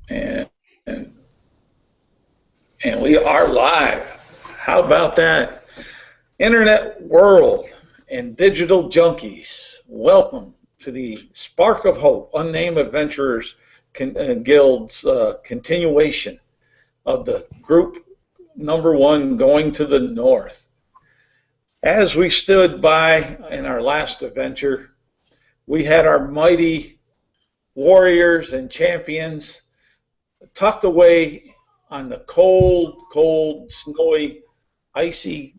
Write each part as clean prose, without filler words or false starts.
and and, and we are live. How about that? Internet world and digital junkies, welcome to the Spark of Hope, Unnamed Adventurers Guild's continuation of the group number one going to the north. As we stood by in our last adventure, we had our mighty warriors and champions tucked away on the cold, cold, snowy, icy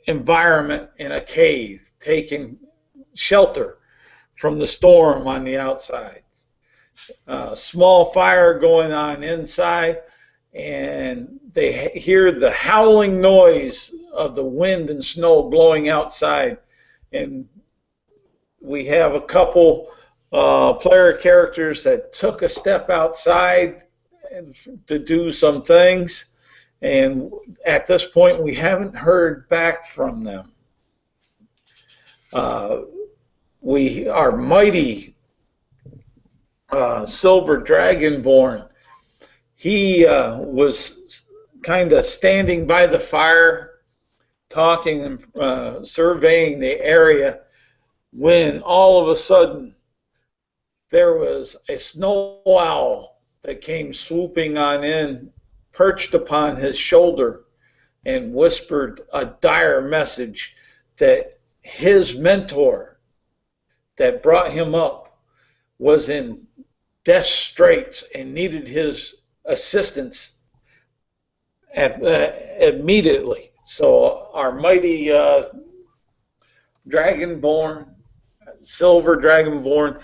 environment in a cave, taking shelter from the storm on the outside. Small fire going on inside, and they hear the howling noise of the wind and snow blowing outside. And we have a couple player characters that took a step outside to do some things, and at this point we haven't heard back from them. Our mighty silver dragonborn, he was kind of standing by the fire, talking and surveying the area, when all of a sudden there was a snow owl that came swooping on in, perched upon his shoulder, and whispered a dire message that his mentor that brought him up was in death straits and needed his assistance immediately. So our mighty dragonborn, silver dragonborn,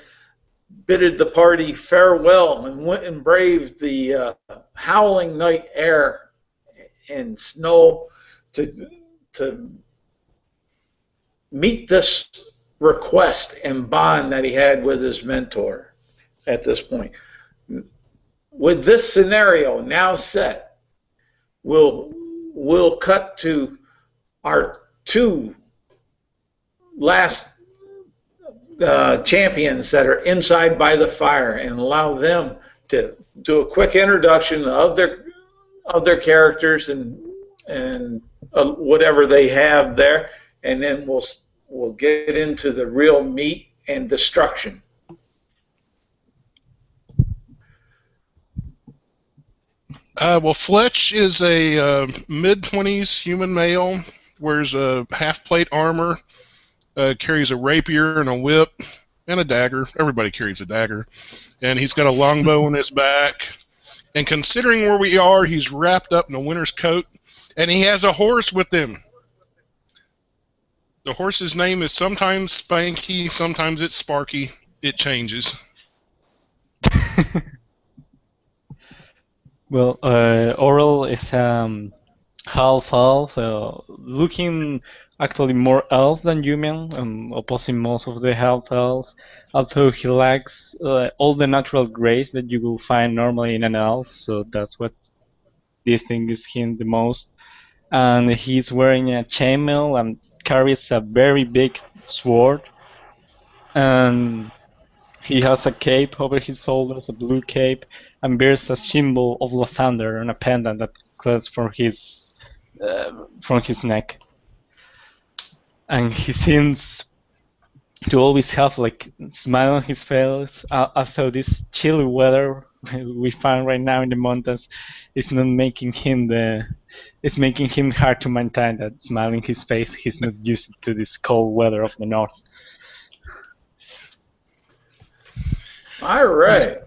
bidded the party farewell and went and braved the howling night air and snow to meet this request and bond that he had with his mentor at this point. With this scenario now set, we'll cut to our two last champions that are inside by the fire, and allow them to do a quick introduction of their characters and whatever they have there, and then we'll get into the real meat and destruction. Well, Fletch is a mid-20s human male, wears a half-plate armor, carries a rapier and a whip and a dagger. Everybody carries a dagger. And he's got a longbow in his back. And considering where we are, he's wrapped up in a winter's coat. And he has a horse with him. The horse's name is sometimes Spanky, sometimes it's Sparky. It changes. Well, Oral is half elf, so looking actually more elf than human, opposing most of the half elves. Although he lacks all the natural grace that you will find normally in an elf, so that's what distinguishes him the most. And he's wearing a chainmail and carries a very big sword. And he has a cape over his shoulders, a blue cape, and bears a symbol of lavender and a pendant that clings from his neck. And he seems to always have like a smile on his face. Although this chilly weather we find right now in the mountains is not making him it's making him hard to maintain that smile in his face. He's not used to this cold weather of the north. All right.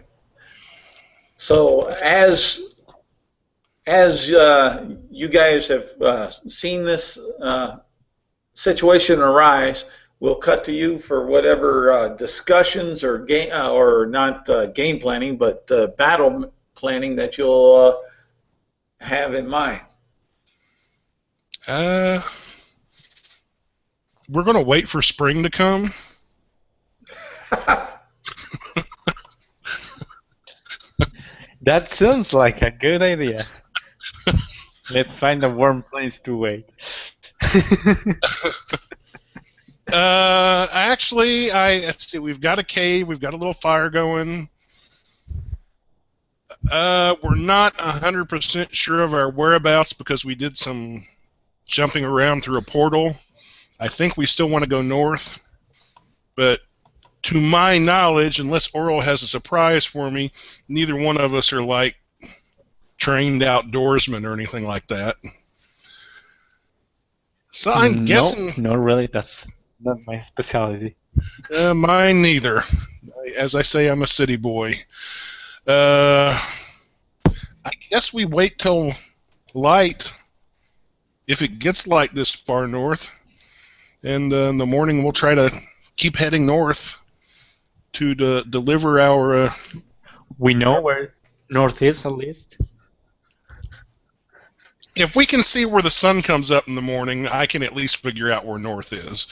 So as you guys have seen this situation arise, we'll cut to you for whatever discussions or game or not game planning, but battle planning that you'll have in mind. We're going to wait for spring to come. That sounds like a good idea. Let's find a warm place to wait. Actually, let's see. We've got a cave. We've got a little fire going. We're not 100% sure of our whereabouts because we did some jumping around through a portal. I think we still want to go north, but to my knowledge, unless Oral has a surprise for me, neither one of us are like trained outdoorsmen or anything like that. So I'm guessing... No, not really. That's not my specialty. Mine neither. As I say, I'm a city boy. I guess we wait till light, if it gets light this far north, and in the morning we'll try to keep heading north to deliver our... We know where north is, at least. If we can see where the sun comes up in the morning, I can at least figure out where north is.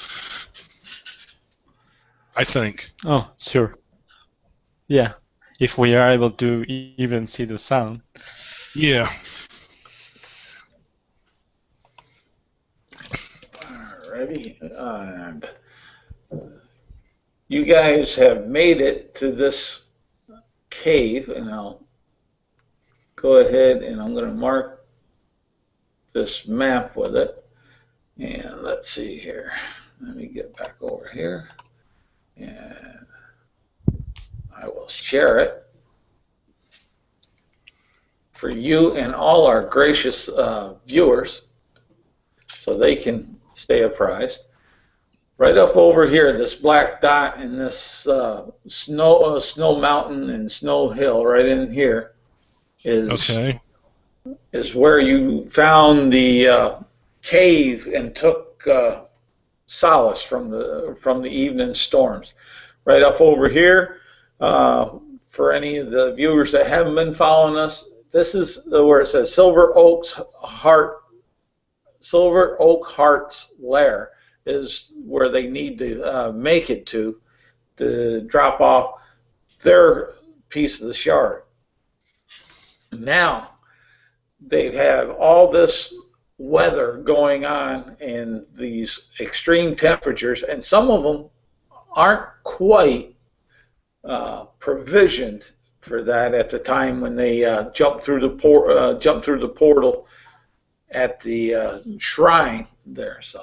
I think. Oh, sure. Yeah, if we are able to even see the sun. Yeah. Alrighty. And you guys have made it to this cave, and I'll go ahead and I'm going to mark this map with it. And let's see here. Let me get back over here. And I will share it for you and all our gracious viewers so they can stay apprised. Right up over here, this black dot in this snow mountain and snow hill right in here is where you found the cave and took solace from the evening storms. Right up over here, for any of the viewers that haven't been following us, this is where it says Silver Oak Heart's Lair is where they need to make it to drop off their piece of the shard. Now they have all this weather going on and these extreme temperatures, and some of them aren't quite provisioned for that at the time when they jump through the portal at the shrine there. So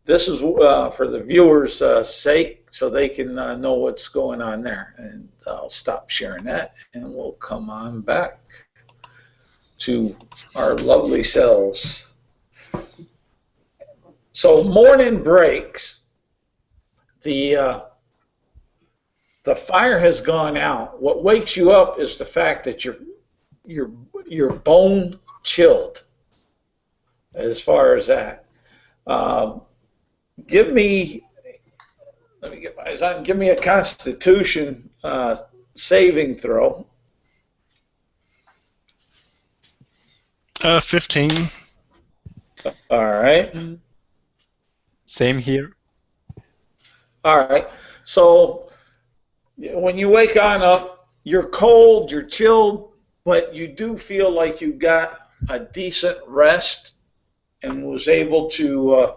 this is for the viewers' sake, so they can know what's going on there. And I'll stop sharing that, and we'll come on back to our lovely selves. So morning breaks. The fire has gone out. What wakes you up is the fact that you're bone chilled. As far as that, let me get my eyes on. Give me a Constitution saving throw. 15. All right. Same here. All right. So when you wake on up, you're cold, you're chilled, but you do feel like you got a decent rest and was able to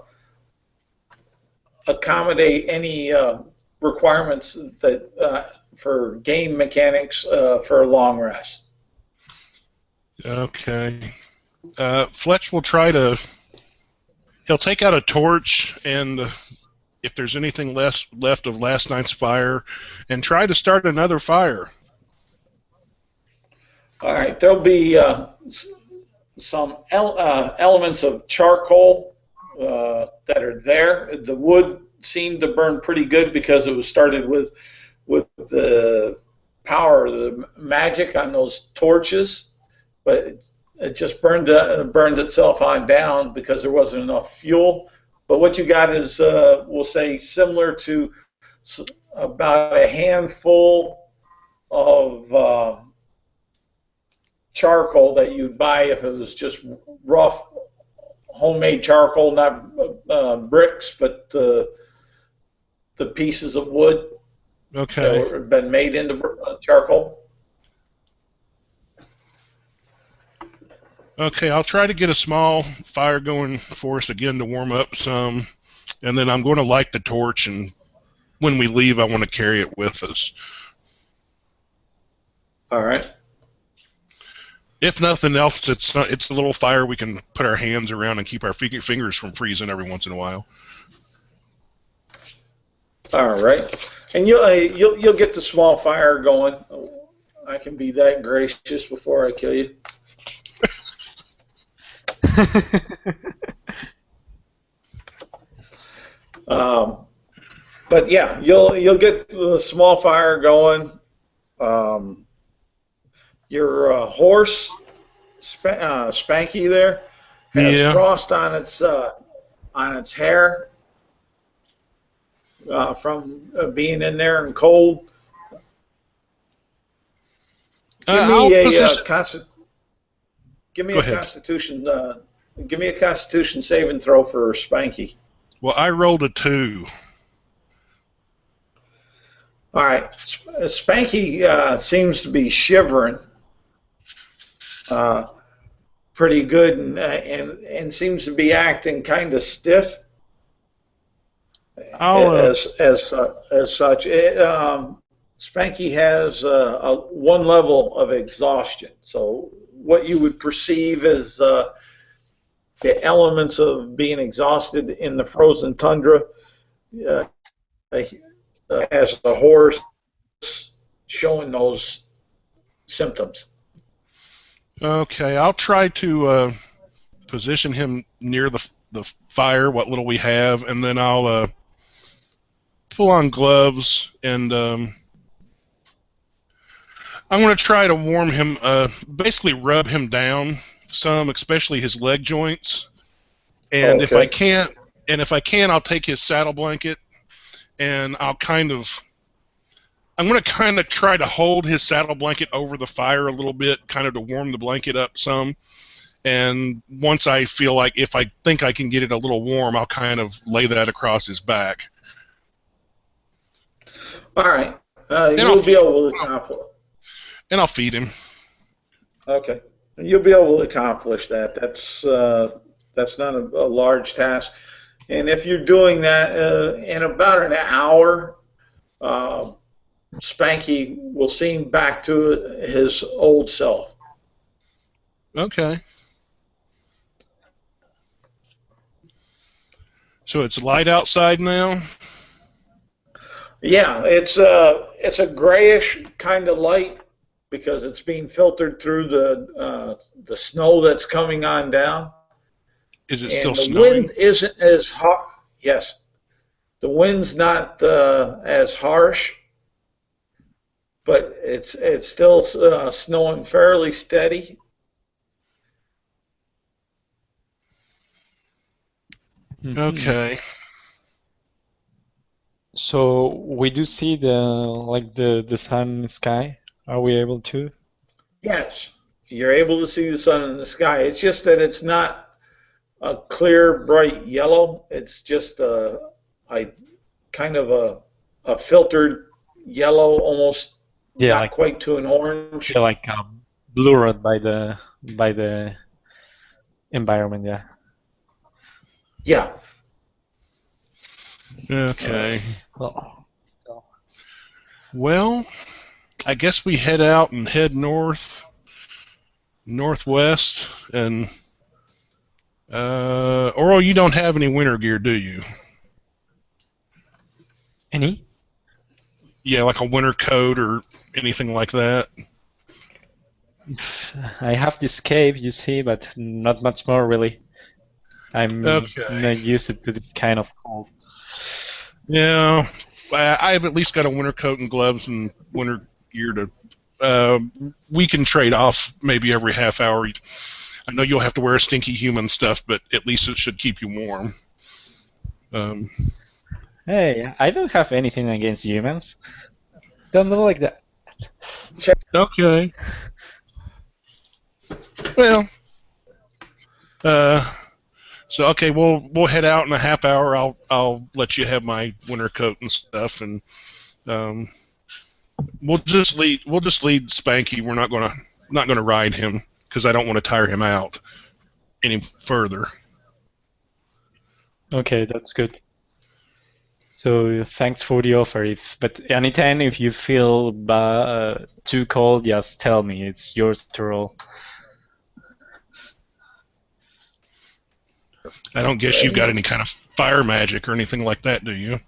accommodate any requirements that for game mechanics for a long rest. Okay. Fletch will try to... He'll take out a torch and if there's anything left of last night's fire and try to start another fire. All right. There'll be some elements of charcoal that are there. The wood seemed to burn pretty good because it was started with the power of the magic on those torches, but it just burned itself on down because there wasn't enough fuel. But what you got is, we'll say, similar to about a handful of charcoal that you'd buy if it was just rough homemade charcoal, not bricks, but the pieces of wood that have been made into charcoal. Okay, I'll try to get a small fire going for us again to warm up some, and then I'm going to light the torch, and when we leave, I want to carry it with us. All right. If nothing else, it's a little fire we can put our hands around and keep our fingers from freezing every once in a while. All right, and you'll get the small fire going. I can be that gracious before I kill you. But yeah, you'll get the small fire going. Your horse, Spanky, there has frost on its hair from being in there and cold. Give me a Constitution. Give me a Constitution saving throw for Spanky. Well, I rolled a 2. All right, Spanky seems to be shivering pretty good, and seems to be acting kind of stiff. As such, Spanky has one level of exhaustion. So what you would perceive as the elements of being exhausted in the frozen tundra, as the horse showing those symptoms. Okay, I'll try to position him near the fire, what little we have, and then I'll pull on gloves, and I'm going to try to warm him, basically rub him down some, especially his leg joints. And if I can't, I'll take his saddle blanket, and I'm going to kind of try to hold his saddle blanket over the fire a little bit, kind of to warm the blanket up some. And once I feel like, if I think I can get it a little warm, I'll kind of lay that across his back. All right. You'll be able to accomplish. And I'll feed him. Okay. You'll be able to accomplish that. That's not a large task. And if you're doing that in about an hour, Spanky will seem back to his old self. Okay. So it's light outside now? Yeah, it's a grayish kind of light because it's being filtered through the snow that's coming on down. Is it still snowing? snowing? The wind isn't as hot. Yes, the wind's not as harsh, but it's still snowing fairly steady. Okay. So we do see the sun in the sky. Are we able to? Yes, you're able to see the sun in the sky. It's just that it's not a clear, bright yellow. It's just a kind of a filtered yellow, almost not quite to an orange. Yeah, like blurred by the environment. Yeah. Yeah. Okay. Well, I guess we head out and head northwest, and Oral, you don't have any winter gear, do you? Any? Yeah, like a winter coat or anything like that. I have this cape, you see, but not much more really. I'm not used to this kind of cold. Yeah, I've at least got a winter coat and gloves and winter gear to. We can trade off maybe every half hour. I know you'll have to wear stinky human stuff, but at least it should keep you warm. Hey, I don't have anything against humans. Don't look like that. Okay. Well. So okay, we'll head out in a half hour. I'll let you have my winter coat and stuff, and we'll just lead Spanky. We're not gonna ride him because I don't want to tire him out any further. Okay, that's good. So thanks for the offer. But anytime if you feel too cold, just tell me. It's yours to roll. I don't guess you've got any kind of fire magic or anything like that, do you?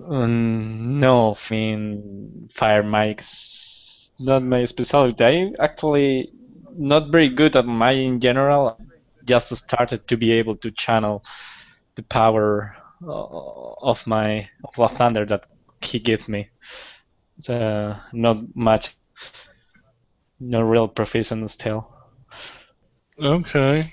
No, I mean, fire mike's not my specialty. I actually not very good at mine in general. Just started to be able to channel the power of the thunder that he gives me. So not much, no real proficient still. Okay.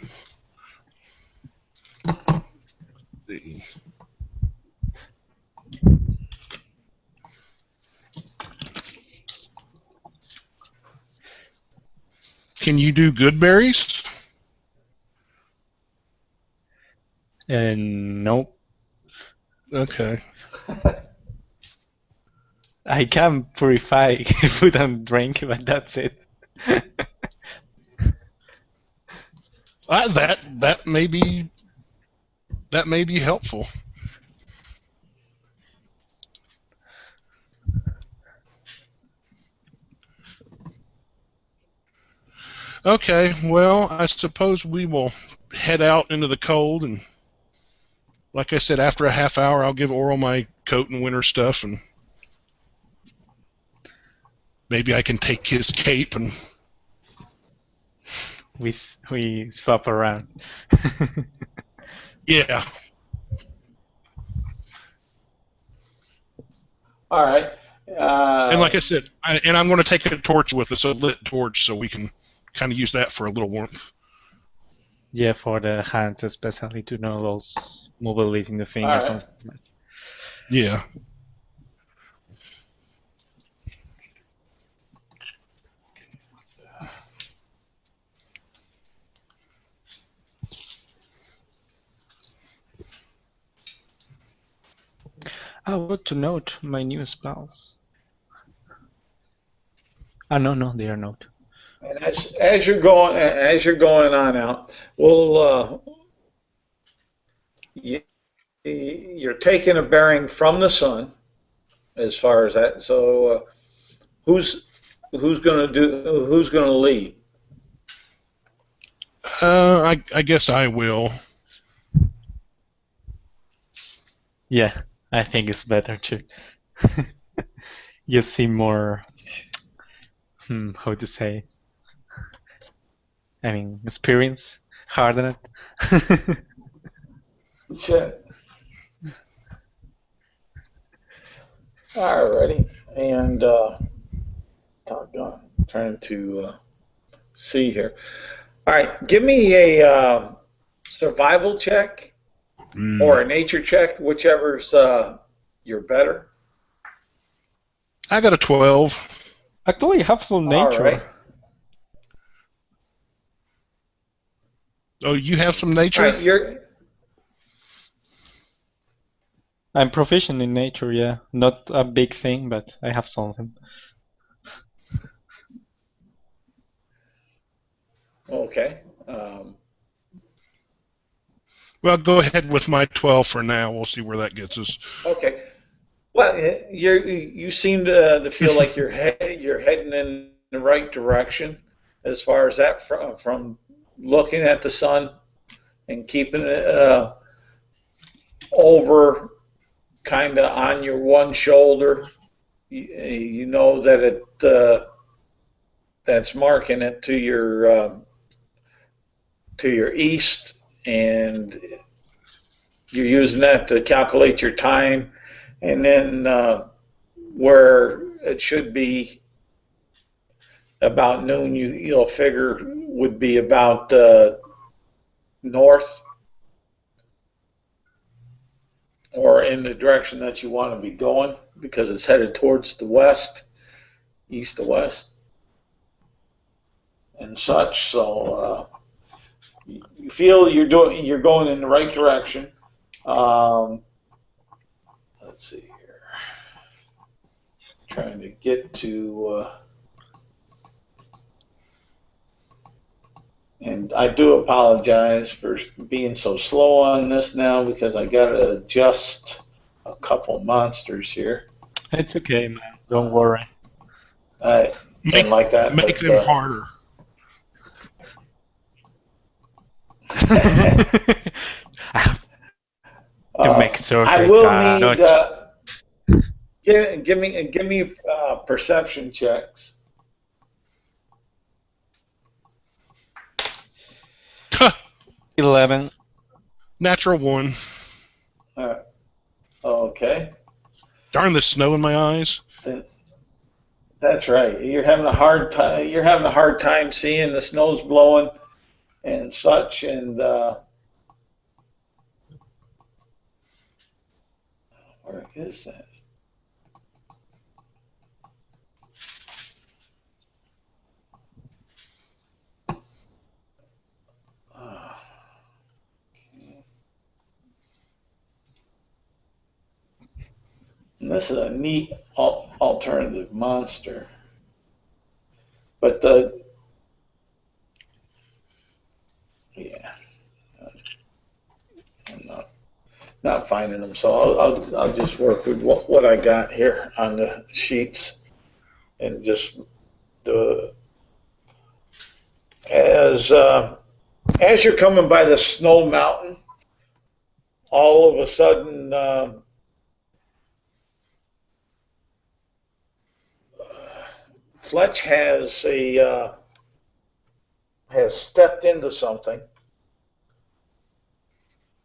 Can you do good berries? Nope. Okay. I can purify food and drink, but that's it. That may be helpful. Okay, well, I suppose we will head out into the cold, and like I said, after a half hour, I'll give Oral my coat and winter stuff, and maybe I can take his cape and we swap around. yeah. All right. And like I said, I'm going to take a torch with us, a lit torch, so we can kind of use that for a little warmth. Yeah, for the hands, especially to know those mobilizing the fingers. All right. Yeah. Oh, good to note my new spells. Ah, no, they are not. And as you're going on out, we'll you're taking a bearing from the sun as far as that. So who's going to lead? I guess I will. Yeah, I think it's better to. You seem more. How to say? I mean, experience, hardened. Sure. Alrighty, and trying to see here. All right, give me a survival check or a nature check, whichever's you're better. I got a 12. Actually, I have some nature. All right. Oh, you have some nature? All right, I'm proficient in nature, yeah. Not a big thing, but I have something. Okay. Well, go ahead with my 12 for now. We'll see where that gets us. Okay. Well, you seem to feel like you're heading in the right direction as far as that from looking at the sun and keeping it over kind of on your one shoulder. You know that that's marking it to your east, and you're using that to calculate your time. And then where it should be about noon, you'll figure would be about north or in the direction that you want to be going, because it's headed towards the west, east to west, and such. So you feel you're going in the right direction. Let's see here. Trying to get to, and I do apologize for being so slow on this now because I got to adjust a couple monsters here. It's okay, man. Don't worry. I didn't like that. Make them harder. I have to make sure I they will need cannot. give me perception checks. 11. Natural 1. Uh, okay, Darn the snow in my eyes. that's right. You're having a hard time. You're having a hard time seeing the snow's blowing and such. And where is that? Uh, this is a neat alternative monster, but yeah, I'm not finding them. So I'll just work with what I got here on the sheets and just do as you're coming by the snow mountain, all of a sudden Fletch has stepped into something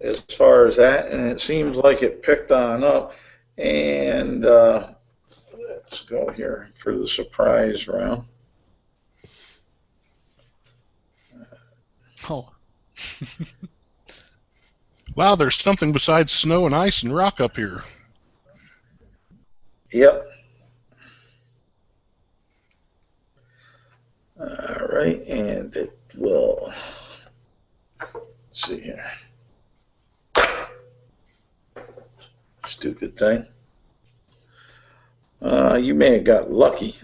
as far as that, and it seems like it picked on up. And let's go here for the surprise round. Oh. Wow, there's something besides snow and ice and rock up here. Yep. All right, and it will. Let's see here. Stupid thing. You may have got lucky.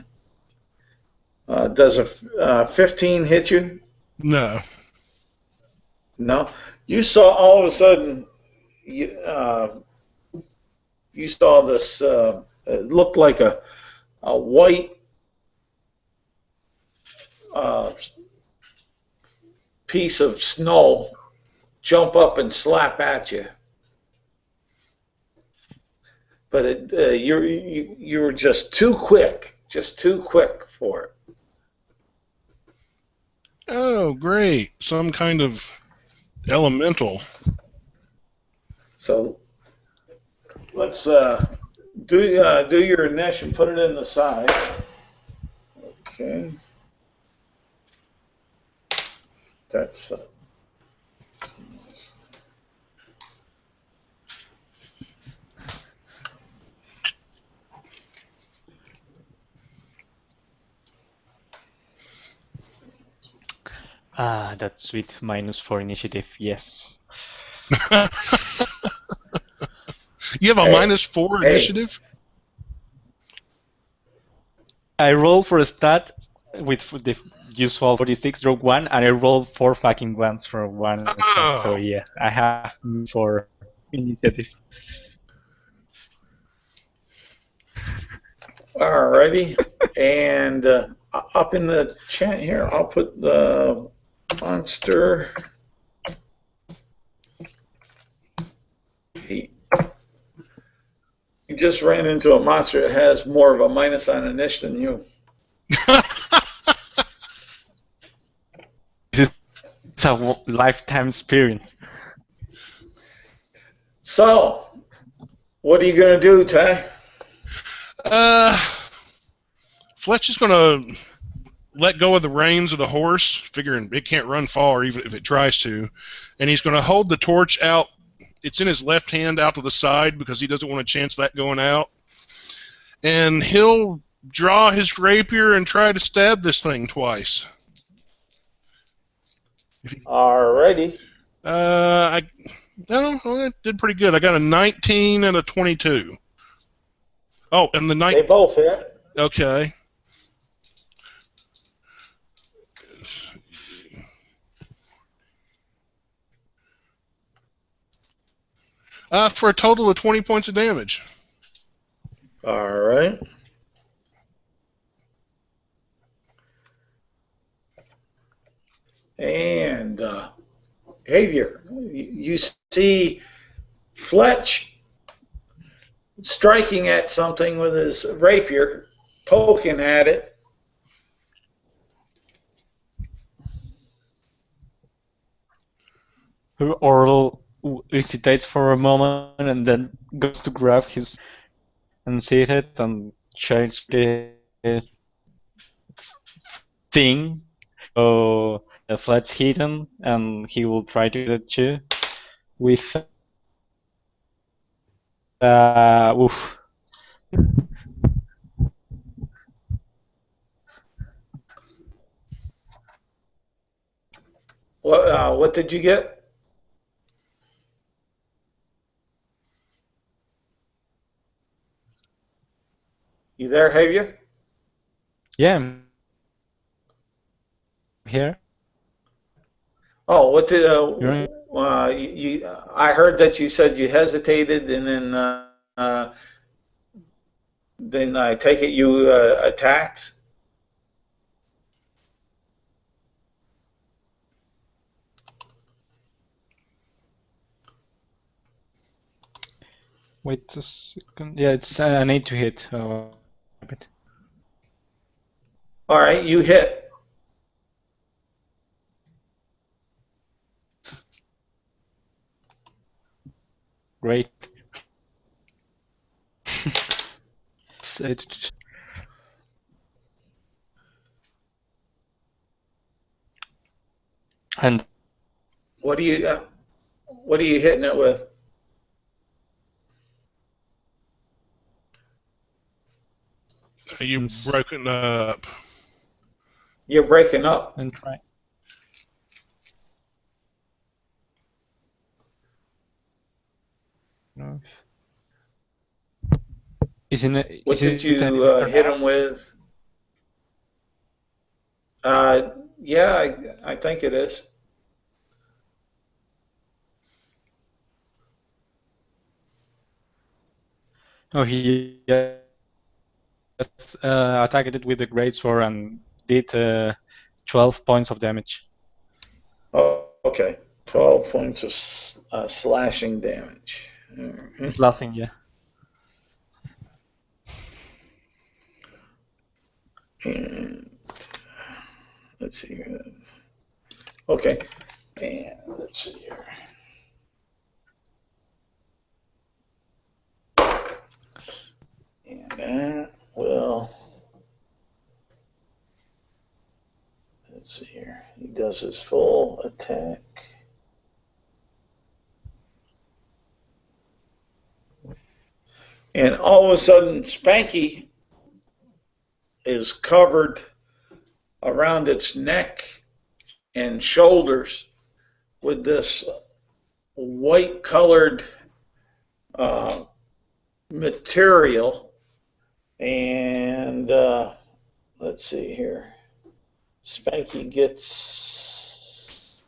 Does a 15 hit you? No. No. You saw all of a sudden. You saw this. It looked like a white piece of snow jump up and slap at you. But you were just too quick for it. Oh, great. Some kind of elemental. So let's do your niche and put it in the side. Okay. That's Ah, that's sweet. -4 initiative. Yes. You have a Hey, -4 hey. initiative? I rolled for a stat with the usual 46, rogue 1, and I rolled 4 fucking ones for one stat. So Oh. yeah, I have 4 initiative. Alrighty. And up in the chat here, I'll put the monster. You just ran into a monster that has more of a minus on initiative than you. This is a lifetime experience. So, what are you going to do, Ty? Fletch is going to let go of the reins of the horse, figuring it can't run far even if it tries to, and he's going to hold the torch out. It's in his left hand out to the side because he doesn't want to chance that going out. And he'll draw his rapier and try to stab this thing twice. Alrighty. I did pretty good. I got a 19 and a 22. Oh, and the They both hit. Okay. For a total of 20 points of damage. All right. And behavior. You see Fletch striking at something with his rapier, poking at it. Oral hesitates for a moment and then goes to grab his and sees it and change the thing. So the flat's hidden and he will try to get it too with oof. What did you get? You there, Javier? Yeah, I'm here. Oh, what did You're I heard that you said you hesitated, and then I take it you attacked. Wait a second. Yeah, it's I need to hit. All right, you hit. Great. And What are you hitting it with? You've broken up. You're breaking up. and try. No. Isn't it? What Is did it you hit him with? Yeah, I think it is. Oh, he attacked it with the great sword and did 12 points of damage. Oh, okay. 12 points of slashing damage. Slashing, yeah. And let's see here. Okay. And let's see here. And that will. Let's see here. He does his full attack. And all of a sudden, Spanky is covered around its neck and shoulders with this white colored material. And let's see here. Spanky gets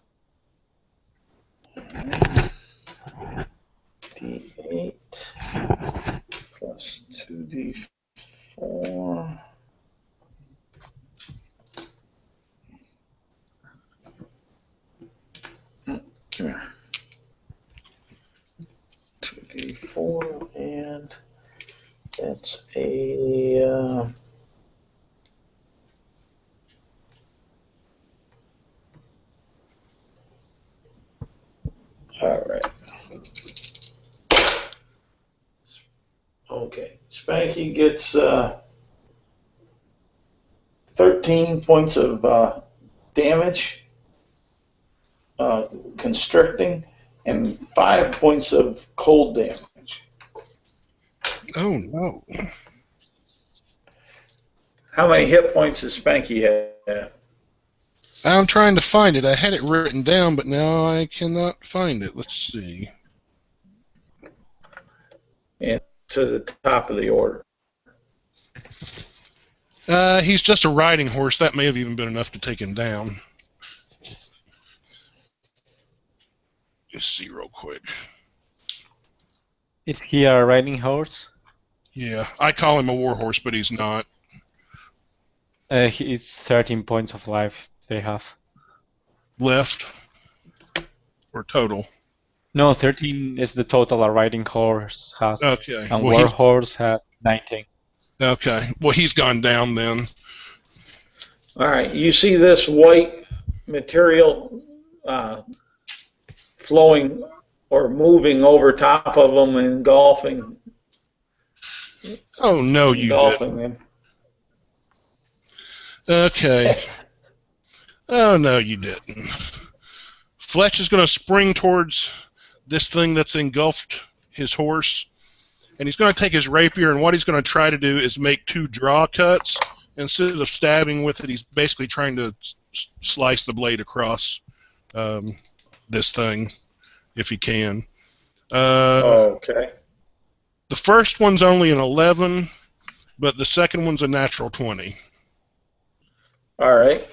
D8 plus 2D4. Come here. 2D4, and that's a all right. Okay, Spanky gets 13 points of damage, constricting, and 5 points of cold damage. Oh no. How many hit points does Spanky have? I'm trying to find it. I had it written down, but now I cannot find it. Let's see. And to the top of the order. He's just a riding horse. That may have even been enough to take him down. Just see real quick. Is he a riding horse? Yeah, I call him a war horse, but he's not. It's 13 points of life they have. Left. or total? No, 13 is the total a riding horse has, Okay. and Well, war horse has 19. okay. Well, he's gone down then. All right, you see this white material flowing or moving over top of them, engulfing Oh no, you engulfing didn't. them. Okay. Oh no, you didn't. Fletch is going to spring towards this thing that's engulfed his horse, and he's going to take his rapier, and what he's going to try to do is make 2 draw cuts. Instead of stabbing with it, he's basically trying to slice the blade across this thing, if he can. Okay. The first one's only an 11, but the second one's a natural 20. All right.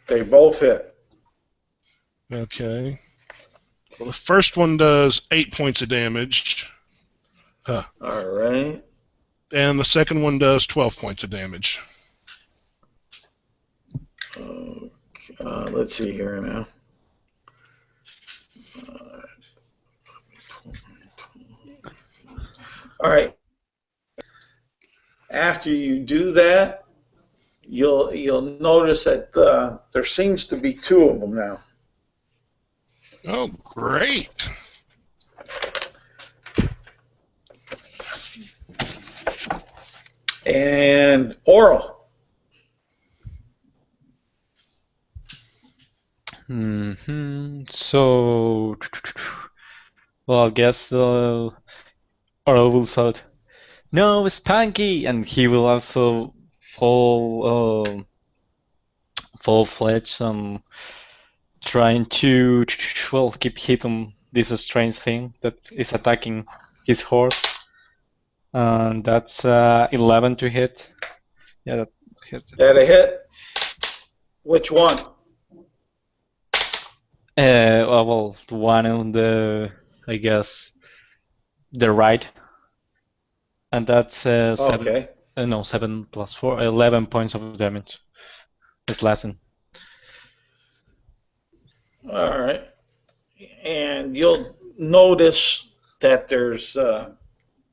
They both hit. Okay. Well, the first one does 8 points of damage. All right. And the second one does 12 points of damage. Let's see here now. All right. After you do that, you'll notice that there seems to be 2 of them now. Oh, great. And Oral. So, well, I guess Earl will shout, "No, Spanky!" and he will also full-fledged trying to, well, keep hitting this strange thing that is attacking his horse. And that's 11 to hit. Yeah, that hits. That a hit? Which one? Well, the one on the, I guess, the right. And that's 7. Okay. No, 7 plus 4, 11 points of damage. It's lesson. All right. And you'll notice that there's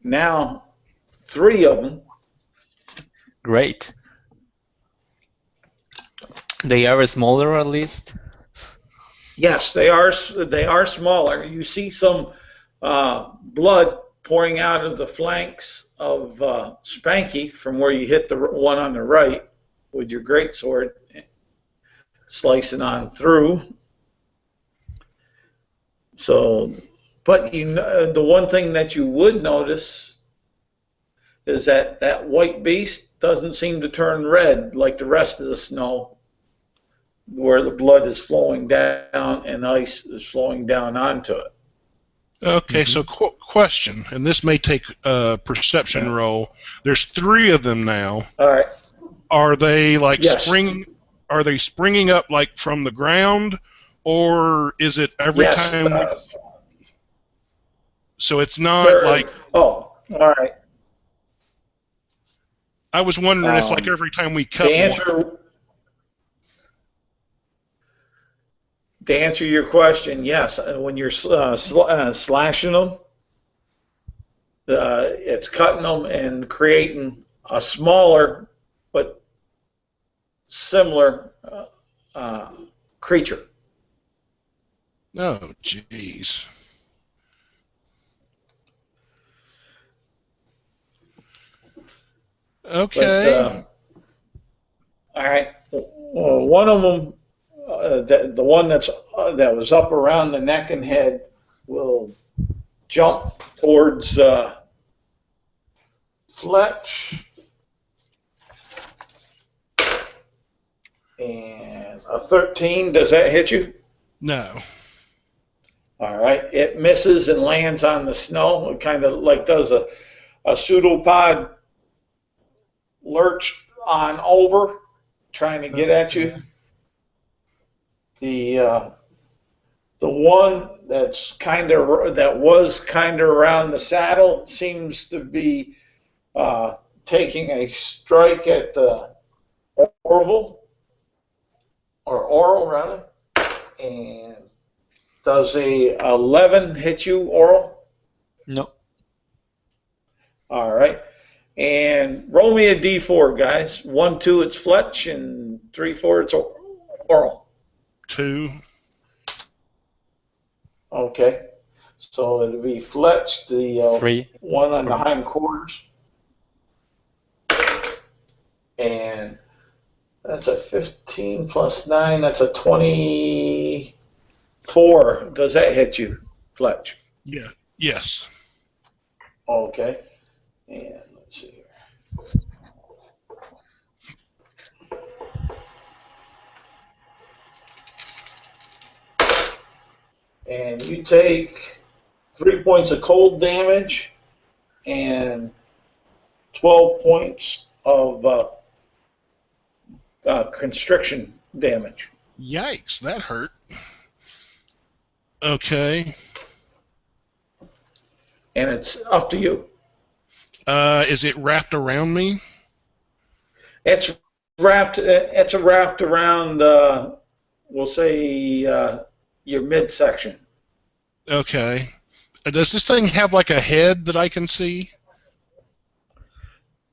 now 3 of them. Great. They are smaller, at least. Yes, they are smaller. You see some blood pouring out of the flanks of Spanky from where you hit the one on the right with your greatsword, slicing on through. So, but the one thing that you would notice is that that white beast doesn't seem to turn red like the rest of the snow, where the blood is flowing down and ice is flowing down onto it. Okay, so question, and this may take a perception roll. There's 3 of them now. All right. Are they like Yes. Are they springing up like from the ground, or is it every Yes. time? So it's not like. Oh, all right. I was wondering if like every time we cut one. To answer your question, yes. When you're slashing them, it's cutting them and creating a smaller but similar creature. Oh, jeez. Okay. But, all right. One of them, the one that was up around the neck and head, will jump towards Fletch, and a 13. Does that hit you? No. All right. It misses and lands on the snow. It kind of like does a pseudopod lurch on over, trying to get at you. The one that was kind of around the saddle seems to be taking a strike at the oral rather, and Does a 11 hit you, Oral? No. All right. And roll me a d4, guys. 1, 2, it's Fletch, and 3, 4, it's Oral. 2. Okay. So it'll be Fletch, the 3. one on the hindquarters. And that's a 15 plus 9. That's a 24. Does that hit you, Fletch? Yeah. Yes. Okay. And let's see here. And you take 3 points of cold damage and 12 points of constriction damage. Yikes, that hurt. Okay. And it's up to you. Is it wrapped around me? It's wrapped around, we'll say, your midsection. Okay. Does this thing have like a head that I can see?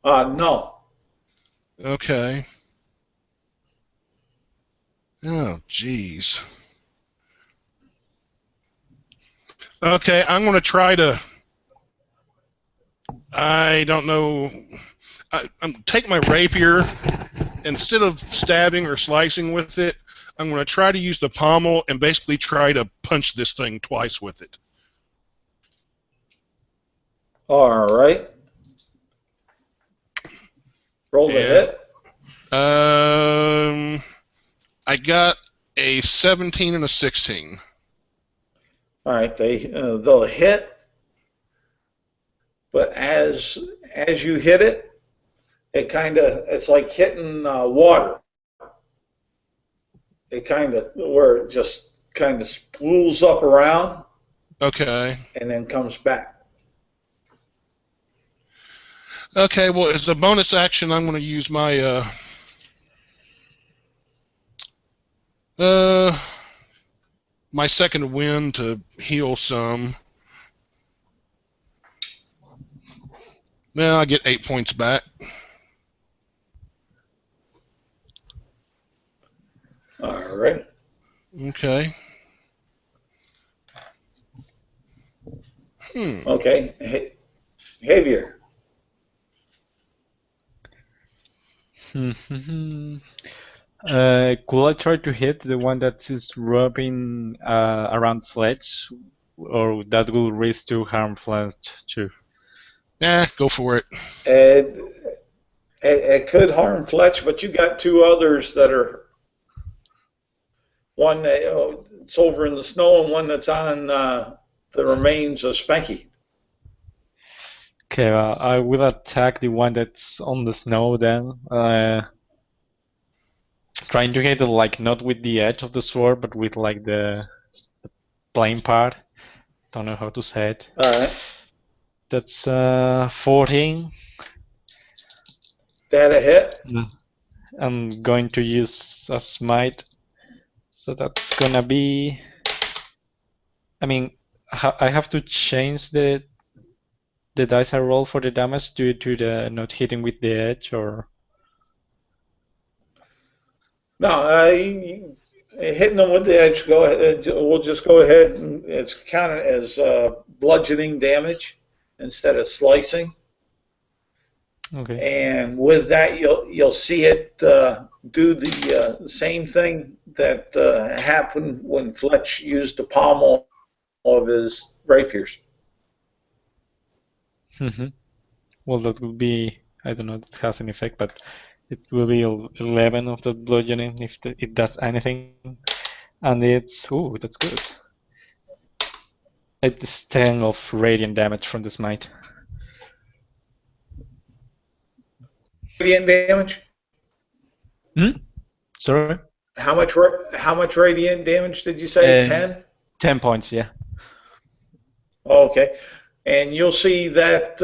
No. Okay. Oh, jeez. Okay, I'm going to try to... I don't know... I'm take my rapier. Instead of stabbing or slicing with it, I'm going to try to use the pommel and basically try to punch this thing twice with it. All right. Roll the hit. I got a 17 and a 16. All right. They'll hit, but as you hit it, it's like hitting water. It where it just kind of spools up around. Okay. And then comes back. Okay, well, as a bonus action, I'm going to use my my second wind to heal some. Now I get 8 points back. All right. Okay. Okay. Javier. Could I try to hit the one that is rubbing around Fletch, or that will risk to harm Fletch too? Go for it. It could harm Fletch, but you got 2 others that are one that's over in the snow and one that's on the remains of Spanky. Okay, I will attack the one that's on the snow then. Trying to hit it like not with the edge of the sword, but with like the plain part. Don't know how to say it. Alright. That's 14. That a hit? I'm going to use a smite. So that's gonna be... I mean, I have to change the dice I roll for the damage due to the not hitting with the edge, or... No, hitting them with the edge, go ahead. We'll just go ahead and it's counted as bludgeoning damage instead of slicing. Okay. And with that, you'll see it do the same thing that happened when Fletch used the pommel of his rapiers. Well, that will be, I don't know if it has an effect, but it will be 11 of the bludgeoning if it does anything. And it's, ooh, that's good. It's 10 of radiant damage from the smite. Radiant damage? Sorry? How much radiant damage did you say? 10? 10 points, yeah. Okay. And you'll see that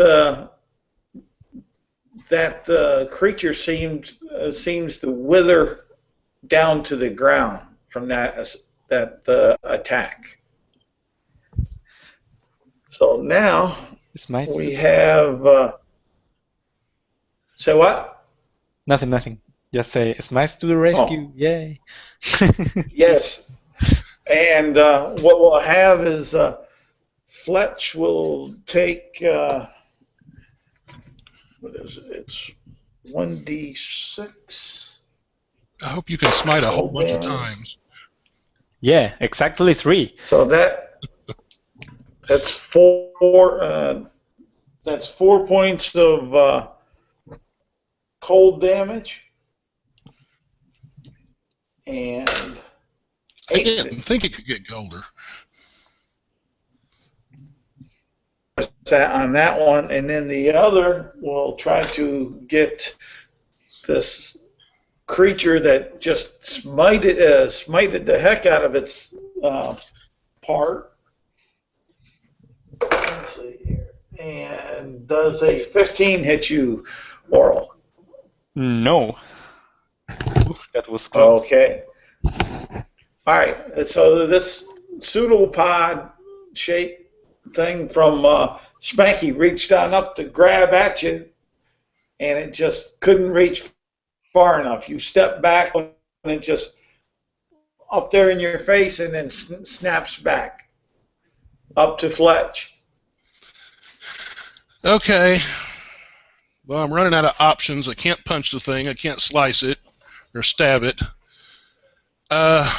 creature seems to wither down to the ground from that attack. So now Smite. we have. Say what? Nothing. Just say smites to the rescue. Oh, Yay. yes. And what we'll have is Fletch will take. What is it? It's 1d6 I hope you can smite a whole cold bunch of damage. times. Yeah, exactly 3. So that's 4. That's 4 points of cold damage and I 8 didn't think it could get colder. on that one, and then the other will try to get this creature that just smited the heck out of its part. Let's see here. And does a 15 hit you, Oral? No. Oof, that was close. Okay. All right. So this pseudopod shaped thing from Spanky reached on up to grab at you, and it just couldn't reach far enough. You step back, and it just up there in your face, and then snaps back up to Fletch. Okay. Well, I'm running out of options. I can't punch the thing. I can't slice it or stab it. I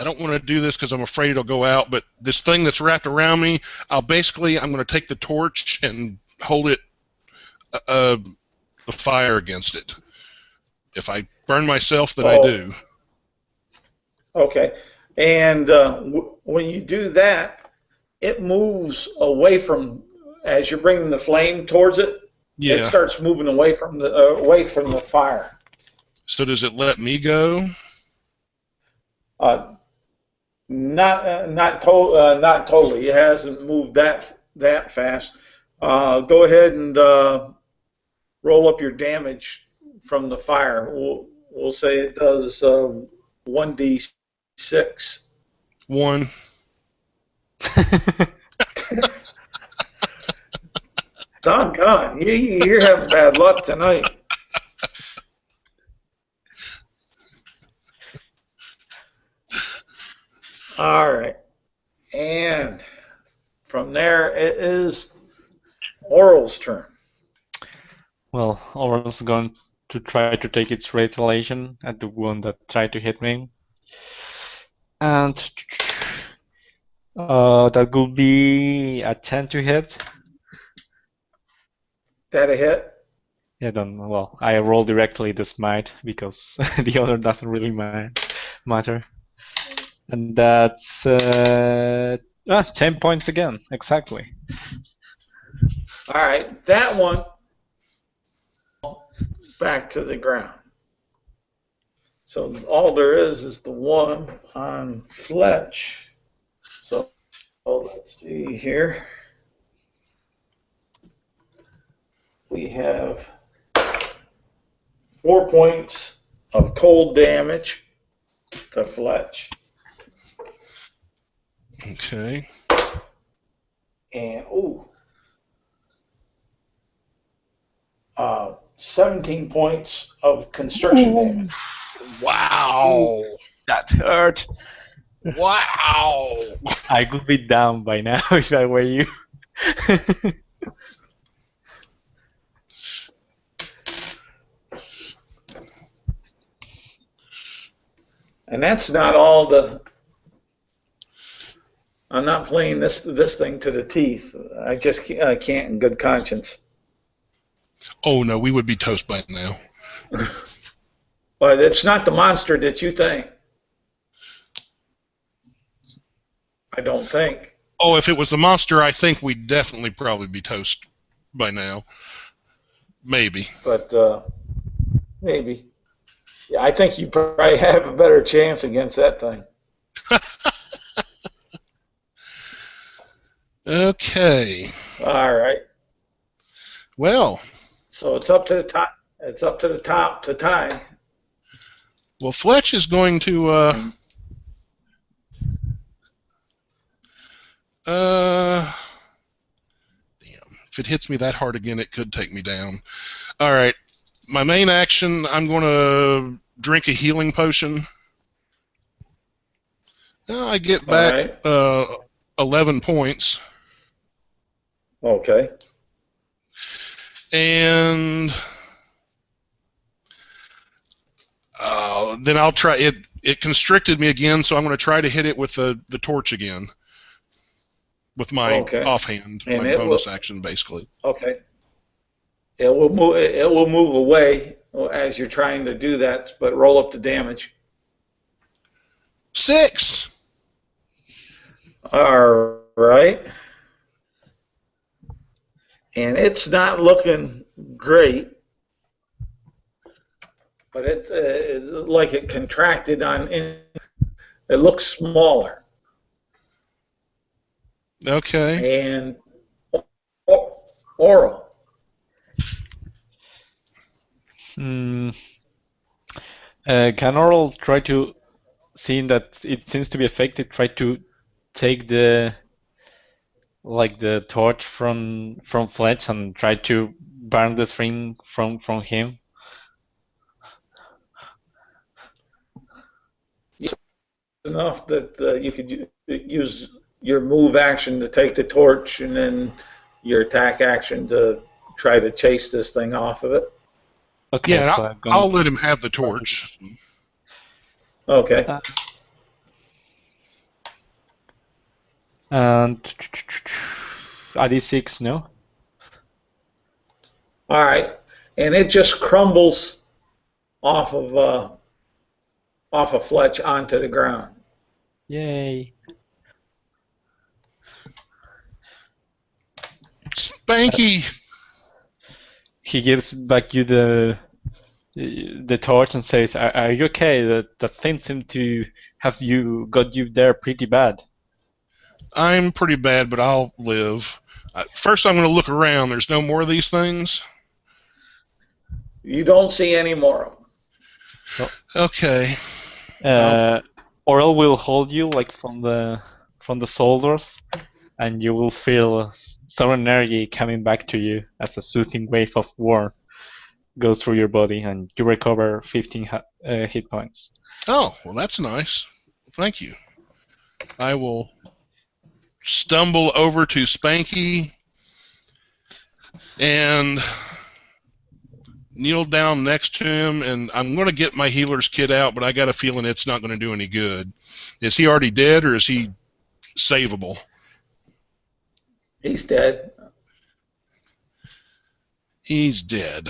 don't want to do this because I'm afraid it'll go out, but this thing that's wrapped around me, I'm going to take the torch and hold it, the fire against it. If I burn myself, then I do. Okay. And when you do that, it moves away from, as you're bringing the flame towards it, Yeah. it starts moving away from the fire. So does it let me go? Not totally. It hasn't moved that fast. Go ahead and roll up your damage from the fire. We'll say it does 1d6. 1. Doggone, you're having bad luck tonight. All right. And from there, it is Oral's turn. Well, Oral's going to try to take its retaliation at the one that tried to hit me. And that would be a 10 to hit. That a hit? Yeah, then, well, I roll directly the smite because the other doesn't really matter. And that's 10 points again, exactly. All right, that one back to the ground. So all there is the one on Fletch. So let's see here. We have 4 points of cold damage to Fletch. Okay. And 17 points of constriction damage. Wow. That hurt. Wow. I could be down by now if I were you. And that's not all the. I'm not playing this thing to the teeth. I just can't in good conscience. Oh no, we would be toast by now. But it's not the monster that you think. I don't think. Oh, if it was the monster, I think we'd definitely probably be toast by now. Maybe. But maybe. Yeah, I think you probably have a better chance against that thing. Okay. All right. Well. So it's up to the top. It's up to the top to tie. Well, Fletch is going to Damn. If it hits me that hard again, it could take me down. All right. My main action, I'm going to drink a healing potion. I get All back right. 11 points. Okay. And then I'll try it. It constricted me again, so I'm going to try to hit it with the torch again. With my offhand, and my bonus action, basically. Okay. It will move. It will move away as you're trying to do that, but roll up the damage. 6. All right. And it's not looking great, but it like it contracted on. It looks smaller. Okay. And Oral. Can Oral try to, seeing that it seems to be affected, try to take the torch from Fletch and try to burn the thing from him? Enough that you could use your move action to take the torch, and then your attack action to try to chase this thing off of it. Okay, yeah, so I'll let him have the torch. Okay. And a d6, no? All right, and it just crumbles off of Fletch onto the ground. Yay. Spanky! He gives back you the torch and says, "Are you okay? The thing seemed to have got you there pretty bad." I'm pretty bad, but I'll live. First, I'm going to look around. There's no more of these things? You don't see any more of them. Okay. Oral will hold you from the shoulders, and you will feel some energy coming back to you as a soothing wave of warmth goes through your body, and you recover 15 hit points. Oh, well, that's nice. Thank you. I will stumble over to Spanky and kneel down next to him, and I'm going to get my healer's kit out, but I got a feeling it's not going to do any good. Is he already dead, or is he savable? He's dead. He's dead.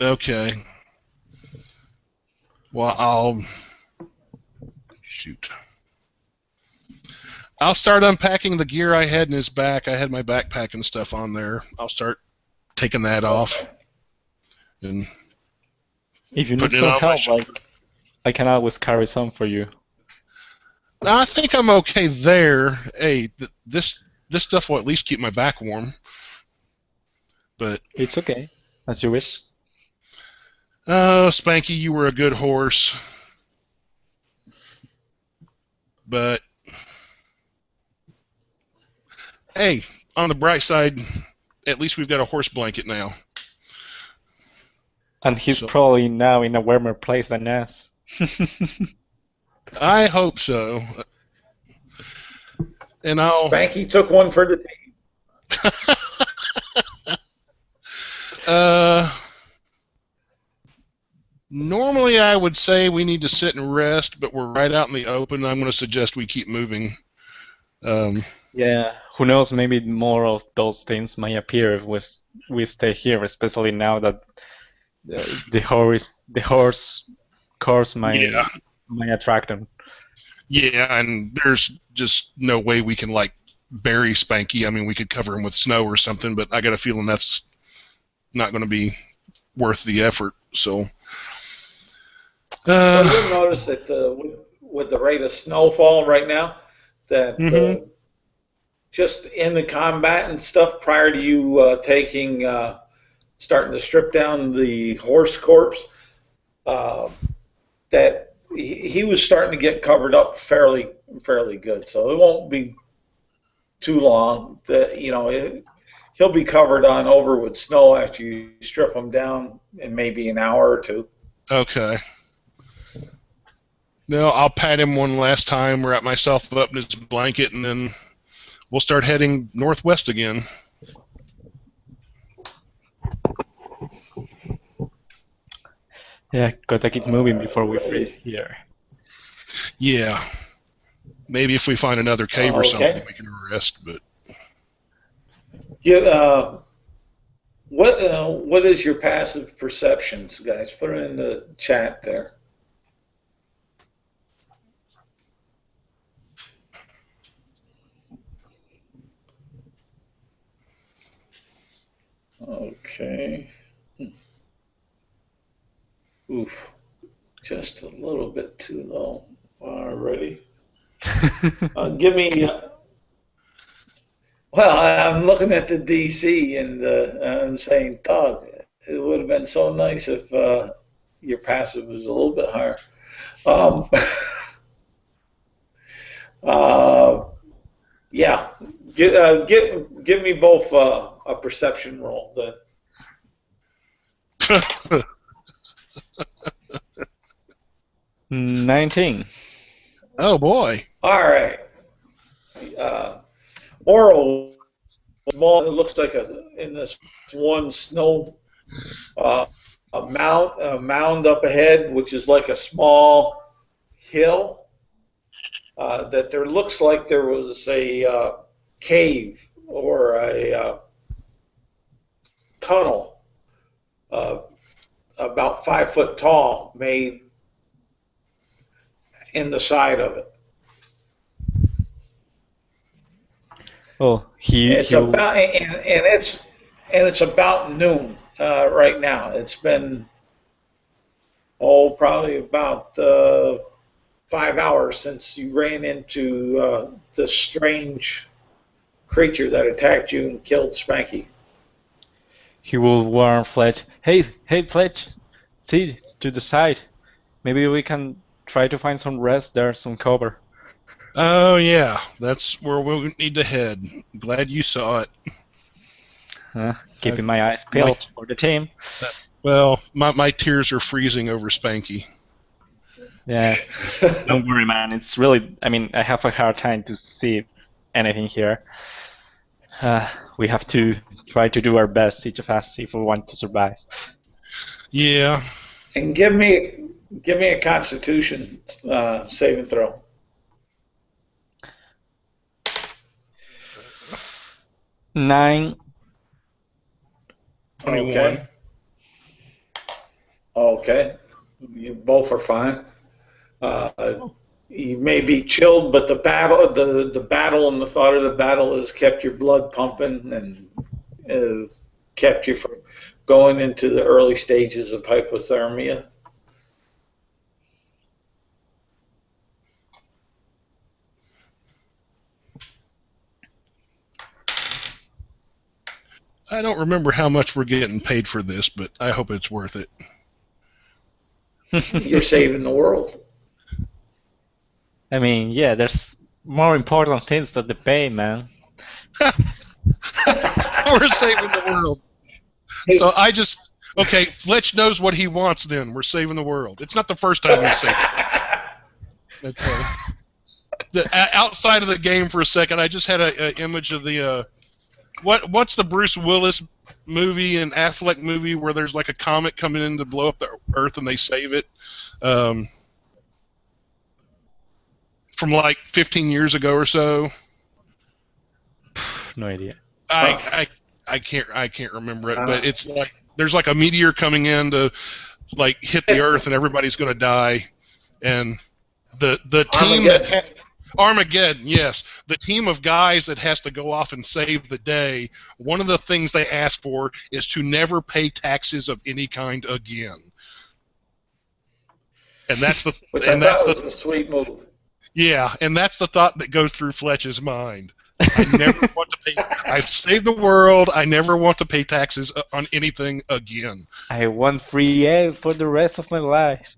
Okay. Well, I'll start unpacking the gear I had in his back. I had my backpack and stuff on there. I'll start taking that off. And if you need some help, I can always carry some for you. I think I'm okay there. Hey, this stuff will at least keep my back warm. But it's okay, as you wish. Oh, Spanky, you were a good horse. But hey, on the bright side, at least we've got a horse blanket now. And he's probably now in a warmer place than us. I hope so. And Spanky took one for the team. Normally I would say we need to sit and rest, but we're right out in the open. I'm going to suggest we keep moving. Yeah, who knows, maybe more of those things might appear if we stay here, especially now that the horse course might attract them. Yeah, and there's just no way we can bury Spanky. I mean, we could cover him with snow or something, but I got a feeling that's not going to be worth the effort. So well, you'll notice that with the rate of snowfall right now, that just in the combat and stuff prior to you starting to strip down the horse corpse, that he was starting to get covered up fairly good. So it won't be too long. He'll be covered on over with snow after you strip him down in maybe an hour or two. Okay. No, I'll pat him one last time, wrap myself up in his blanket, and then we'll start heading northwest again. Yeah, gotta keep moving before we freeze here. Yeah. Maybe if we find another cave or something, we can rest. But what is your passive perceptions, guys? Put it in the chat there. Okay. Oof. Just a little bit too low already. Give me. Well, I'm looking at the DC and I'm saying, Doug, it would have been so nice if your passive was a little bit higher. Yeah. Give me both a perception roll then. 19. Oh boy. All right. Oral, small. It looks like in this one snow a mound up ahead, which is like a small hill. That there looks like there was a cave or a tunnel about 5 foot tall made in the side of it. Oh, It's about it's about noon right now. It's been probably about 5 hours since you ran into this strange creature that attacked you and killed Spanky. He will warn Fletch. Hey, Fletch, see to the side. Maybe we can try to find some rest there, some cover. Oh yeah, that's where we need to head. Glad you saw it. Keeping my eyes peeled for the team. Well, my tears are freezing over Spanky. Yeah, don't worry, man. It's really, I have a hard time to see anything here. We have to try to do our best, each of us, if we want to survive. Yeah. And give me a Constitution saving throw. 9. 21. Okay. You both are fine. You may be chilled, but the battle and the thought of the battle has kept your blood pumping and kept you from going into the early stages of hypothermia. I don't remember how much we're getting paid for this, but I hope it's worth it. You're saving the world. Yeah, there's more important things than the pay, man. We're saving the world. So okay, Fletch knows what he wants then. We're saving the world. It's not the first time he's saved it. Okay. Outside of the game for a second, I just had an image of the, what's the Bruce Willis movie and Affleck movie where there's like a comet coming in to blow up the Earth and they save it? From like 15 years ago or so. No idea. I can't remember it, but it's like there's like a meteor coming in to like hit the Earth and everybody's going to die, and the team Armageddon, yes, the team of guys that has to go off and save the day. One of the things they ask for is to never pay taxes of any kind again, and that's the a sweet move. Yeah, and that's the thought that goes through Fletch's mind. I never want to pay. I've saved the world. I never want to pay taxes on anything again. I want free air for the rest of my life.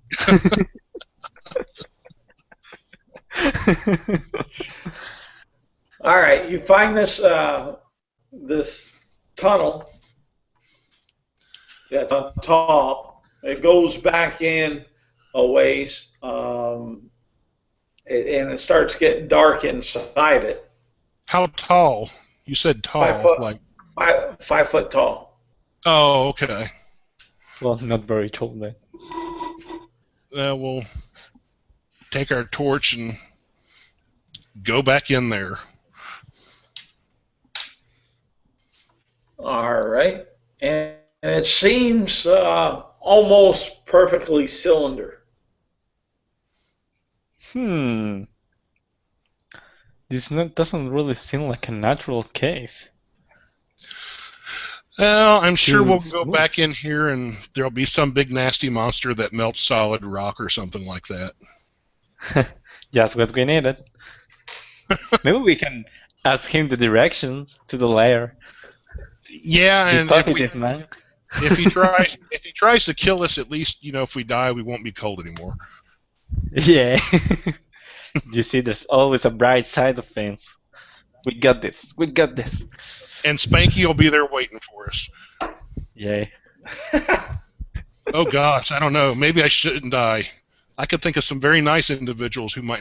All right, you find this this tunnel. Yeah, it's tall. It goes back in a ways, and it starts getting dark inside it. How tall? You said Five tall, foot, like. 5 foot tall. Oh, okay. Well, not very tall then. We'll take our torch and go back in there. All right, and it seems almost perfectly cylinder. Hmm. Doesn't really seem like a natural cave. Well, I'm sure we'll Feels go smooth. back in here and there'll be some big nasty monster that melts solid rock or something like that. Just what we needed. Maybe we can ask him the directions to the lair. Yeah, Be and positive, man. if he tries to kill us, at least if we die, we won't be cold anymore. Yeah. You see, there's always a bright side of things. We got this. We got this. And Spanky will be there waiting for us. Yeah. Oh gosh, I don't know. Maybe I shouldn't die. I could think of some very nice individuals who might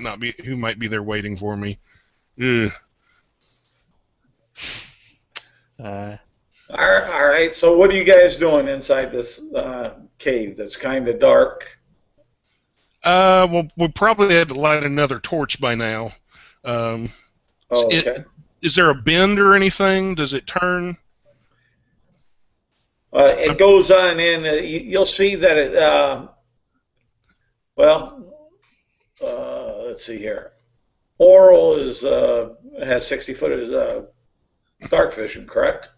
be there waiting for me. Ugh. All right. So what are you guys doing inside this cave that's kind of dark? Well, we probably had to light another torch by now. Um, Oh, okay. Is there a bend or anything? Does it turn? It goes on in. You'll see that it. Well, let's see here. Oral has 60 foot of dark vision, correct?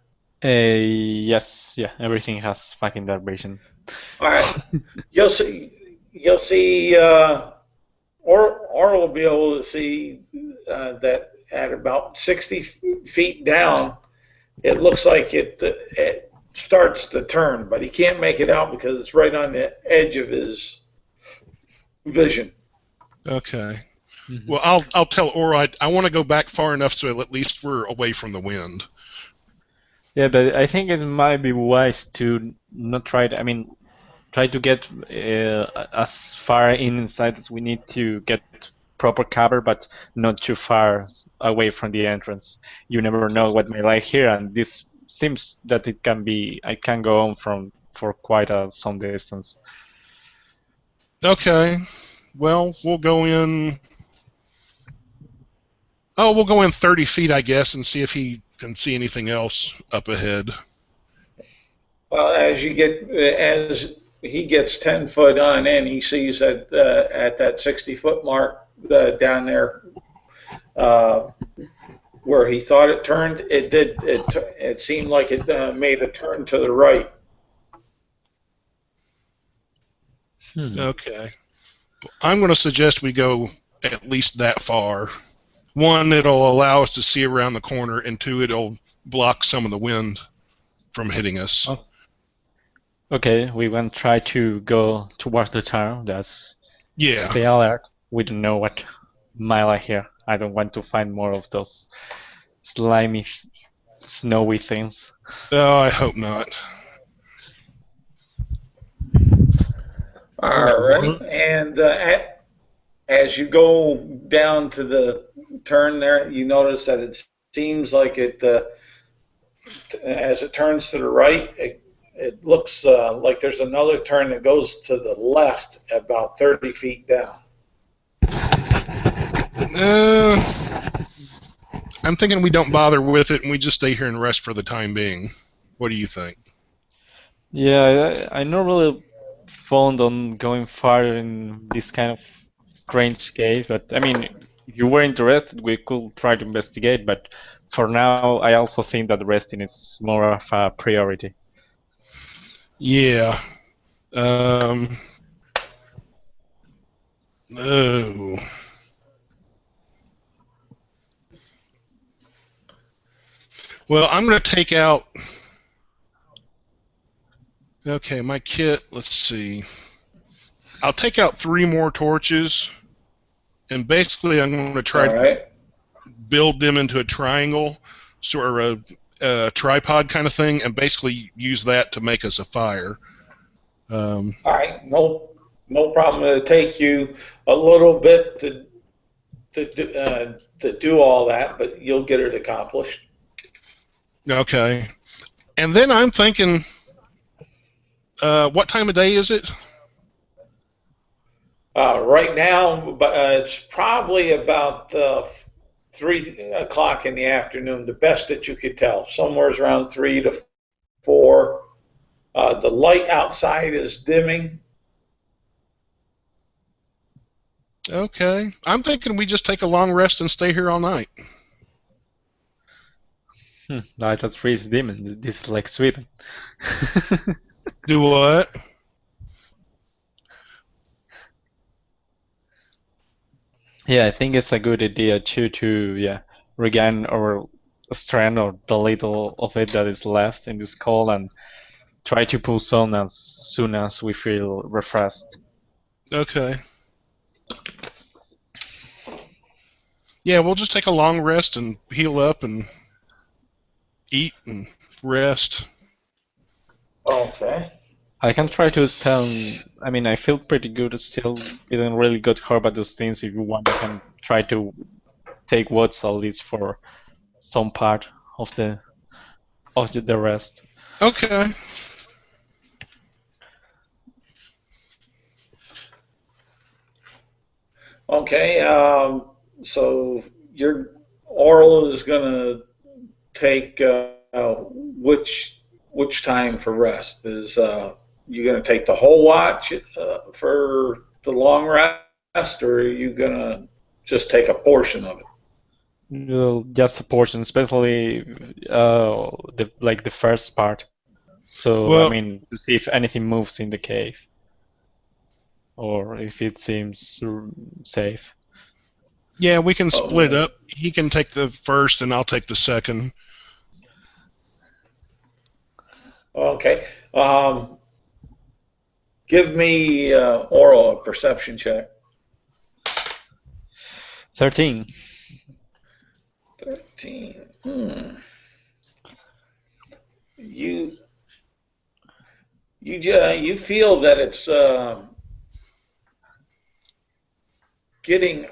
Yes, yeah, everything has fucking dark vision. All right. You'll see. Oral will be able to see that at about 60 feet down, it looks like it starts to turn, but he can't make it out because it's right on the edge of his vision. Okay. Mhm. Well, I'll tell Aura I want to go back far enough so at least we're away from the wind. Yeah, but I think it might be wise to not try to, I mean, try to get as far inside as we need to get proper cover, but not too far away from the entrance. You never know what may lie here, and this seems that I can go on for quite some distance. Okay. Well, we'll go in. Oh, we'll go in 30 feet, I guess, and see if he can see anything else up ahead. Well, as he gets 10 foot on in, he sees that at that 60-foot mark down there where he thought it turned, it seemed like it made a turn to the right. Okay. I'm going to suggest we go at least that far. One, it'll allow us to see around the corner, and two, it'll block some of the wind from hitting us. Oh. Okay, we want to try to go towards the town. That's Yeah. stay alert. We don't know what might lie here. I don't want to find more of those slimy, snowy things. Oh, I hope not. All right, and as you go down to the turn there, you notice that it seems like as it turns to the right, it looks like there's another turn that goes to the left about 30 feet down. I'm thinking we don't bother with it and we just stay here and rest for the time being. What do you think? Yeah, I'm not really fond on going far in this kind of strange cave, but I mean, if you were interested, we could try to investigate, but for now, I also think that resting is more of a priority. Yeah. Oh. Well, I'm going to take out. Okay, my kit. Let's see. I'll take out 3 more torches, and basically I'm going to try All right. build them into a triangle, or a tripod kind of thing, and basically use that to make us a fire. All right, no problem. It'll take you a little bit to do all that, but you'll get it accomplished. Okay. And then I'm thinking, what time of day is it? Right now, it's probably about 3 o'clock in the afternoon, the best that you could tell, somewhere around 3 to 4. The light outside is dimming. Okay. I'm thinking we just take a long rest and stay here all night. No, I thought 3 is demon. This is like Sweden. Do what? Yeah, I think it's a good idea to regain our strength or the little of it that is left in this call and try to pull on as soon as we feel refreshed. Okay. Yeah, we'll just take a long rest and heal up and eat and rest. Okay. I can try to spend. I mean, I feel pretty good. Still didn't really got hurt by those things. If you want, I can try to take what's at least for some part of the rest. Okay. Okay. So your oral is going to take which time for rest? Is you going to take the whole watch for the long rest, or are you going to just take a portion of it? Well, just a portion, especially the first part. So Well, I mean, to see if anything moves in the cave, or if it seems safe. yeah, we can split up. He can take the first, and I'll take the second. Okay. Give me oral a perception check. 13. 13. You feel that it's getting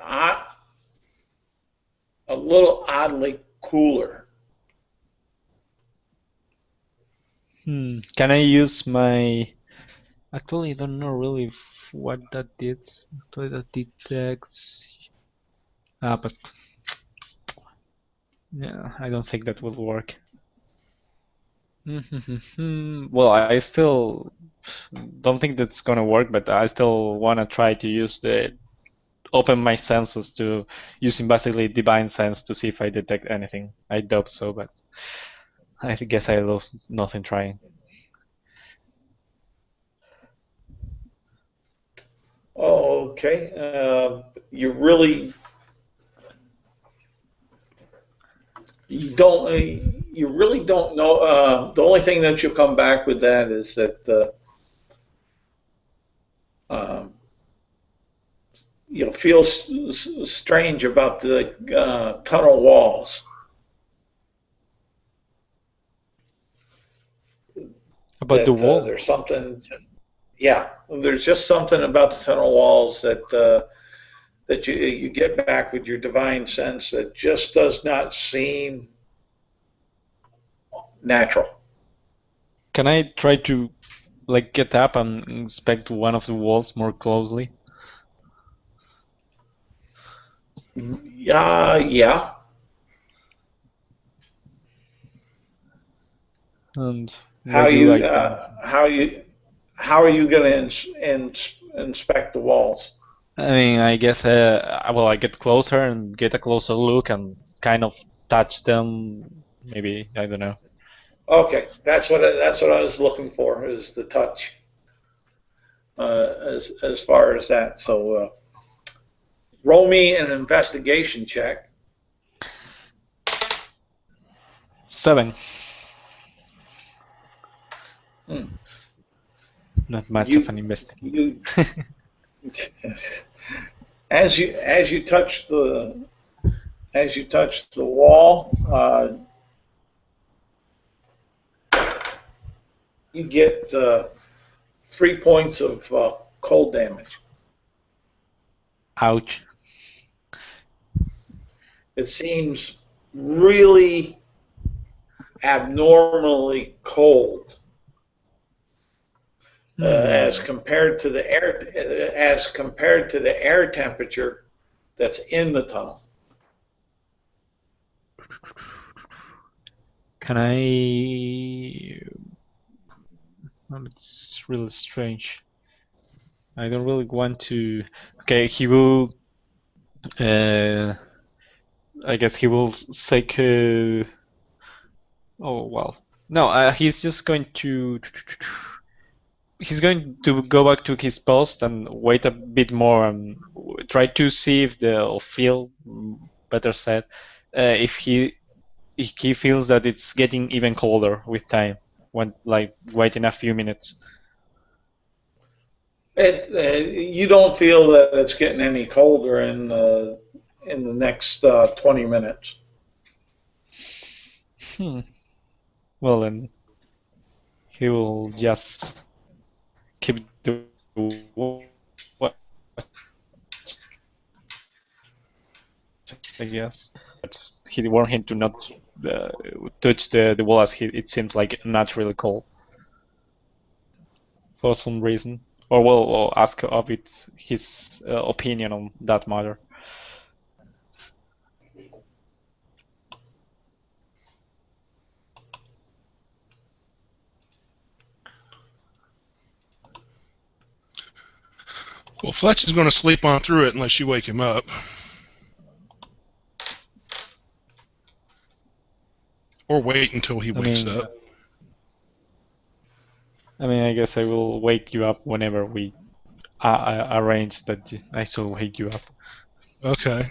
a little oddly cooler. Can I use my? Actually, I don't know really what that did. Actually, that detects. But yeah, I don't think that will work. Well, I still don't think that's gonna work, but I still wanna try to use open my senses to using basically divine sense to see if I detect anything. I doubt so, but I guess I lost nothing trying. Okay. You really don't know. The only thing that you'll come back with that is that you'll feel strange about the tunnel walls. About the wall? There's something. Yeah, there's just something about the tunnel walls that you get back with your divine sense that just does not seem natural. Can I try to get up and inspect one of the walls more closely? Yeah. And How what do you I think? how are you going to inspect the walls? I mean, I guess well, I get closer and get a closer look and kind of touch them. Maybe I don't know. Okay, that's what I was looking for, is the touch. As far as that, so roll me an investigation check. 7. Not much of an investigation. As you touch the as you touch the wall, you get 3 points of cold damage. Ouch. It seems really abnormally cold as compared to the air temperature that's in the tunnel. Can I? It's really strange. I don't really want to. Okay, he will. I guess he will take. Oh well. No, he's just going to. He's going to go back to his post and wait a bit more and try to see if or feel, better said, if he feels that it's getting even colder with time, when like waiting a few minutes. You don't feel that it's getting any colder in the next 20 minutes. Well, then he will just keep the watch, I guess. But he warned him to not touch the wall, as it seems like naturally cold for some reason. Or well, or ask of his opinion on that matter. Well, Fletch is going to sleep on through it unless you wake him up. Or wait until he wakes up. I mean, I guess I will wake you up whenever we arrange that I shall wake you up. Okay.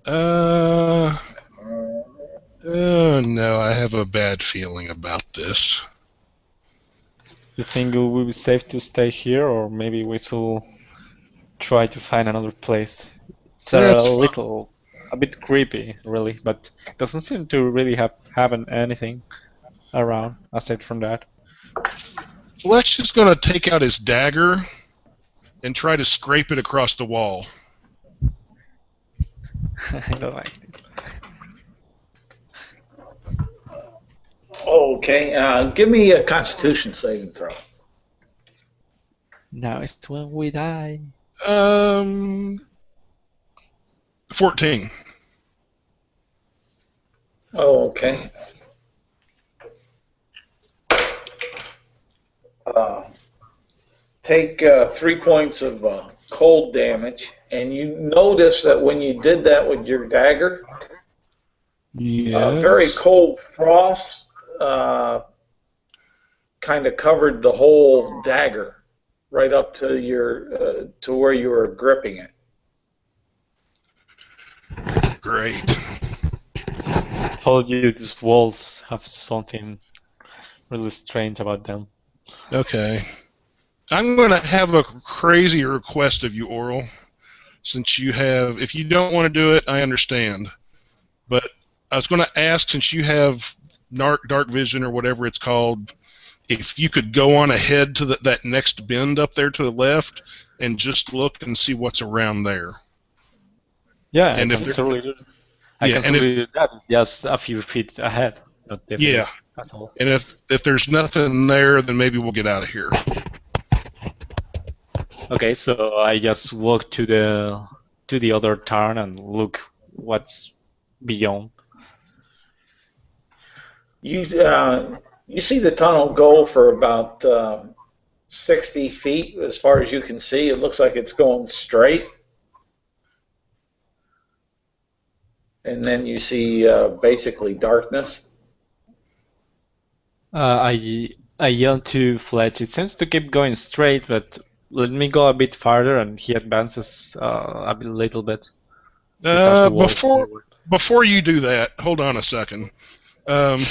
No, I have a bad feeling about this. You think it will be safe to stay here, or maybe we should try to find another place? It's a bit creepy, really, but it doesn't seem to really have anything around aside from that. Fletch is going to take out his dagger and try to scrape it across the wall. I don't like it. Okay, give me a Constitution saving throw. Now it's when we die. 14. Oh, okay. Take 3 points of cold damage, and you notice that when you did that with your dagger, yes. Very cold frost kind of covered the whole dagger right up to your to where you were gripping it. Great. I told you these walls have something really strange about them. Okay. I'm going to have a crazy request of you, Oral. Since you have, if you don't want to do it, I understand. But I was going to ask, since you have dark vision or whatever it's called, if you could go on ahead to that next bend up there to the left and just look and see what's around there. Yeah, and I can certainly do that. It's just a few feet ahead. Not yeah. At all. And if there's nothing there, then maybe we'll get out of here. Okay, so I just walk to the other turn and look what's beyond. You see the tunnel go for about 60 feet as far as you can see. It looks like it's going straight. And then you see basically darkness. I yell to Fletch. It seems to keep going straight, but let me go a bit farther, and he advances a little bit. Before you do that, hold on a second. I'm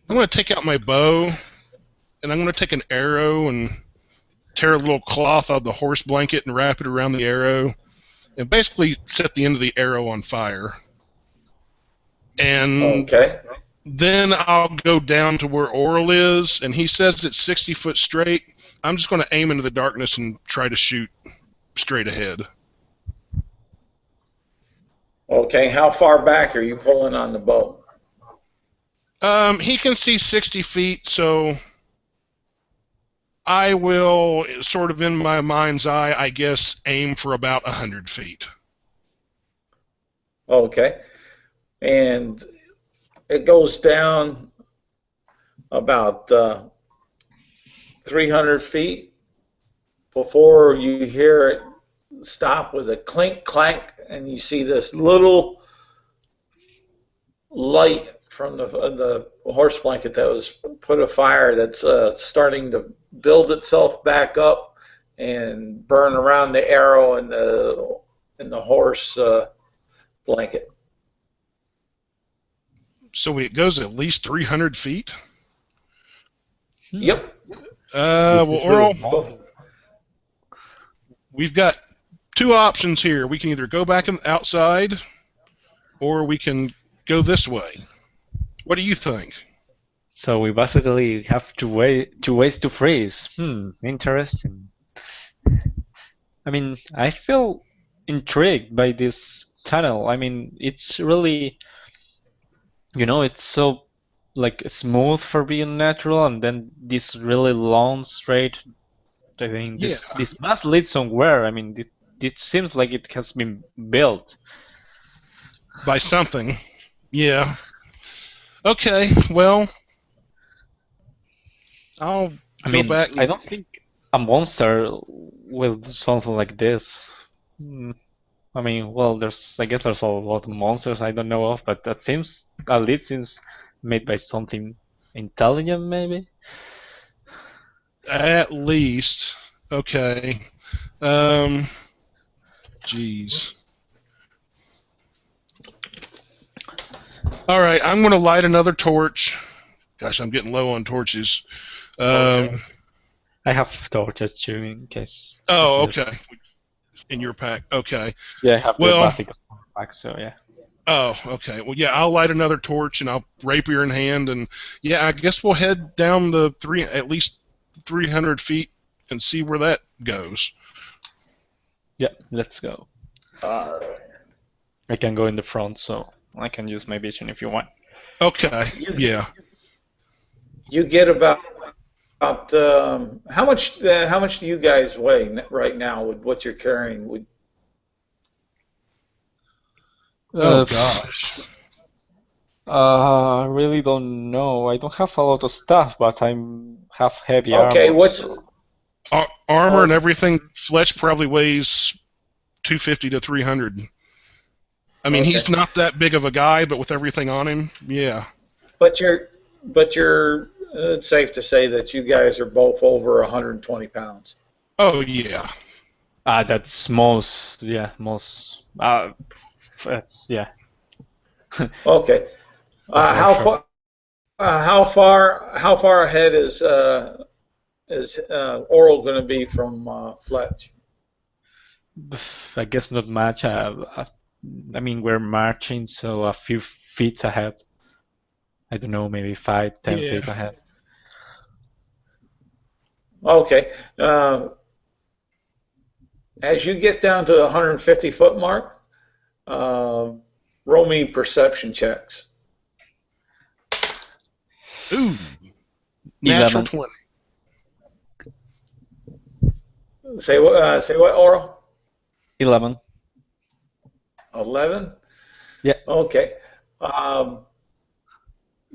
going to take out my bow, and I'm going to take an arrow and tear a little cloth out of the horse blanket and wrap it around the arrow, and basically set the end of the arrow on fire. And Okay. then I'll go down to where Oral is, and he says it's 60 foot straight. I'm just going to aim into the darkness and try to shoot straight ahead. Okay. How far back are you pulling on the bow? He can see 60 feet, so I will, sort of in my mind's eye, I guess, aim for about 100 feet. Okay. And it goes down about 300 feet before you hear it stop with a clink clank, and you see this little light from the horse blanket that was put afire that's starting to build itself back up and burn around the arrow and the horse blanket. So it goes at least 300 feet? Yep. Well, Oral, we've got two options here. We can either go back outside, or we can go this way. What do you think? So we basically have two ways to freeze. Interesting. I mean, I feel intrigued by this tunnel. I mean, it's really, it's so like smooth for being natural, and then this really long straight. I mean, this must lead somewhere. I mean, it seems like it has been built by something. Yeah. Okay. Well, I'll go back. I don't think a monster will do something like this. I mean, well, I guess there's a lot of monsters I don't know of, but that seems, at least seems made by something intelligent, maybe? At least. Okay. Jeez. All right, I'm going to light another torch. Gosh, I'm getting low on torches. Okay. I have torches too, in case. Oh, okay. In your pack, okay. Yeah, I have the basic pack, so yeah. Oh, okay. Well, yeah, I'll light another torch and I'll rapier in hand, and yeah, I guess we'll head down the at least 300 feet and see where that goes. Yeah, let's go. I can go in the front, so I can use my vision if you want. Okay. Yeah. You get about how much do you guys weigh right now with what you're carrying? Oh gosh. I really don't know. I don't have a lot of stuff, but I have heavy armor. Okay, what's armor and everything? Fletch probably weighs 250 to 300. I mean, he's not that big of a guy, but with everything on him, yeah. But you're it's safe to say that you guys are both over 120 pounds. Oh yeah. That's most. Yeah, most. That's yeah. Okay. How far ahead is Oral going to be from Fletch? I guess not much. I mean, we're marching, so a few feet ahead. I don't know, maybe 5, 10 feet ahead. Okay. As you get down to the 150-foot mark, roll me perception checks. Ooh. Natural 20. Say what, Oral? 11. 11? Yeah. Okay.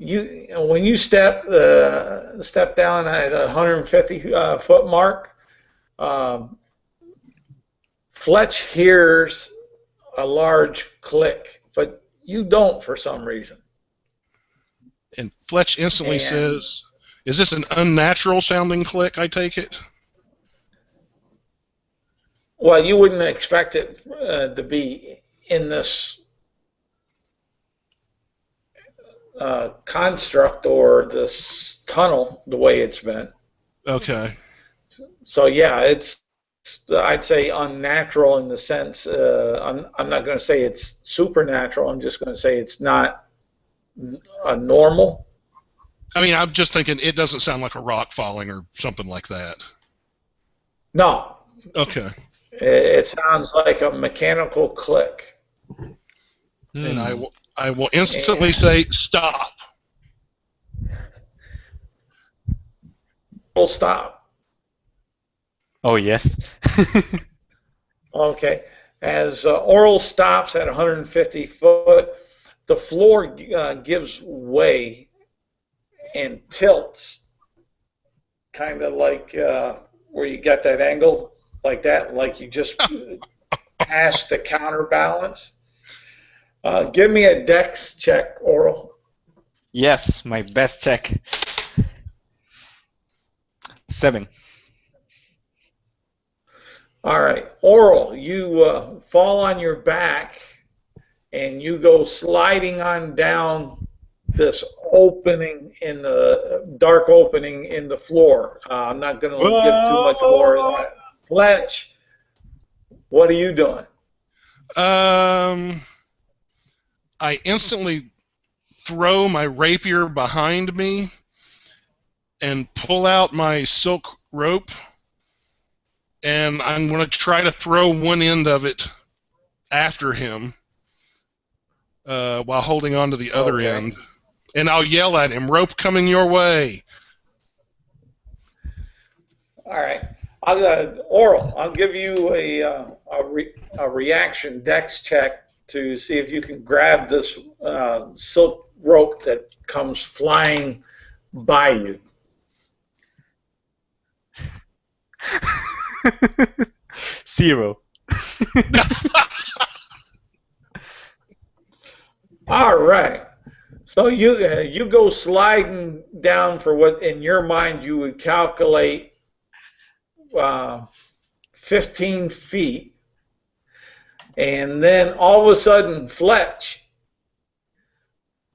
When you step down at the 150-foot mark, Fletch hears a large click, but you don't for some reason. And Fletch instantly says, "Is this an unnatural sounding click, I take it?" Well, you wouldn't expect it to be in this construct or this tunnel the way it's been. Okay. So yeah, it's I'd say unnatural in the sense, I'm not going to say it's supernatural, I'm just going to say it's not normal. I mean, I'm just thinking it doesn't sound like a rock falling or something like that. No. Okay. It sounds like a mechanical click. And I will instantly say stop. Full stop. Oh, yes. Okay. As Oral stops at 150 foot, the floor gives way and tilts, kind of like where you got that angle, like that, like you just passed the counterbalance. Give me a dex check, Oral. Yes, my best check. 7. All right, Oral, you fall on your back and you go sliding on down this opening in the dark opening in the floor. I'm not going to give too much more of that. Fletch, what are you doing? I instantly throw my rapier behind me and pull out my silk rope, and I'm going to try to throw one end of it after him while holding on to the other end. And I'll yell at him, rope coming your way. All right. Oral, I'll give you a reaction dex check to see if you can grab this silk rope that comes flying by you. 0. All right. So you go sliding down for what in your mind you would calculate 15 feet, and then all of a sudden, Fletch,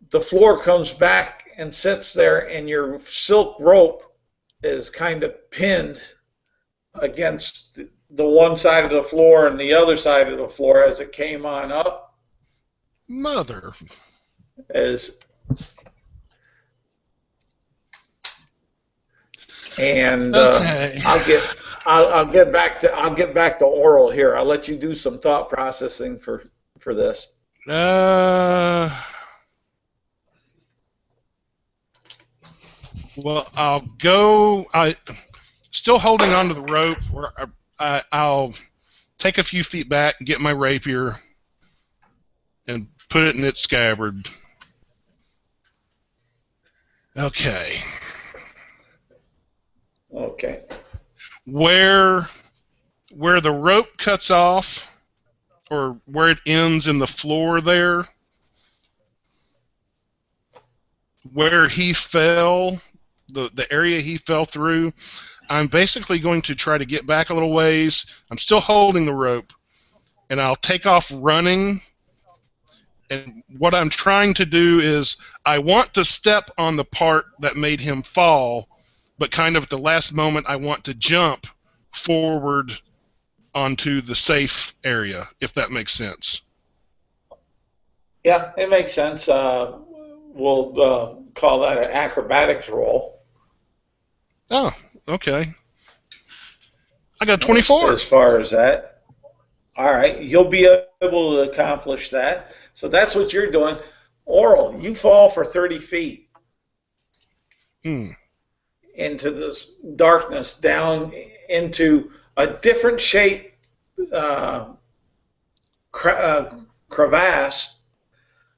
the floor comes back and sits there, and your silk rope is kind of pinned against the one side of the floor and the other side of the floor as it came on up. Mother. Okay. I'll get back to Oral here. I'll let you do some thought processing for this. Well, I'll go. Still holding onto the rope. Where I'll take a few feet back, get my rapier, and put it in its scabbard. Okay. Okay. Where the rope cuts off, or where it ends in the floor there, where he fell, the area he fell through, I'm basically going to try to get back a little ways. I'm still holding the rope, and I'll take off running. And what I'm trying to do is I want to step on the part that made him fall, but kind of at the last moment I want to jump forward onto the safe area, if that makes sense. Yeah, it makes sense. We'll call that an acrobatics roll. Oh, okay. I got 24. As far as that. All right, you'll be able to accomplish that. So that's what you're doing. Oral, you fall for 30 feet into this darkness, down into a different shape crevasse.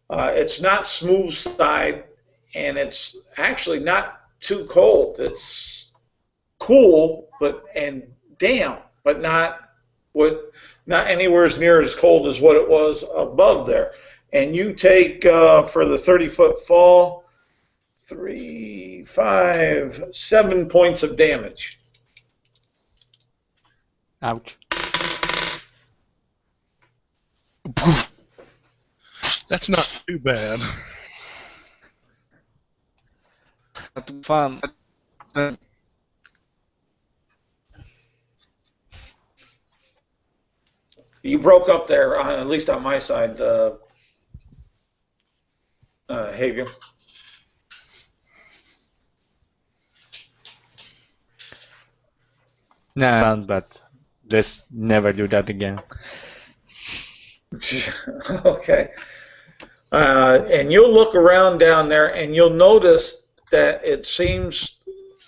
It's not smooth side, and it's actually not too cold. It's cool, and damp, but not anywhere near as cold as what it was above there. And you take for the 30-foot fall 3, 5, 7 points of damage. Ouch. That's not too bad. Fun. You broke up there, at least on my side, Havian. Nah, but let's never do that again. Okay. And you'll look around down there, and you'll notice that it seems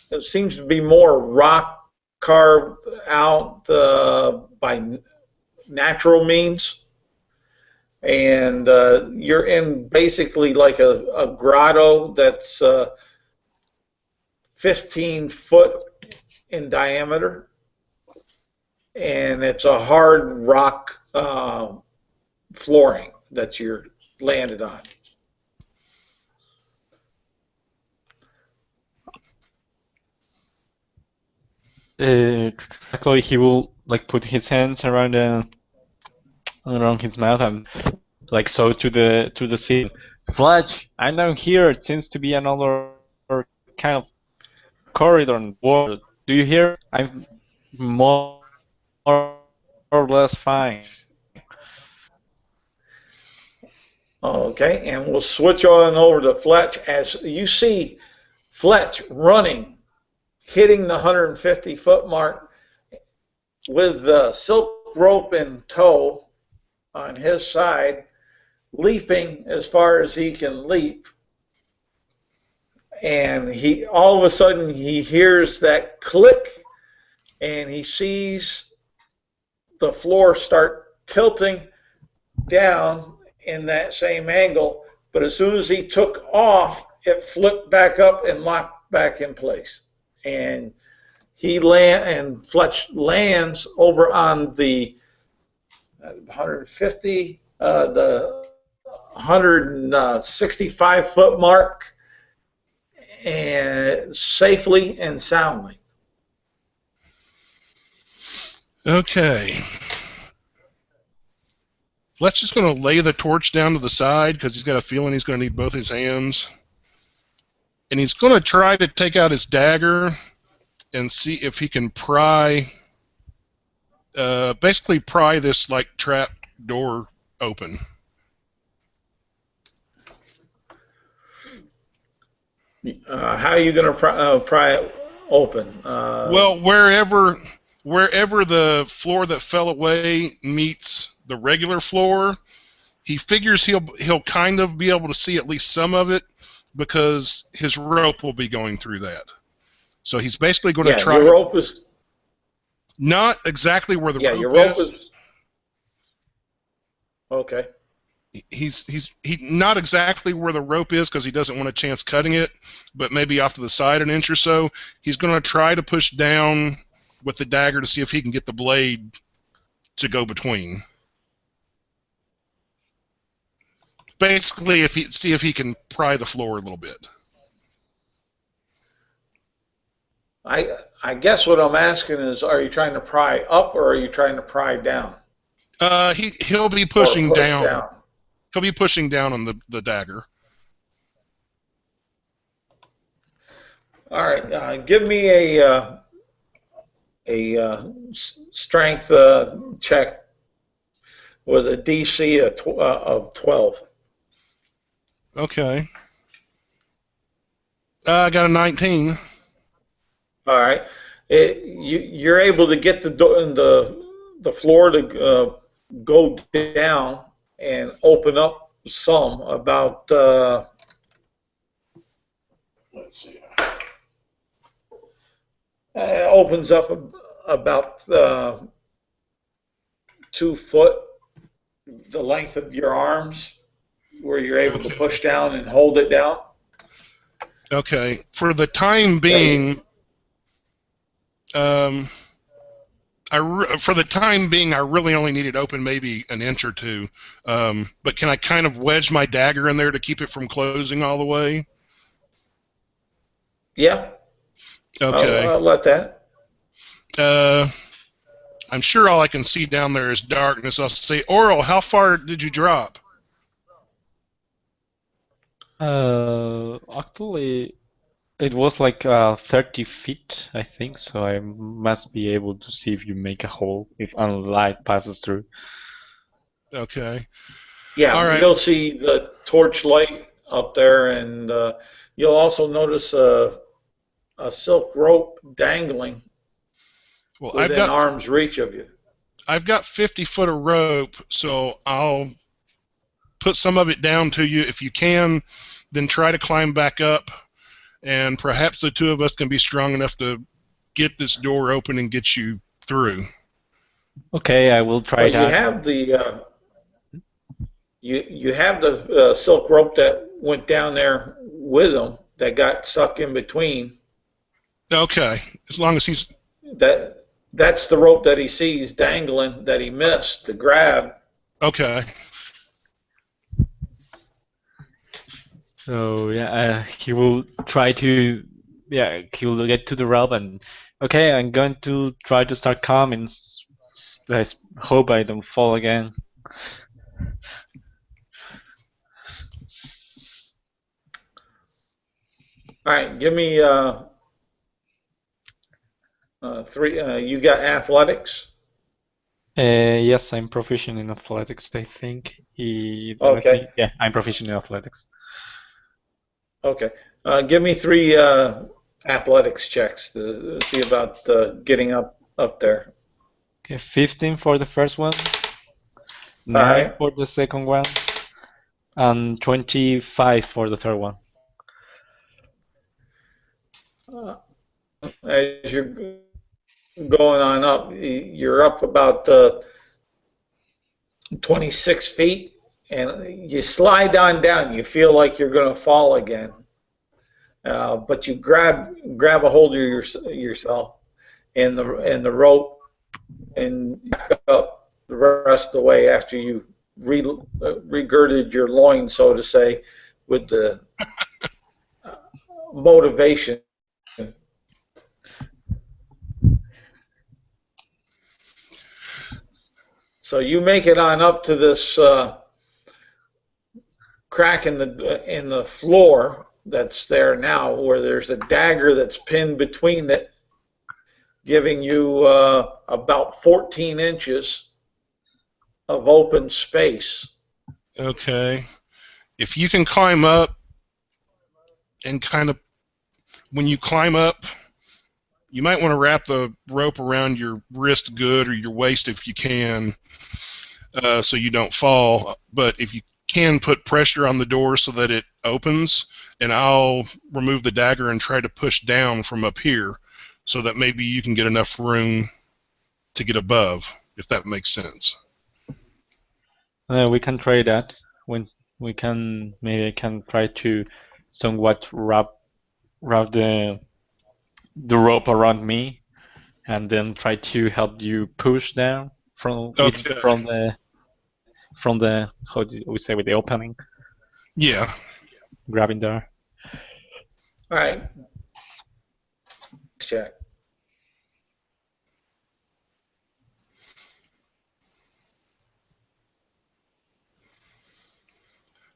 to be more rock carved out by natural means, and you're in basically like a grotto that's 15 foot in diameter, and it's a hard rock flooring that you're landed on. Actually, he will like put his hands around his mouth and like so to the sea. Fletch, I'm down here. It seems to be another kind of corridor and wall. Do you hear? I'm more or less fine. Okay, and we'll switch on over to Fletch as you see Fletch running, hitting the 150-foot mark with the silk rope in tow on his side, leaping as far as he can leap. And he all of a sudden he hears that click, and he sees the floor start tilting down in that same angle. But as soon as he took off, it flipped back up and locked back in place. And Fletch lands over on the 150, the 165-foot mark, and safely and soundly. Okay. Fletch is going to lay the torch down to the side because he's got a feeling he's going to need both his hands. And he's going to try to take out his dagger and see if he can basically pry this like trap door open. How are you going to pry it open? Well, wherever the floor that fell away meets the regular floor, he figures he'll kind of be able to see at least some of it because his rope will be going through that. So he's basically going to try. Your rope is not exactly where the rope your rope is. is. Okay. He's not exactly where the rope is because he doesn't want a chance cutting it, but maybe off to the side an inch or so. He's going to try to push down with the dagger to see if he can get the blade to go between. Basically, see if he can pry the floor a little bit. I guess what I'm asking is, are you trying to pry up or are you trying to pry down? He'll be pushing down. He'll be pushing down on the dagger. All right, give me a strength check with a DC of 12. Okay. I got a 19. All right, you're able to get the floor to go down and open up some about. Let's see. It opens up about 2 foot, the length of your arms, where you're able to push down and hold it down. Okay. For the time being, I really only need it open maybe an inch or two. But can I kind of wedge my dagger in there to keep it from closing all the way? Yeah. Okay. I'll let that. I'm sure all I can see down there is darkness. I'll say, Oral, how far did you drop? Actually, It was like 30 feet, I think, so I must be able to see if you make a hole, if light passes through. Okay. All Yeah, right. you'll see the torch light up there, and you'll also notice a silk rope dangling Well, within arm's reach of you. I've got 50 foot of rope, so I'll put some of it down to you if you can, then try to climb back up, and perhaps the two of us can be strong enough to get this door open and get you through. Okay, I will try But you that. have the you have the silk rope that went down there with him that got stuck in between. Okay, as long as he's... That's the rope that he sees dangling that he missed to grab. Okay. So yeah, he will try to, yeah, he will get to the rope and, okay, I'm going to try to start calming. I hope I don't fall again. All right, give me three. You got athletics. Yes, I'm proficient in athletics, I think. Let Okay. me, yeah, I'm proficient in athletics. Okay. Give me three athletics checks to see about getting up there. Okay, 15 for the first one, All 9 right. for the second one, and 25 for the third one. As you're going on up, you're up about 26 feet, and you slide on down. You feel like you're going to fall again, but you grab a hold of yourself and the rope and back up the rest of the way after you regirded your loins, so to say, with the motivation. So you make it on up to this crack in the floor that's there now, where there's a dagger that's pinned between it, giving you about 14 inches of open space. Okay. If you can climb up and kind of, when you climb up, you might want to wrap the rope around your wrist good, or your waist if you can, so you don't fall. But if you can, put pressure on the door so that it opens, and I'll remove the dagger and try to push down from up here so that maybe you can get enough room to get above, if that makes sense. We can try that. When we can, maybe I can try to somewhat wrap the rope around me, and then try to help you push down Okay. from the, how do we say, with the opening, Yeah. grabbing there. All right. Check.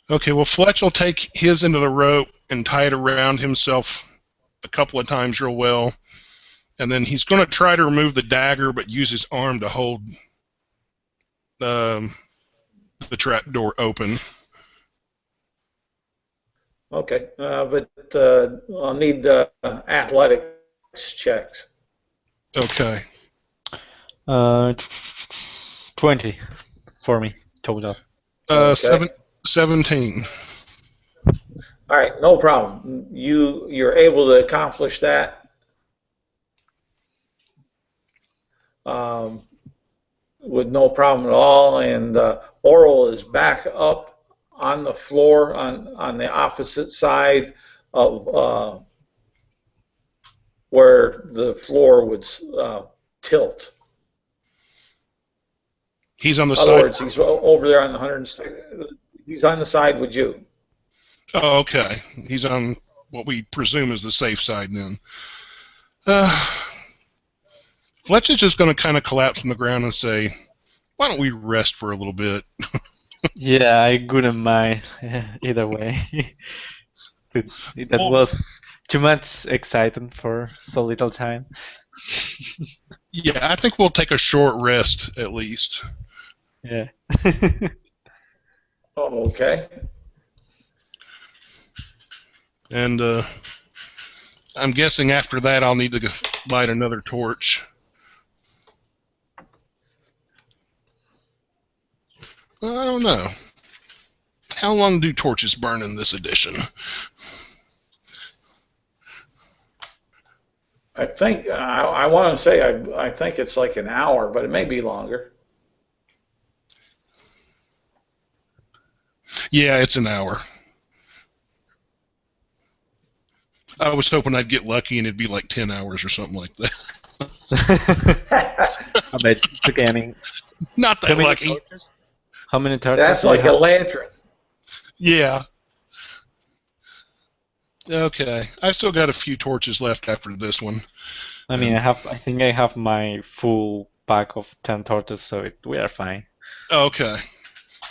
Okay, well, Fletch will take his end of the rope and tie it around himself a couple of times real well, and then he's going to try to remove the dagger but use his arm to hold the trap door open. Okay, but I'll need athletics checks. Okay. 20 for me total. Okay. 17. All right, no problem. You're able to accomplish that with no problem at all, and Oral is back up on the floor on the opposite side of where the floor would tilt. He's on the In other side. words, he's over there on the 100. He's on the side with you. Oh, okay. He's on what we presume is the safe side then. Fletch is just going to kind of collapse on the ground and say, "Why don't we rest for a little bit?" Yeah, I couldn't mind either way. That Well, was Too much excitement for so little time. Yeah, I think we'll take a short rest at least. Yeah. Oh, okay. And I'm guessing after that I'll need to light another torch. I don't know. How long do torches burn in this edition? I think I want to say I think it's like an hour, but it may be longer. Yeah, it's an hour. I was hoping I'd get lucky and it'd be like 10 hours or something like that. I bet it's okay. I mean, Not that lucky. torches? How many torches? That's do you like a have? lantern. Yeah. Okay. I still got a few torches left after this one. I mean, I think I have my full pack of 10 torches, so we are fine. Okay.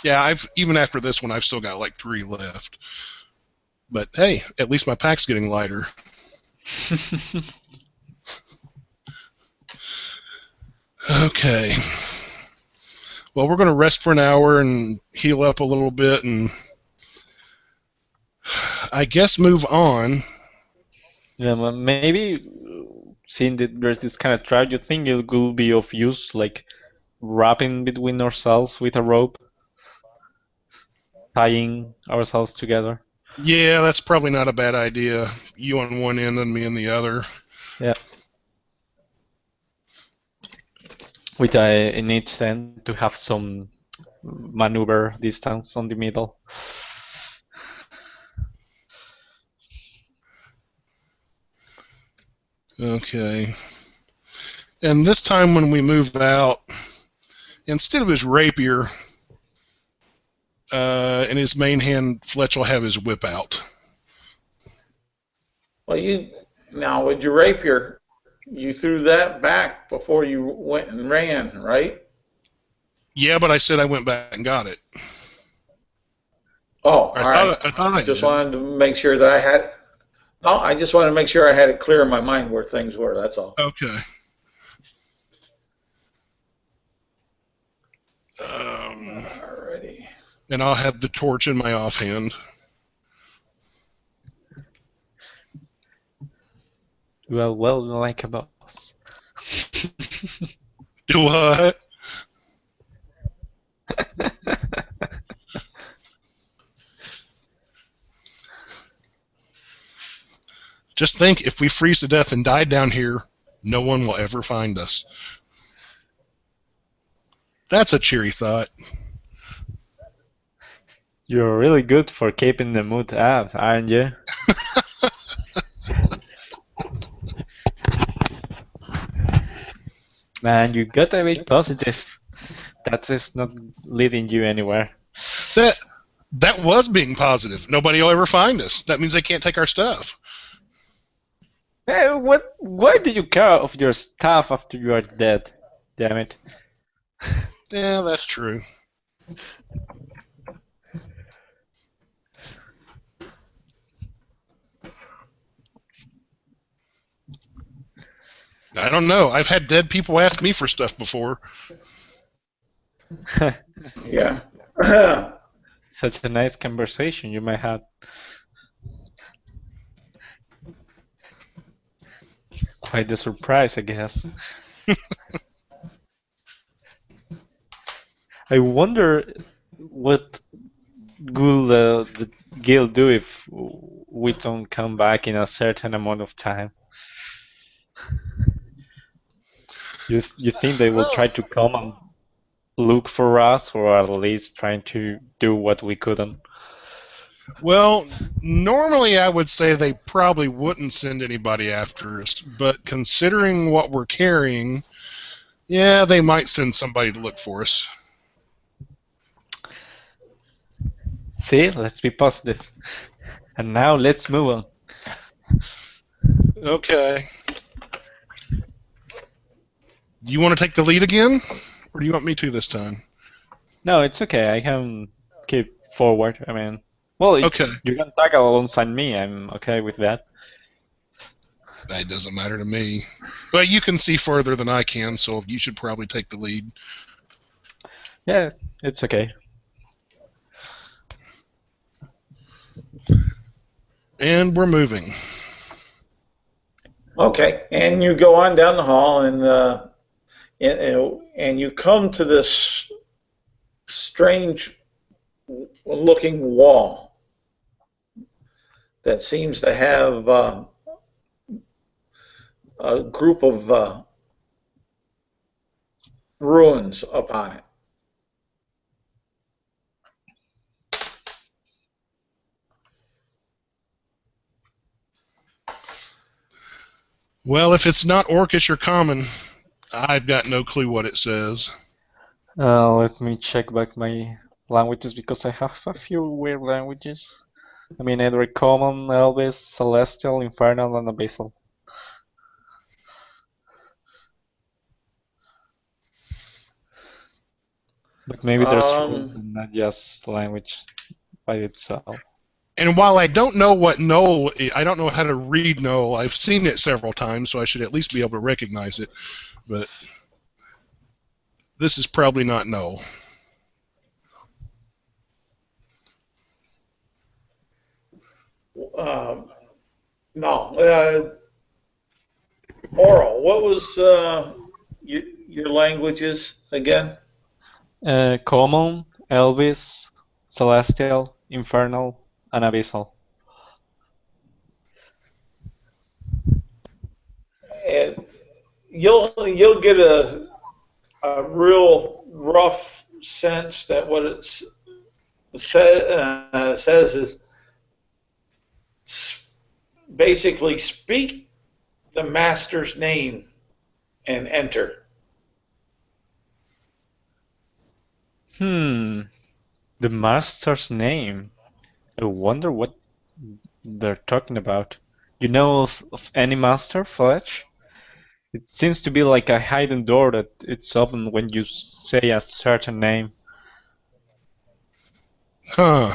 Yeah, even after this one, I've still got like 3 left. But hey, at least my pack's getting lighter. Okay. Well, we're going to rest for an hour and heal up a little bit, and I guess move on. Yeah, maybe seeing that there's this kind of trap, you think it will be of use, like wrapping between ourselves with a rope, tying ourselves together. Yeah, that's probably not a bad idea. You on one end and me on the other. Yeah. With in each end to have some maneuver distance on the middle. Okay. And this time when we move out, instead of his rapier in his main hand, Fletch will have his whip out. Well, now with your rapier, you threw that back before you went and ran, right? Yeah, but I said I went back and got it. Oh, all right. I thought I just did. wanted to make sure that I had. No, I just wanted to make sure I had it clear in my mind where things were. That's all. Okay. Alrighty. And I'll have the torch in my offhand. Well, like a boss. Do what? Just think, if we freeze to death and die down here, no one will ever find us. That's a cheery thought. You're really good for keeping the mood up, aren't you? Man, you gotta be positive. That is not leading you anywhere. That was being positive. Nobody will ever find us. That means they can't take our stuff. Hey, why do you care of your stuff after you are dead? Damn it. Yeah, that's true. I don't know. I've had dead people ask me for stuff before. Yeah. Such a nice conversation you might have. Quite the surprise, I guess. I wonder what will the guild do if we don't come back in a certain amount of time. You think they will try to come and look for us, or at least trying to do what we couldn't? Well, normally I would say they probably wouldn't send anybody after us, but considering what we're carrying, yeah, they might send somebody to look for us. See, let's be positive. And now let's move on. Okay. Do you want to take the lead again, or do you want me to this time? No, it's okay. I can keep forward. I mean, well, Okay. you can tag alongside me. I'm okay with that. That doesn't matter to me. But you can see further than I can, so you should probably take the lead. Yeah, it's okay. And we're moving. Okay, and you go on down the hall, and you come to this strange looking wall that seems to have a group of ruins upon it. Well, if it's not Orcish or Common, I've got no clue what it says. Let me check back my languages because I have a few weird languages. I mean, either Common, Elvis, Celestial, Infernal, and Abyssal. But maybe there's rules and not just language by itself. And while I don't know what Null, I don't know how to read Null. I've seen it several times, so I should at least be able to recognize it. But this is probably not Null. No. Oral, what was your languages again? Common, Elvis, Celestial, Infernal, and Abyssal. And you'll get a real rough sense that what it says is basically speak the master's name and enter. The master's name. I wonder what they're talking about. You know of any master, Fletch? It seems to be like a hidden door that it's open when you say a certain name. Huh.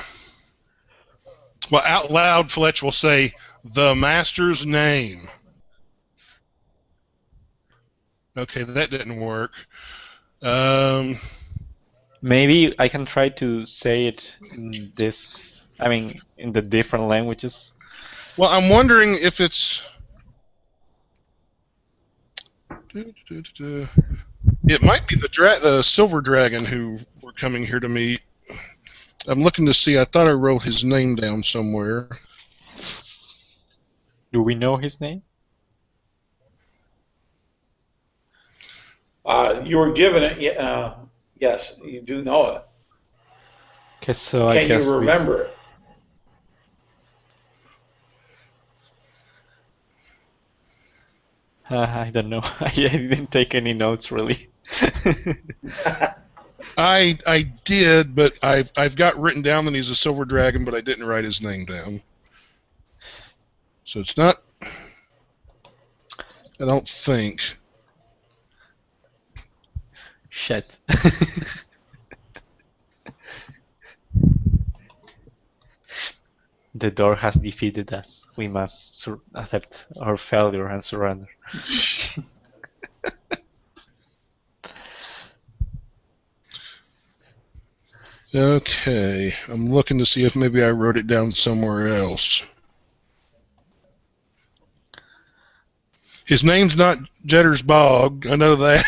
Well, out loud, Fletch will say, the master's name. Okay, that didn't work. Maybe I can try to say it in this, I mean, in the different languages. Well, I'm wondering if it's... It might be the silver dragon who we're coming here to meet. I'm looking to see. I thought I wrote his name down somewhere. Do we know his name? You were given it. Yes, you do know it. Okay, so Can you remember it? I don't know. I didn't take any notes really. I did, but I've got written down that he's a silver dragon, but I didn't write his name down. So it's not. I don't think. Shit. The door has defeated us. We must accept our failure and surrender. Okay, I'm looking to see if maybe I wrote it down somewhere else. His name's not Jetter's Bog. I know that.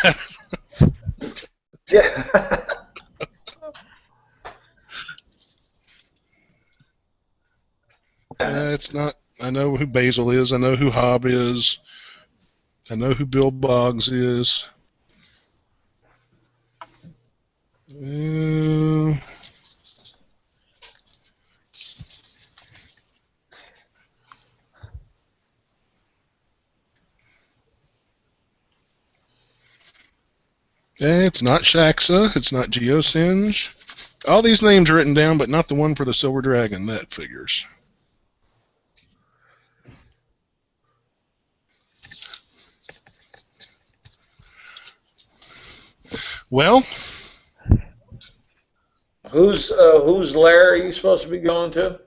Yeah. It's not. I know who Basil is. I know who Hob is. I know who Bill Boggs is. It's not Shaxa. It's not Geosinge. All these names are written down, but not the one for the Silver Dragon. That figures. Well, whose lair are you supposed to be going to?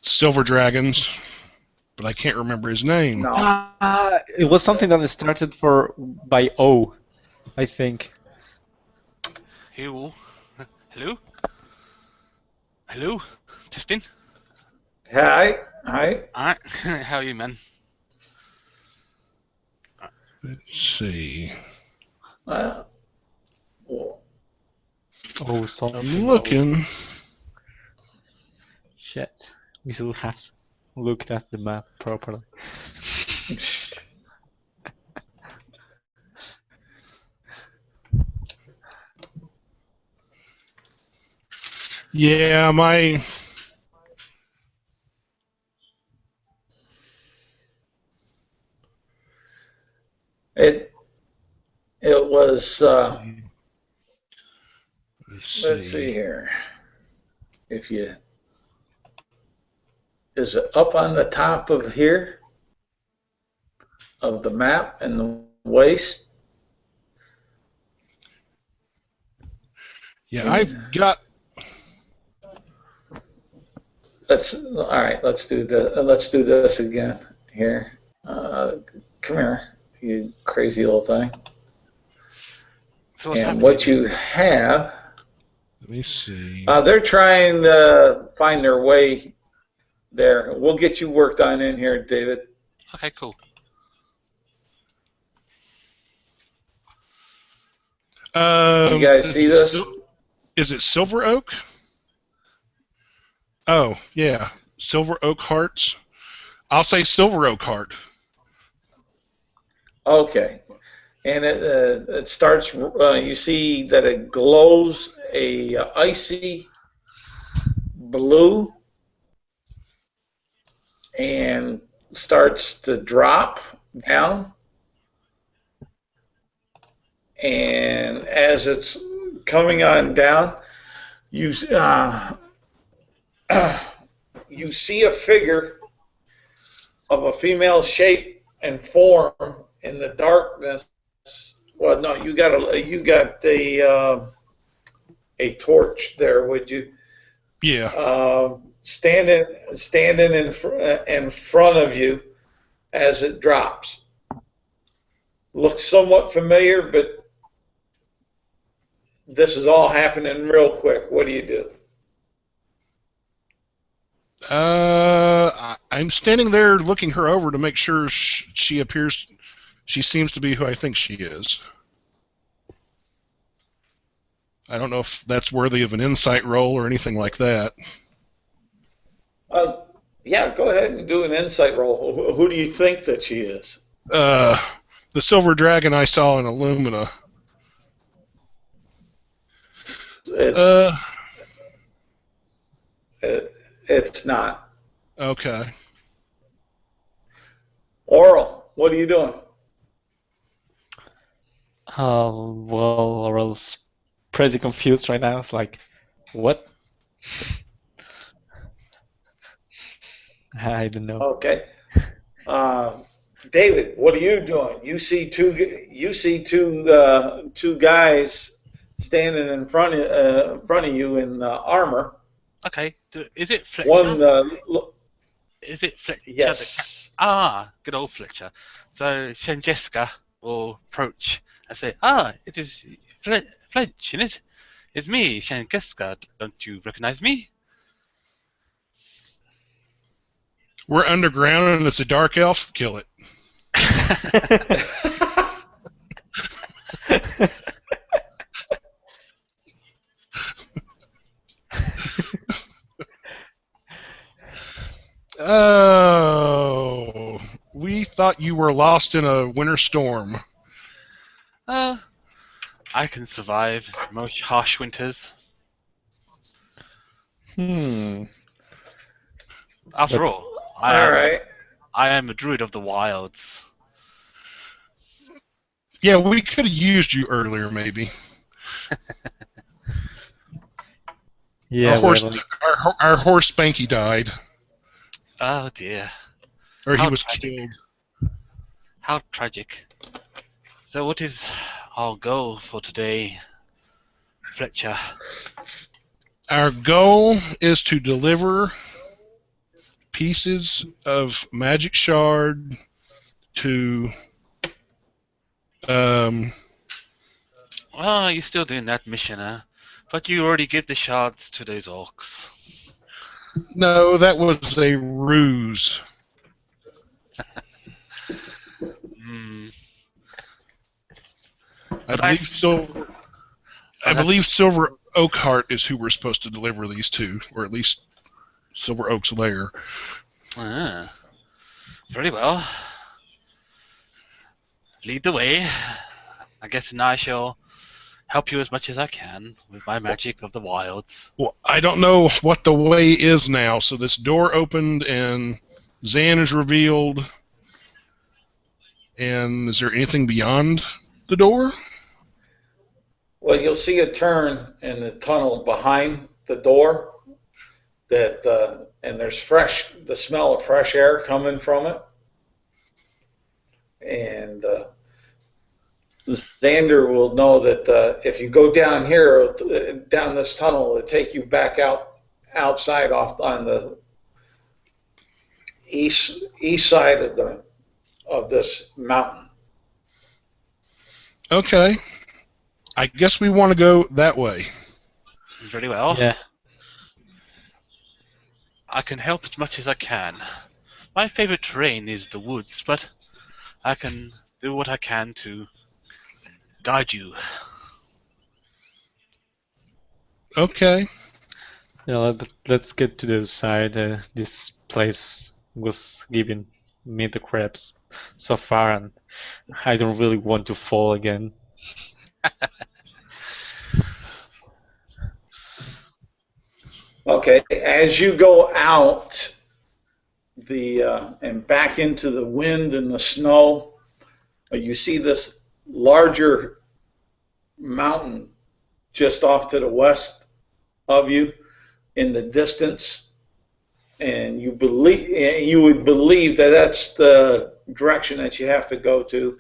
Silver Dragons. but I can't remember his name. No. It was something that started by O, I think. Hello? Hello? Hello? Testing? Hi. Hi. Alright, how are you, man? Let's see. Well, Oh, something. I'm looking. Shit. We should have looked at the map properly. Yeah, my. it was. Let's see here. If you is it up on the top of here of the map and the waist? Yeah, I've got. All right. Let's do this again here. Come here, you crazy little thing. So what's And happening? what you have. Let me see. They're trying to find their way there. We'll get you worked on in here, David. Okay, cool. You guys see this? Is it Silver Oak? Oh, yeah. Silver Oak Hearts. I'll say Silver Oak Heart. Okay. And it starts, you see that it glows a icy blue and starts to drop down. And as it's coming on down, you you see a figure of a female shape and form in the darkness. Well, no, you got a torch there, would you? Yeah. Standing in front of you as it drops. Looks somewhat familiar, but this is all happening real quick. What do you do? I'm standing there looking her over to make sure she seems to be who I think she is. I don't know if that's worthy of an insight roll or anything like that. Yeah, go ahead and do an insight roll. Who do you think that she is? The silver dragon I saw in Illumina. It's not. Okay. Oral, what are you doing? Well, Laurel's pretty confused right now. It's like, what? I don't know. Okay. David, what are you doing? You see two guys standing in front of you in armor. Okay, is it Fletcher? One, is it Fletcher? yes. Good old Fletcher. So Francesca will approach and say, it is Fletch, isn't it? It's me, Francesca. Don't you recognize me? We're underground and it's a dark elf. Kill it. Oh, we thought you were lost in a winter storm. I can survive most harsh winters. After all, I am a druid of the wilds. Yeah, we could have used you earlier, maybe. Yeah, our horse Spanky died. Oh dear. Or he was killed. How tragic. So what is our goal for today, Fletcher? Our goal is to deliver pieces of magic shard to Oh, you're still doing that mission, huh? But you already give the shards to those orcs. no, that was a ruse. Hmm. I But believe Silver Oakheart is who we're supposed to deliver these to, or at least Silver Oak's lair. Ah, very well. Lead the way. I guess I shall help you as much as I can with my magic of the wilds. Well, I don't know what the way is now. So this door opened and Zan is revealed. And is there anything beyond the door? Well, you'll see a turn in the tunnel behind the door, and there's the smell of fresh air coming from it. And Xander will know that if you go down here, down this tunnel, it'll take you back outside off on the east side of this mountain. Okay. I guess we want to go that way. Very well. Yeah. I can help as much as I can. My favorite terrain is the woods, but I can do what I can to guide you. Okay. Yeah, let's get to the side. This place was giving me the crabs so far, and I don't really want to fall again. Okay, as you go out and back into the wind and the snow, you see this larger mountain just off to the west of you in the distance, and you would believe that that's the direction that you have to go to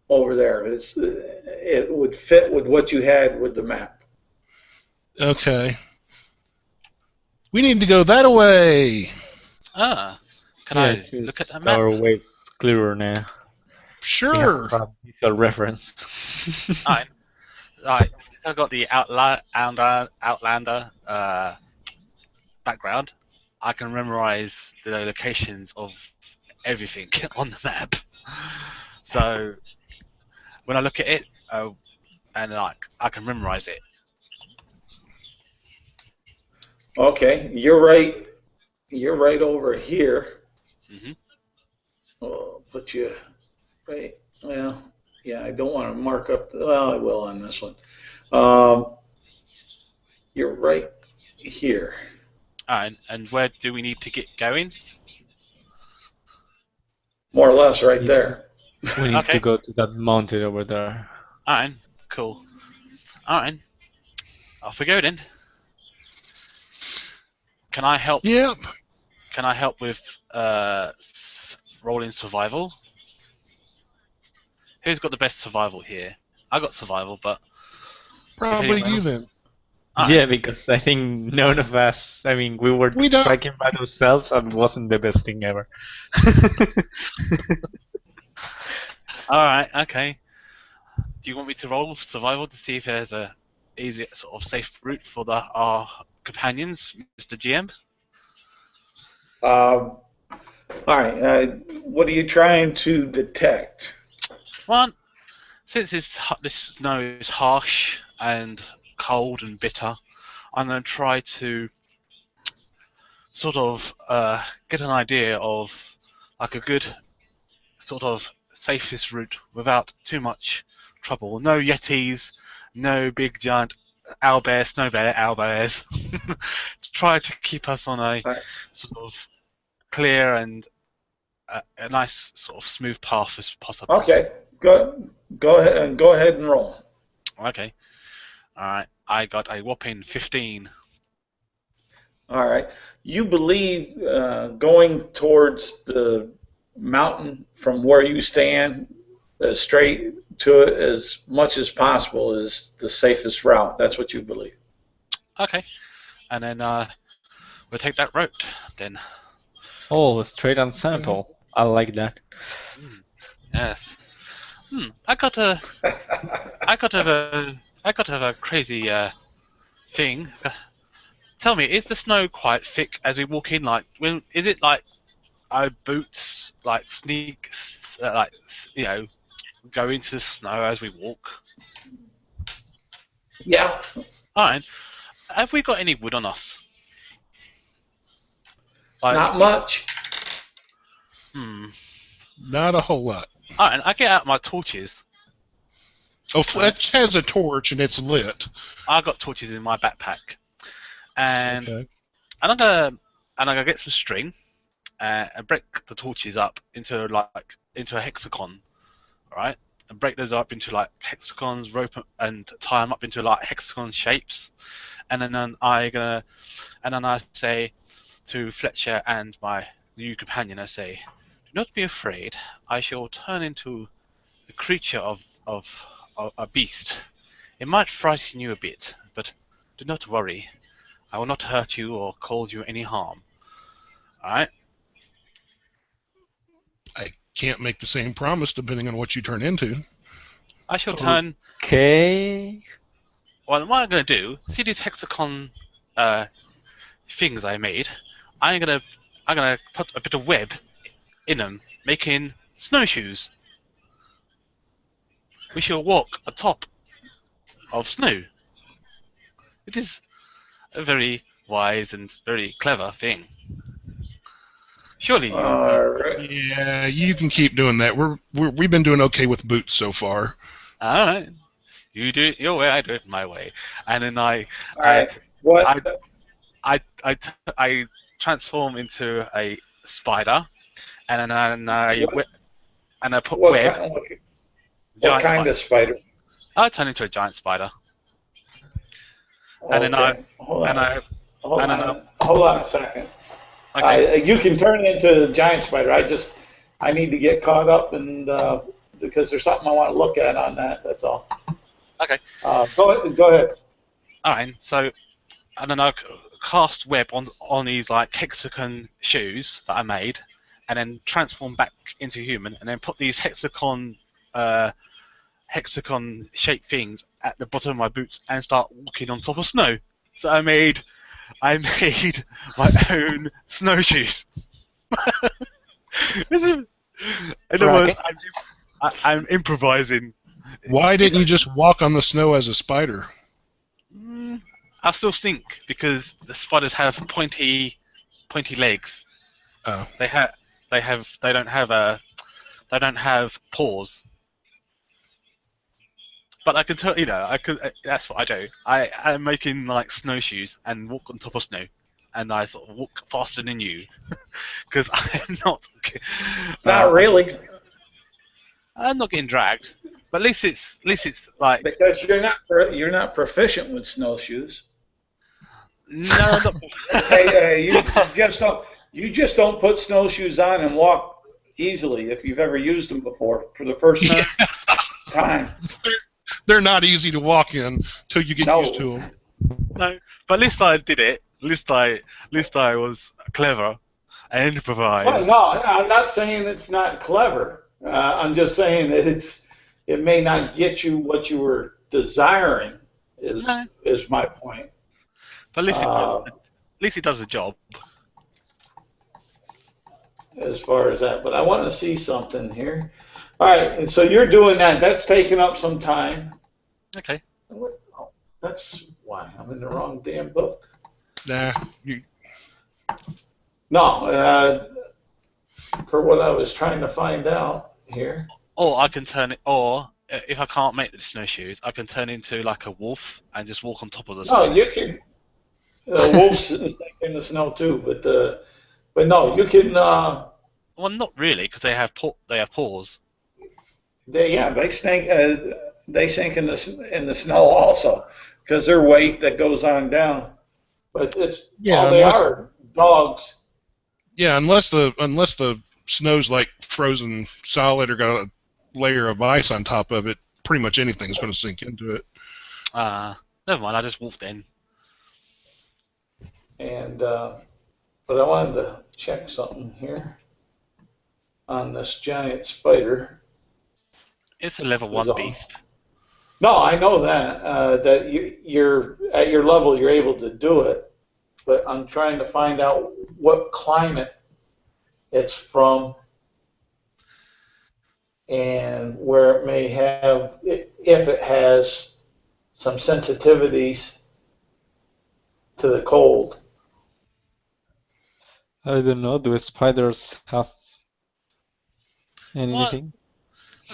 over there. It would fit with what you had with the map. Okay. We need to go that way. Ah, can Yeah, I it seems look at that map? our way's clearer now. Sure. We have a visual reference. Alright. Since I've got the Outlander background, I can memorize the locations of everything on the map. So when I look at it, and I can memorize it. Okay, you're right. You're right over here. Hmm. I'll put you right. Well, yeah, I don't want to mark up. Well, I will on this one. You're right here. And where do we need to get going? More or less right there. We need Okay. to go to that mountain over there. Alright, cool. Alright, off we go then. Can I help? Yep. Can I help with rolling survival? Who's got the best survival here? I got survival, but Probably anyone you else- then. Alright. Yeah, because I think none of us, I mean, we were We don't- striking by ourselves and it wasn't the best thing ever. Alright, okay. Do you want me to roll survival to see if there's a easy, sort of safe route for our companions, Mr. GM? All right. What are you trying to detect? One, since this snow is harsh and cold and bitter, I'm going to try to sort of get an idea of like a good sort of safest route without too much trouble. No yetis, no big giant snow bear owlbears. To try to keep us on a Right. sort of clear and a nice sort of smooth path as possible. Okay. Go ahead and roll. Okay. Alright. I got a whopping 15. All right. You believe going towards the mountain from where you stand straight to it as much as possible is the safest route. That's what you believe. Okay. And then we'll take that road then. Oh, straight and simple. I like that. Yes. I got a crazy thing. Tell me, is the snow quite thick as we walk in? Like, is it like our boots like sneaks, go into the snow as we walk? Yeah. Alright. Have we got any wood on us? Like, Not much. Not a whole lot. Alright, I get out my torches. Oh, Fletch has a torch and it's lit. I got torches in my backpack, and Okay. I'm gonna get some string and break the torches up into a hexagon, right? And break those up into like hexagons, rope and tie them up into like hexagon shapes, and then I say to Fletcher and my new companion, I say, "Do not be afraid. I shall turn into a creature of a beast. It might frighten you a bit, but do not worry. I will not hurt you or cause you any harm. Alright?" I can't make the same promise depending on what you turn into. I shall turn. Okay. Well, what I'm going to do, see these hexagon things I made? I'm going to put a bit of web in them, making snowshoes. We shall walk atop of snow. It is a very wise and very clever thing. Surely you. Alright. Yeah, you can keep doing that. We've been doing okay with boots so far. All right. You do it your way, I do it my way, and then Alright. What? I transform into a spider, and then I put What web. kind, what Giant kind spider. of spider? I turn into a giant spider, and then Okay. Hold on. Hold and on. Hold on a second. okay. You can turn into a giant spider. I need to get caught up and because there's something I want to look at on that. That's all. Okay. Go ahead. All right. So, and then I cast web on these like hexagon shoes that I made, and then transform back into human, and then put these hexagon shaped things at the bottom of my boots and start walking on top of snow. So I made my own snowshoes. In other words, I'm improvising. Why didn't you just walk on the snow as a spider? I still stink because the spiders have pointy legs. Oh. They don't have paws. But I can tell, that's what I do. I'm making like snowshoes and walk on top of snow, and I sort of walk faster than you, because I'm not. Not really, I'm not getting dragged, but at least it's like. because you're not proficient with snowshoes. No, not. Hey, you just don't put snowshoes on and walk easily if you've ever used them before for the first time. They're not easy to walk in till you get used to them. No, but at least I did it. At least I was clever and improvised. Well, no, I'm not saying it's not clever. I'm just saying that it may not get you what you were desiring. Is my point. But at least it does the job. As far as that, but I want to see something here. All right, and so you're doing that. That's taking up some time. Okay. Oh, that's why I'm in the wrong damn book. Nah. No, for what I was trying to find out here. Or I can turn it. Or if I can't make the snowshoes, I can turn into like a wolf and just walk on top of the snow. No, you can. Wolves stink in the snow too, but no, you can. Well, not really, because they have paws. They stink. They sink in the snow also, because their weight that goes on down. But it's all they are dogs. Yeah, unless the snow's like frozen solid or got a layer of ice on top of it, pretty much anything's going to sink into it. Never mind. I just walked in. And But I wanted to check something here on this giant spider. It's a level 1 beast. No, I know that. That you're at your level, you're able to do it. But I'm trying to find out what climate it's from and where it may have, if it has some sensitivities to the cold. I don't know. Do spiders have anything?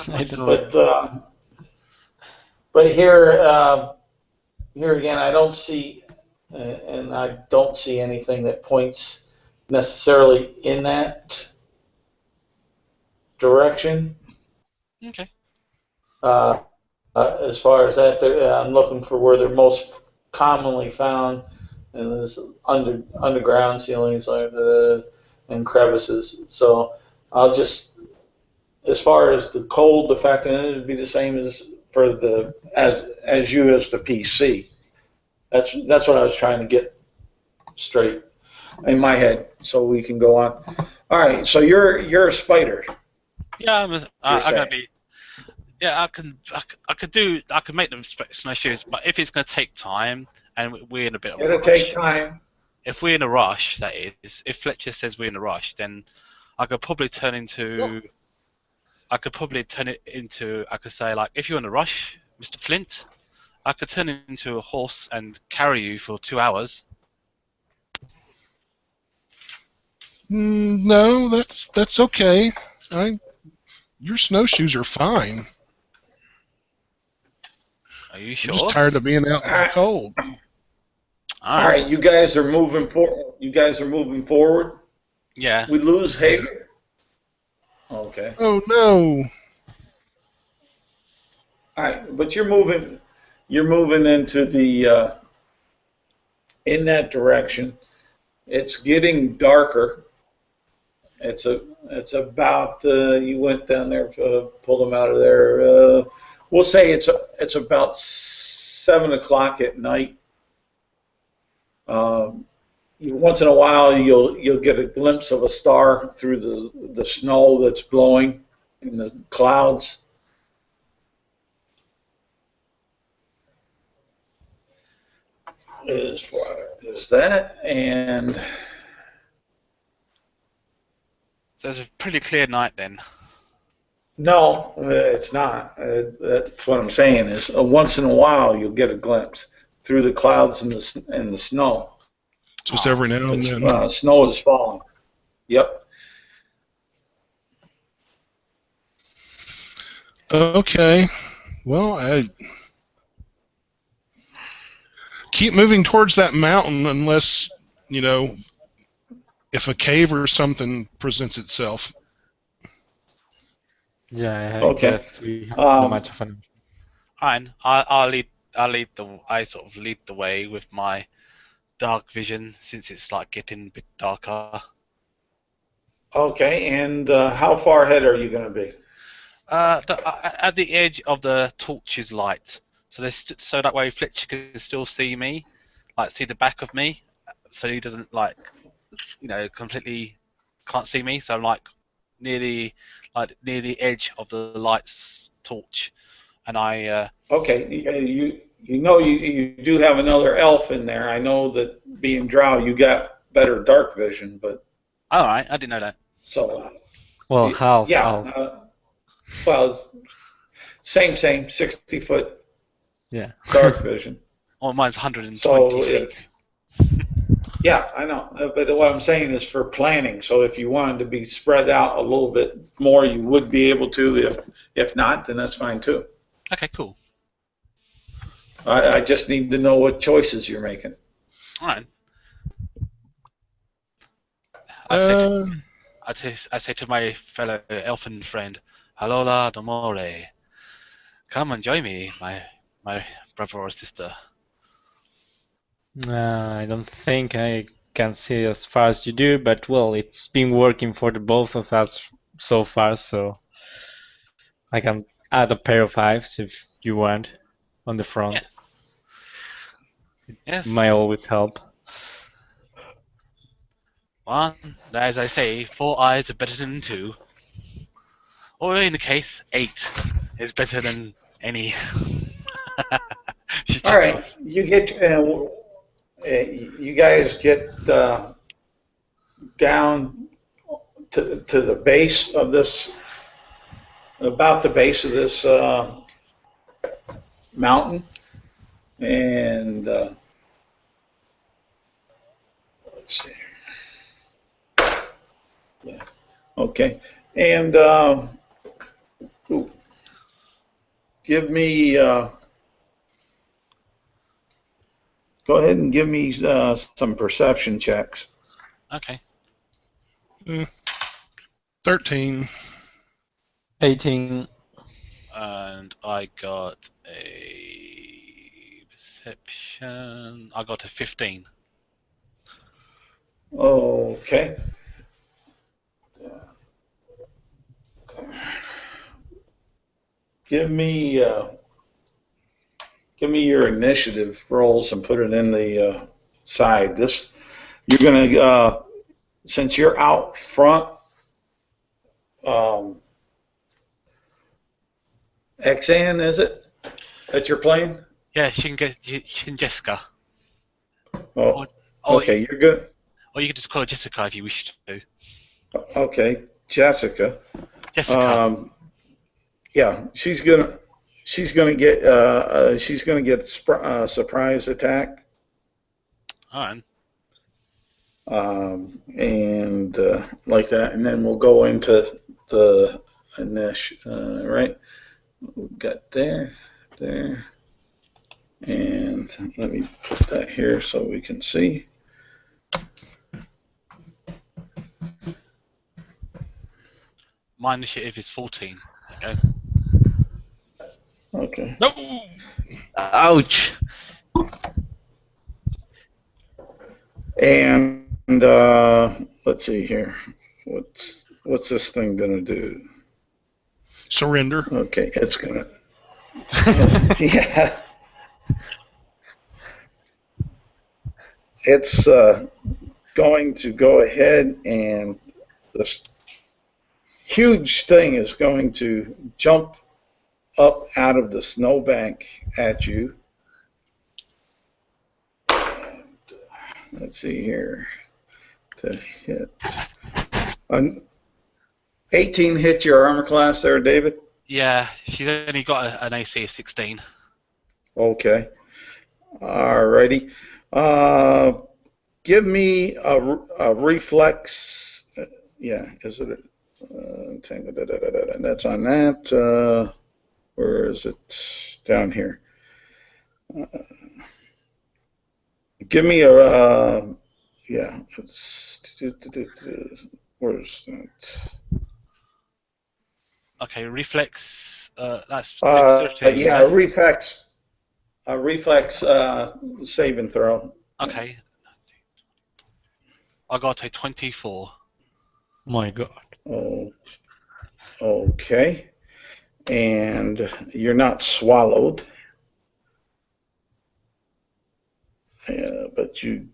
I don't know. But here again, I don't see, and I don't see anything that points necessarily in that direction. Okay. As far as that, I'm looking for where they're most commonly found, and there's underground ceilings and crevices. So I'll just, as far as the cold, the fact that it would be the same as for the as you as the PC. That's what I was trying to get straight in my head, so we can go on. All right, so you're a spider. Yeah, I'm gonna be. Yeah, I can make them snowshoes, but if it's gonna take time and we're in a bit of a It'll rush, take time. if we're in a rush, that is, if Fletcher says we're in a rush, then I could probably turn it into. I could say like, if you're in a rush, Mr. Flint, I could turn it into a horse and carry you for 2 hours. No, that's okay. Your snowshoes are fine. Are you sure? I'm just tired of being out in the cold. All right, you guys are moving forward. Yeah. We lose Hager. Okay. Oh no. All right, but you're moving into the in that direction. It's getting darker. It's about you went down there to pull them out of there. We'll say it's about 7 o'clock at night. Once in a while, you'll get a glimpse of a star through the snow that's blowing in the clouds. As far as that, and So it's a pretty clear night then. no, it's not. That's what I'm saying is once in a while you'll get a glimpse through the clouds and the snow. Just every now and then. Snow is falling. Yep. Okay. Well, I keep moving towards that mountain unless, if a cave or something presents itself. Yeah, I Okay. guess we have not much of an. Fine. I sort of lead the way with my dark vision, since it's like getting a bit darker. Okay, and how far ahead are you going to be? At the edge of the torch's light, so that way Fletcher can still see me, like see the back of me, so he doesn't completely can't see me. So I'm like near the edge of the light's torch, and I. Okay, you do have another elf in there. I know that being drow, you got better dark vision, but. All right, I didn't know that. So. Well, half. Yeah. Well, same, 60-foot. Yeah. Dark vision. Oh, mine's 120 so feet. Yeah, I know. But what I'm saying is for planning. So if you wanted to be spread out a little bit more, you would be able to. If not, then that's fine too. Okay, cool. I just need to know what choices you're making. All right. I say to my fellow elfin friend, Alola Domore, come and join me, my brother or sister. I don't think I can see as far as you do, but well, it's been working for the both of us so far, so I can add a pair of eyes if you want on the front. Yeah. Yes. Might always help. One, as I say, 4 eyes are better than 2. Or in the case, 8 is better than any. She All right, chuckles. you guys get down to the base of this, about the base of this mountain, and let's see. Yeah. Okay, and ooh, give me. Go ahead and give me some perception checks. Okay. 13. 18. And I got a perception. I got a 15. Okay. Give me your initiative rolls and put it in the side. This you're gonna since you're out front. Xan, is it that you're playing? Yeah, she can Jessica. Oh, Or, okay. You're good. or you can just call her Jessica if you wish to. Okay, Jessica. Jessica. Yeah, she's gonna get surprise attack. Alright. And like that, and then we'll go into the initial. Right, we've got there, and let me put that here so we can see. My initiative is 14. There you go. Okay. No! Ouch! And let's see here. What's this thing gonna do? Surrender. Okay, it's gonna. Yeah. It's going to go ahead, and this huge thing is going to jump up out of the snowbank at you. And, let's see here. To hit. 18 hit your armor class there, David? Yeah, she's only got an AC of 16. Okay. Alrighty. Give me a reflex. Yeah, is it? That's on that. Where is it? Down here. Give me a. Yeah. Where's that? Okay, reflex. That's 13. Yeah, a reflex. A reflex save and throw. Okay. I got a 24. My God. Oh, okay. And you're not swallowed. But you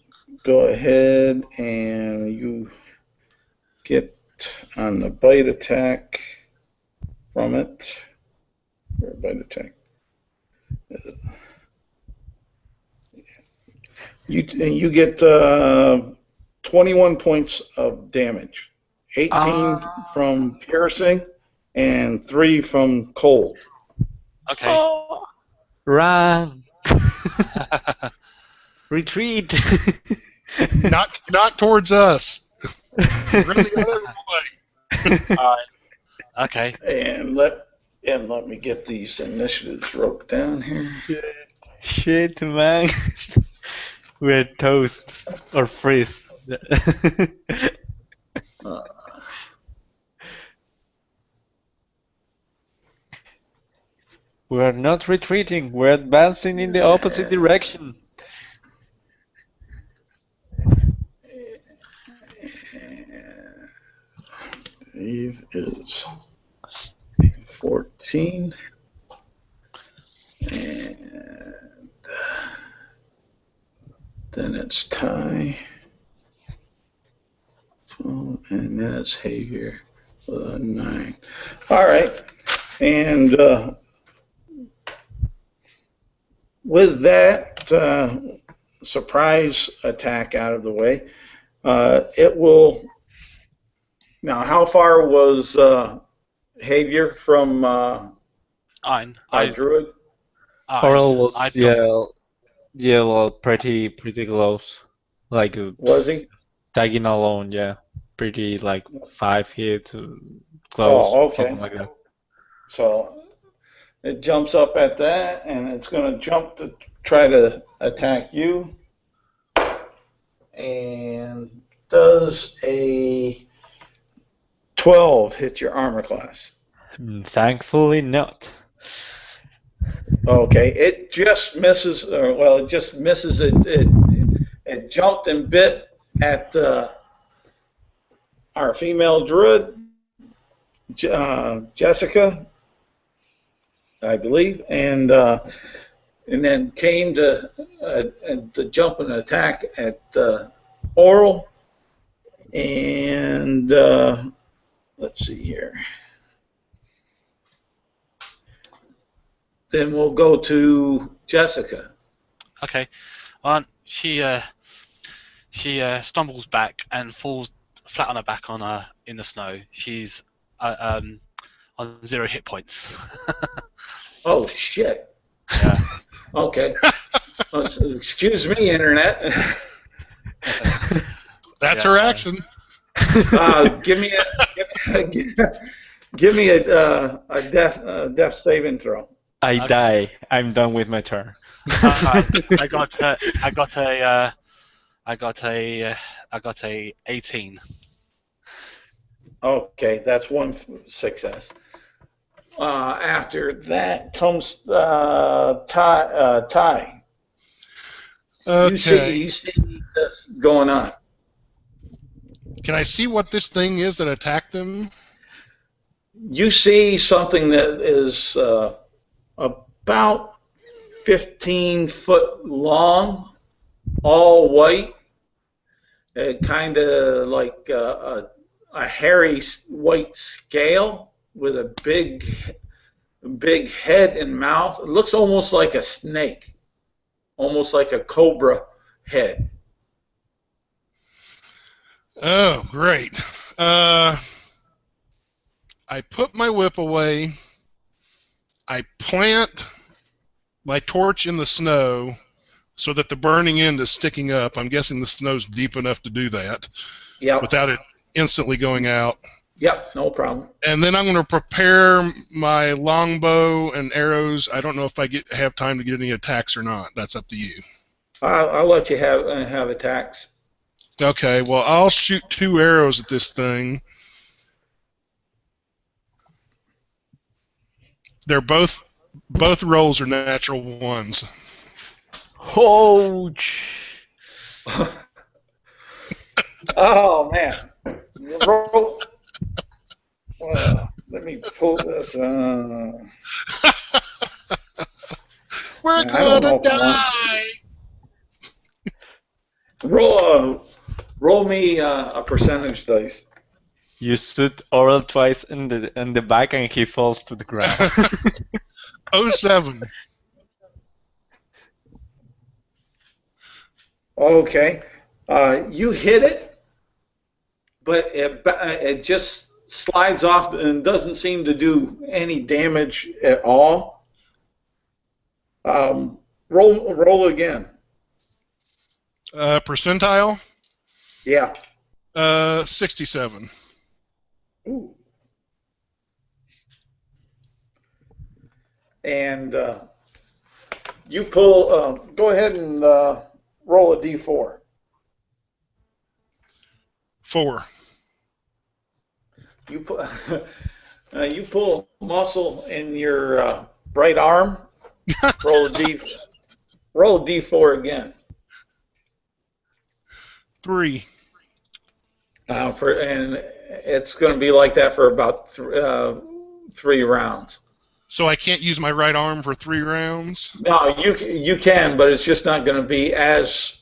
go ahead and you get on the bite attack from it. Or bite attack. You get 21 points of damage. 18 from piercing and 3 from cold. Okay. Oh, run! Retreat! Not towards us. Run the other way. Alright. Okay. And let me get these initiatives wrote down here. Shit, man. We're toast. Or freeze. We're not retreating. We're advancing in the opposite direction. Dave is 14. And then it's Ty. And then it's Havier, 9. All right. And with that surprise attack out of the way, it will. Now, how far was Havier from our druid? Oral was well, pretty close. Like Was he? tagging alone, yeah, pretty like 5 feet close, Oh, okay. something like that. So it jumps up at that, and it's going to jump to try to attack you. And does a 12 hit your armor class? Thankfully not. Okay, it just misses. Well, it just misses. It jumped and bit at our female druid, Jessica, I believe, and then came to jump and attack at Oral. And let's see here. Then we'll go to Jessica. Okay. She stumbles back and falls flat on her back in the snow. She's on 0 hit points. Oh shit. Yeah. Okay. Excuse me, internet. That's her action. Give me a death saving throw. I die. I'm done with my turn. I got a 18. Okay, that's one success. After that comes Ty. Okay. You see this going on. Can I see what this thing is that attacked them? You see something that is about 15 foot long, all white, kind of like a hairy white scale with a big head and mouth. It looks almost like a snake, almost like a cobra head. Oh, great. I put my whip away. I plant my torch in the snow so that the burning end is sticking up. I'm guessing the snow's deep enough to do that. Yep. Without it instantly going out. Yep, no problem. And then I'm going to prepare my longbow and arrows. I don't know if I have time to get any attacks or not. That's up to you. I'll let you have attacks. Okay, well, I'll shoot 2 arrows at this thing. They're both rolls are natural ones. Ouch! Oh man! Roll. Let me pull this. We're gonna die. Roll me a percentage dice. You shoot Oral twice in the back and he falls to the ground. 07. Okay. You hit it, but it just slides off and doesn't seem to do any damage at all. Roll again. Percentile? Yeah. 67. Ooh. And you pull. Go ahead and roll a d4. 4. You pull muscle in your right arm. Roll a d4 again. 3. And it's going to be like that for about 3 rounds. So I can't use my right arm for 3 rounds? No, you can, but it's just not going to be as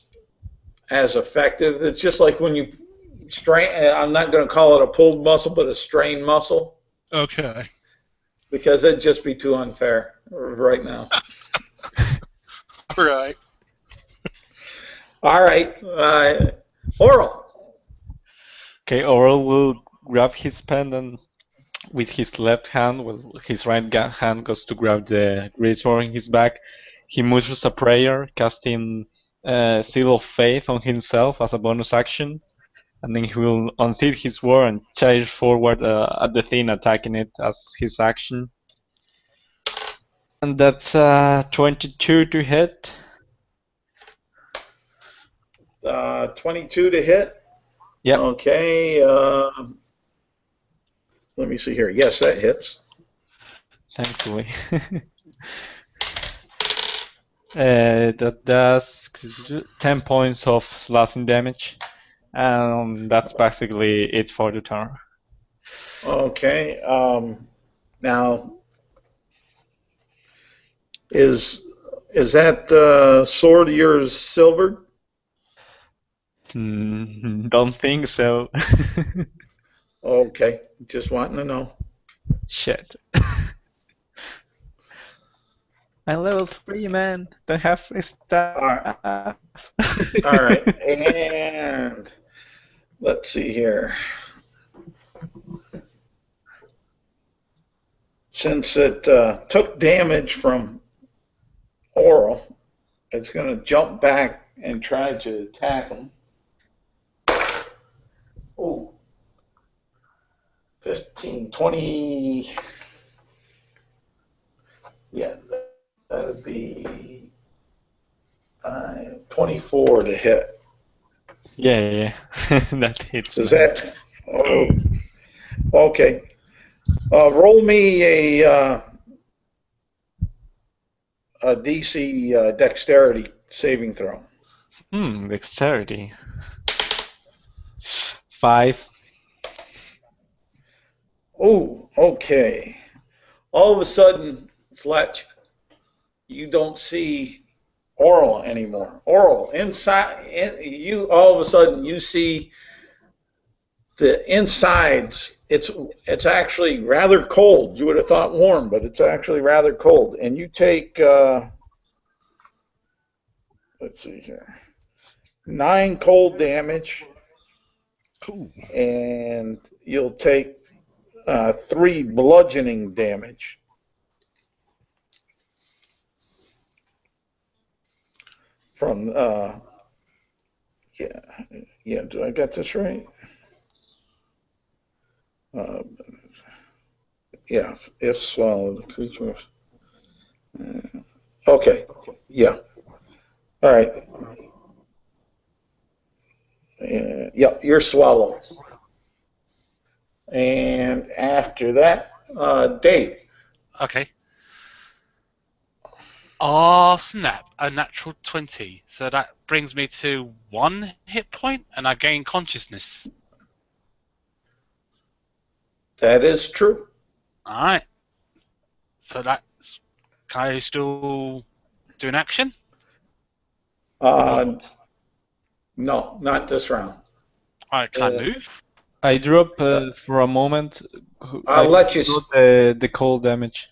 effective. It's just like when you strain. I'm not going to call it a pulled muscle, but a strained muscle, Okay. because it'd just be too unfair right now. All right. All right, Oral. Okay, Oral will grab his pendant with his left hand, while his right hand goes to grab the grease sword in his back. He musters a prayer, casting Seal of Faith on himself as a bonus action, and then he will unseat his sword and charge forward at the thing, attacking it as his action. And that's 22 to hit. 22 to hit. Yep. Okay. Let me see here. Yes, that hits. Thankfully. That does 10 points of slashing damage. That's basically it for the turn. Okay. Now, is that sword of yours silvered? Don't think so. Okay. Just wanting to know. Shit. I'm level 3, man. Don't have staff. All right. And let's see here. Since it took damage from Oral, it's going to jump back and try to attack him. Oh, 15, 20. Yeah, that would be 24 to hit. Yeah. That hits. Does man. that? Oh, okay. Roll me a DC dexterity saving throw. Dexterity. 5. Oh, okay. All of a sudden, Fletch, you don't see Oral anymore. Oral, inside, you all of a sudden you see the insides. It's actually rather cold. You would have thought warm, but it's actually rather cold. And you take, let's see here, 9 cold damage, Ooh. and you'll take 3 bludgeoning damage. From yeah. Do I get this right? Yeah. If swallowed, the creature. Okay. Yeah. All right. Yeah, you're swallowed. And after that, Dave. Okay. Oh, snap. A natural 20. So that brings me to 1 hit point, and I gain consciousness. That is true. Alright. So that's... Can I still do an action? No, not this round. Alright, can I move? I drop for a moment. I'll let you. Got the cold damage.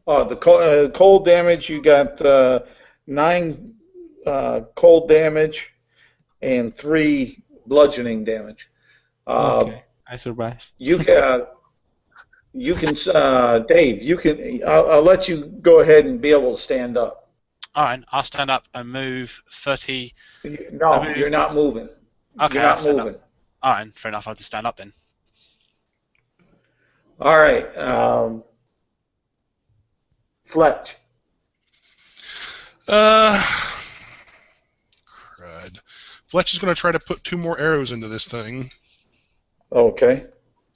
Oh, the cold damage. You got 9 cold damage and 3 bludgeoning damage. Okay, I survived. You can, Dave. You can. I'll let you go ahead and be able to stand up. Alright, I'll stand up and move 30. No, you're not moving. Okay, you're not moving. Alright, fair enough. I'll just stand up then. All right. Fletch. Crud. Fletch is going to try to put 2 more arrows into this thing. Okay.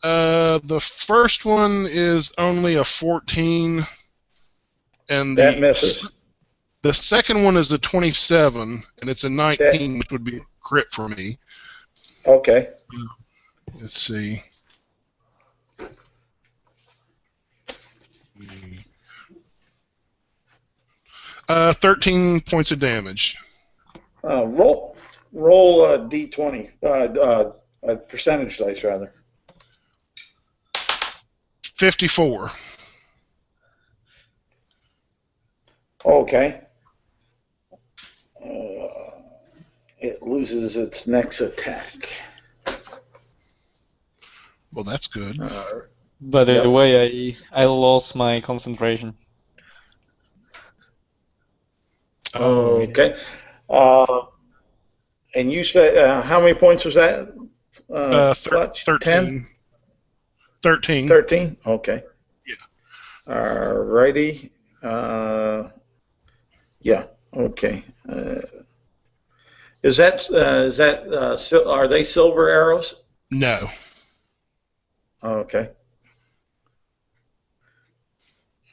The first one is only a 14, and that misses. The second one is a 27, and it's a 19, which would be a crit for me. Okay. Let's see. 13 points of damage. Roll roll a d20, a percentage dice rather. 54. Okay. It loses its next attack. Well, that's good. By the Yep. way, I lost my concentration. Oh, yeah. Okay. And you said how many points was that? Fletch? 13. 13. 13? Okay. Yeah. Alrighty. Yeah. Okay. Are they silver arrows? No. Okay.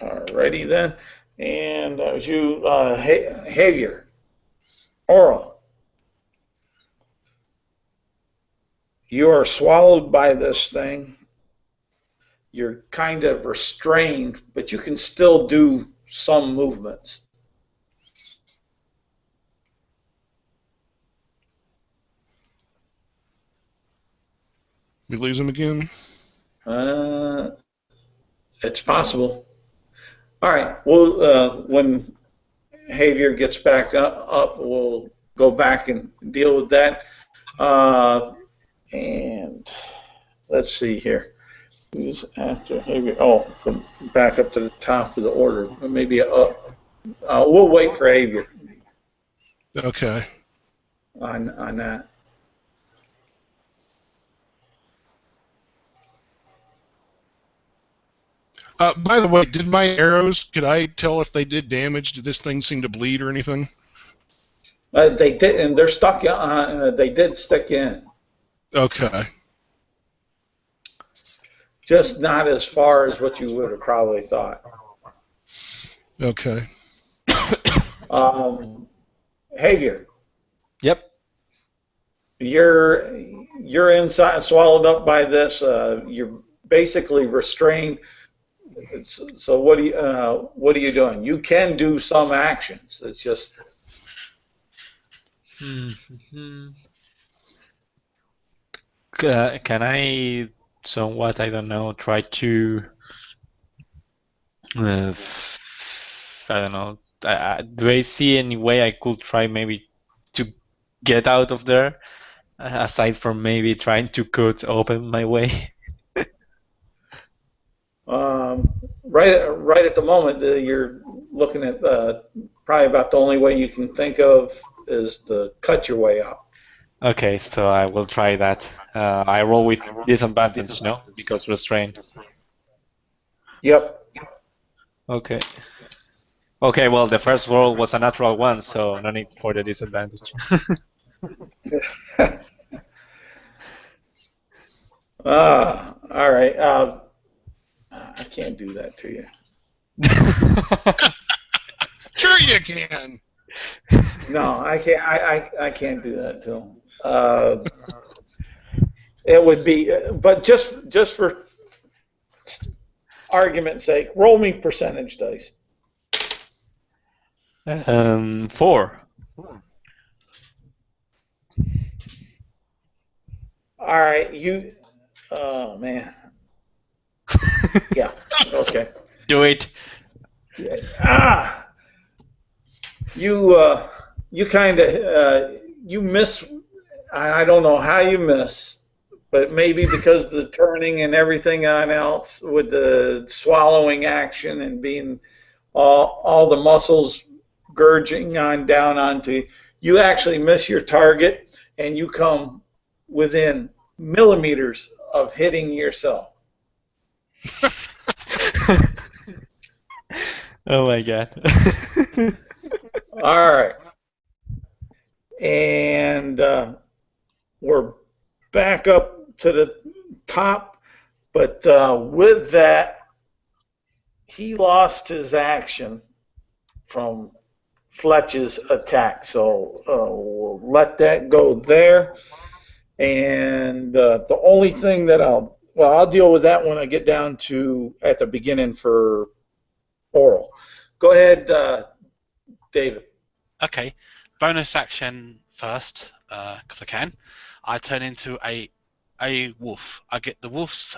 Alrighty then. And that was you, Javier. Oral. You are swallowed by this thing. You're kind of restrained, but you can still do some movements. We lose him again? It's possible. All right. Well, when Javier gets back up, we'll go back and deal with that. And let's see here. Who's after Javier? Oh, come back up to the top of the order. Maybe up. We'll wait for Javier Okay. on that. By the way, did my arrows, could I tell if they did damage? Did this thing seem to bleed or anything? They did, and they're stuck. They did stick in, Okay. just not as far as what you would have probably thought. Okay. Javier, Yep. you're inside, swallowed up by this. You're basically restrained. So what are you doing? You can do some actions. It's just Can I somewhat, I don't know, try to, I don't know, do I see any way I could try maybe to get out of there, aside from maybe trying to cut open my way? right at the moment you're looking at probably about the only way you can think of is to cut your way out. Okay, so I will try that. I roll with disadvantage, no? Because restrained. Yep. Okay. Okay, well, the first roll was a natural one, so no need for the disadvantage. All right. I can't do that to you. Sure you can. No, I can't. I can't do that to him. It would be, but just for argument's sake, roll me percentage dice. 4. All right, you. Oh man. Yeah. Okay. Do it. You kind of you miss. I don't know how you miss, but maybe because of the turning and everything on else with the swallowing action and being all the muscles gurging on down onto you, you actually miss your target and you come within millimeters of hitting yourself. Oh my god. All right. And we're back up to the top, but with that, he lost his action from Fletch's attack. So we'll let that go there. And the only thing that I'll deal with that when I get down to at the beginning for Oral. Go ahead, David. Okay, bonus action first. because I can, I turn into a wolf. I get the wolf's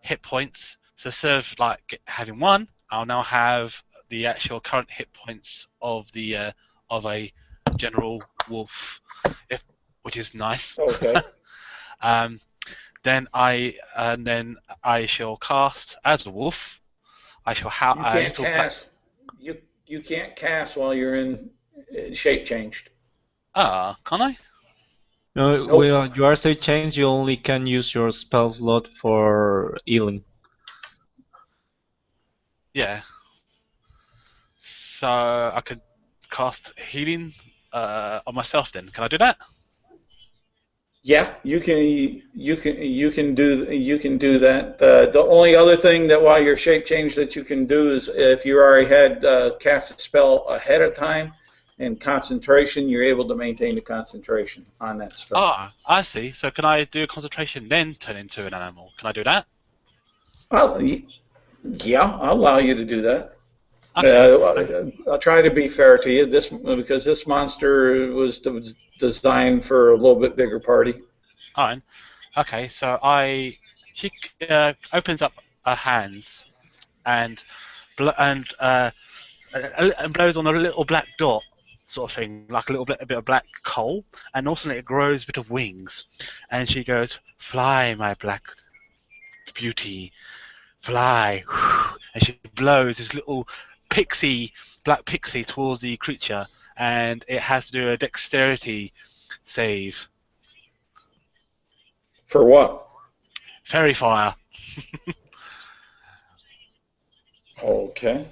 hit points. So instead of like having one, I'll now have the actual current hit points of the of a general wolf, which is nice. Okay. um, then I shall cast as a wolf. I shall have You a can't little black. cast. You can't cast while you're in shape changed. Ah, can I? No, Nope. when you are say change, you only can use your spell slot for healing. Yeah. So I could cast healing on myself. Then can I do that? Yeah, you can do that. The only other thing that while you're shape change that you can do is if you already had cast a spell ahead of time and concentration, you're able to maintain the concentration on that spell. Ah, I see. So can I do concentration then turn into an animal? Can I do that? Yeah, I'll allow you to do that. Okay. I'll try to be fair to you because this monster was designed for a little bit bigger party. Alright. Okay. So she opens up her hands and and and blows on a little black dot sort of thing, like a bit of black coal, and also it grows a bit of wings, and she goes, "Fly, my black beauty, fly," and she blows this little black pixie towards the creature, and it has to do a dexterity save. For what? Fairy fire. Okay.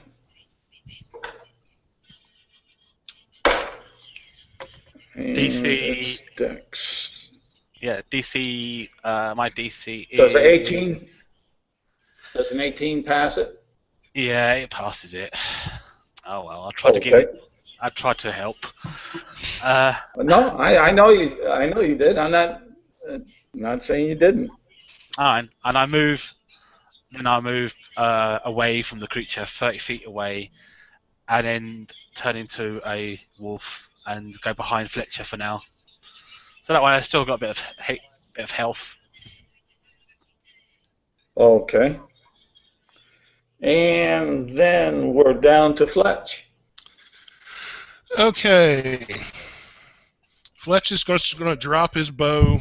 And it's DC. Dex. Yeah, DC. My DC Does an is. 18? Does an 18 pass it? Yeah, it passes it. Oh well, I tried to give Okay. it. I tried to help. No, I know you. I know you did. I'm not saying you didn't. And I move. Then I move away from the creature, 30 feet away, and then turn into a wolf and go behind Fletcher for now. So that way I still got a bit of health. Okay. And then we're down to Fletch. Okay. Fletch is going to drop his bow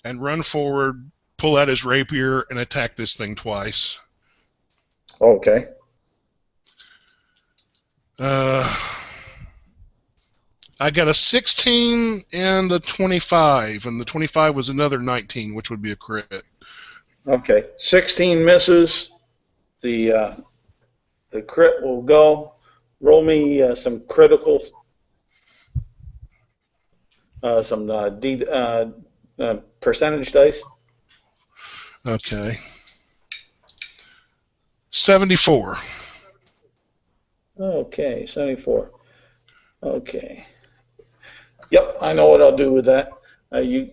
and run forward, pull out his rapier, and attack this thing twice. Okay. I got a 16 and a 25, and the 25 was another 19, which would be a crit. Okay. 16 misses. The crit will go. Roll me some critical, some percentage dice. Okay. 74. Okay, 74. Okay. Yep, I know what I'll do with that. You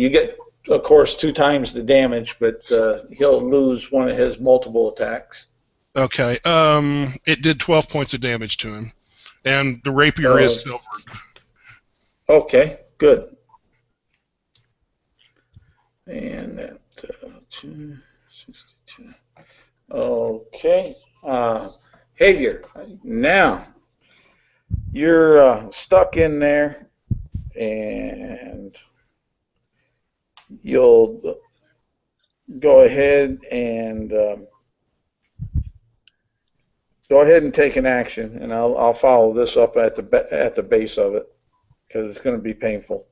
get, of course, 2 times the damage, but he'll lose one of his multiple attacks. Okay. It did 12 points of damage to him, and the rapier is silvered. Okay, good. And that 262. Okay. Javier, now you're stuck in there, and you'll go ahead and take an action, and I'll follow this up at the base of it because it's going to be painful.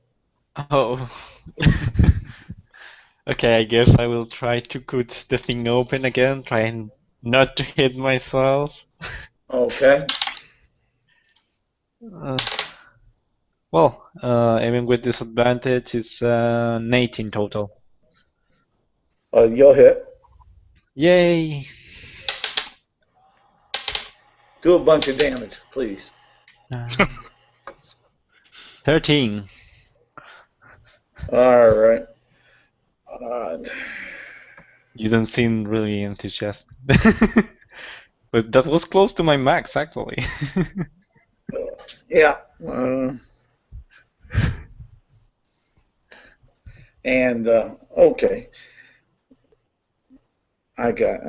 Oh. Okay, I guess I will try to cut the thing open again, trying not to hit myself. Okay. Well, even with disadvantage, it's an 18 total. You'll hit. Yay! Do a bunch of damage, please. 13. All right. You don't seem really enthusiastic. But that was close to my max, actually. Yeah. And okay, I got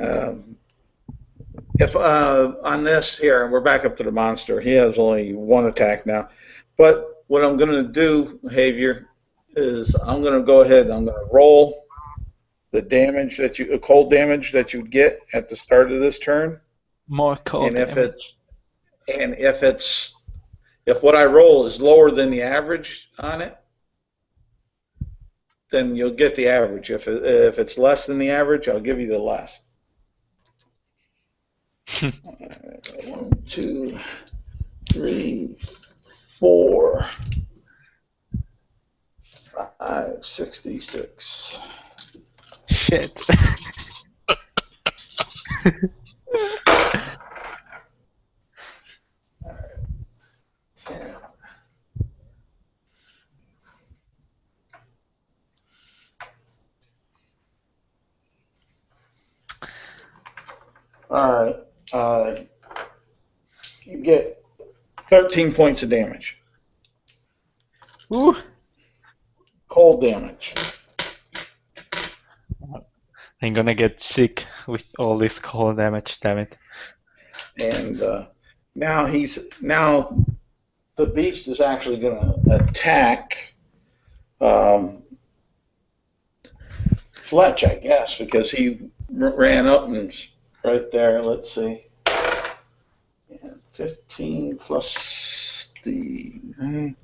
if on this here, we're back up to the monster. He has only one attack now, but what I'm going to do, Javier, is I'm going to go ahead and I'm going to roll the damage that cold damage that you'd get at the start of this turn. More cold And damage. if what I roll is lower than the average on it, then you'll get the average. If it's less than the average, I'll give you the less. 1, 2, 3, 4, 5, 66. Shit. All right. You get 13 points of damage. Ooh. Cold damage. I'm gonna get sick with all this cold damage, damn it. And now the beast is actually going to attack Fletch, I guess, because he ran up and right there. Let's see. 15 plus the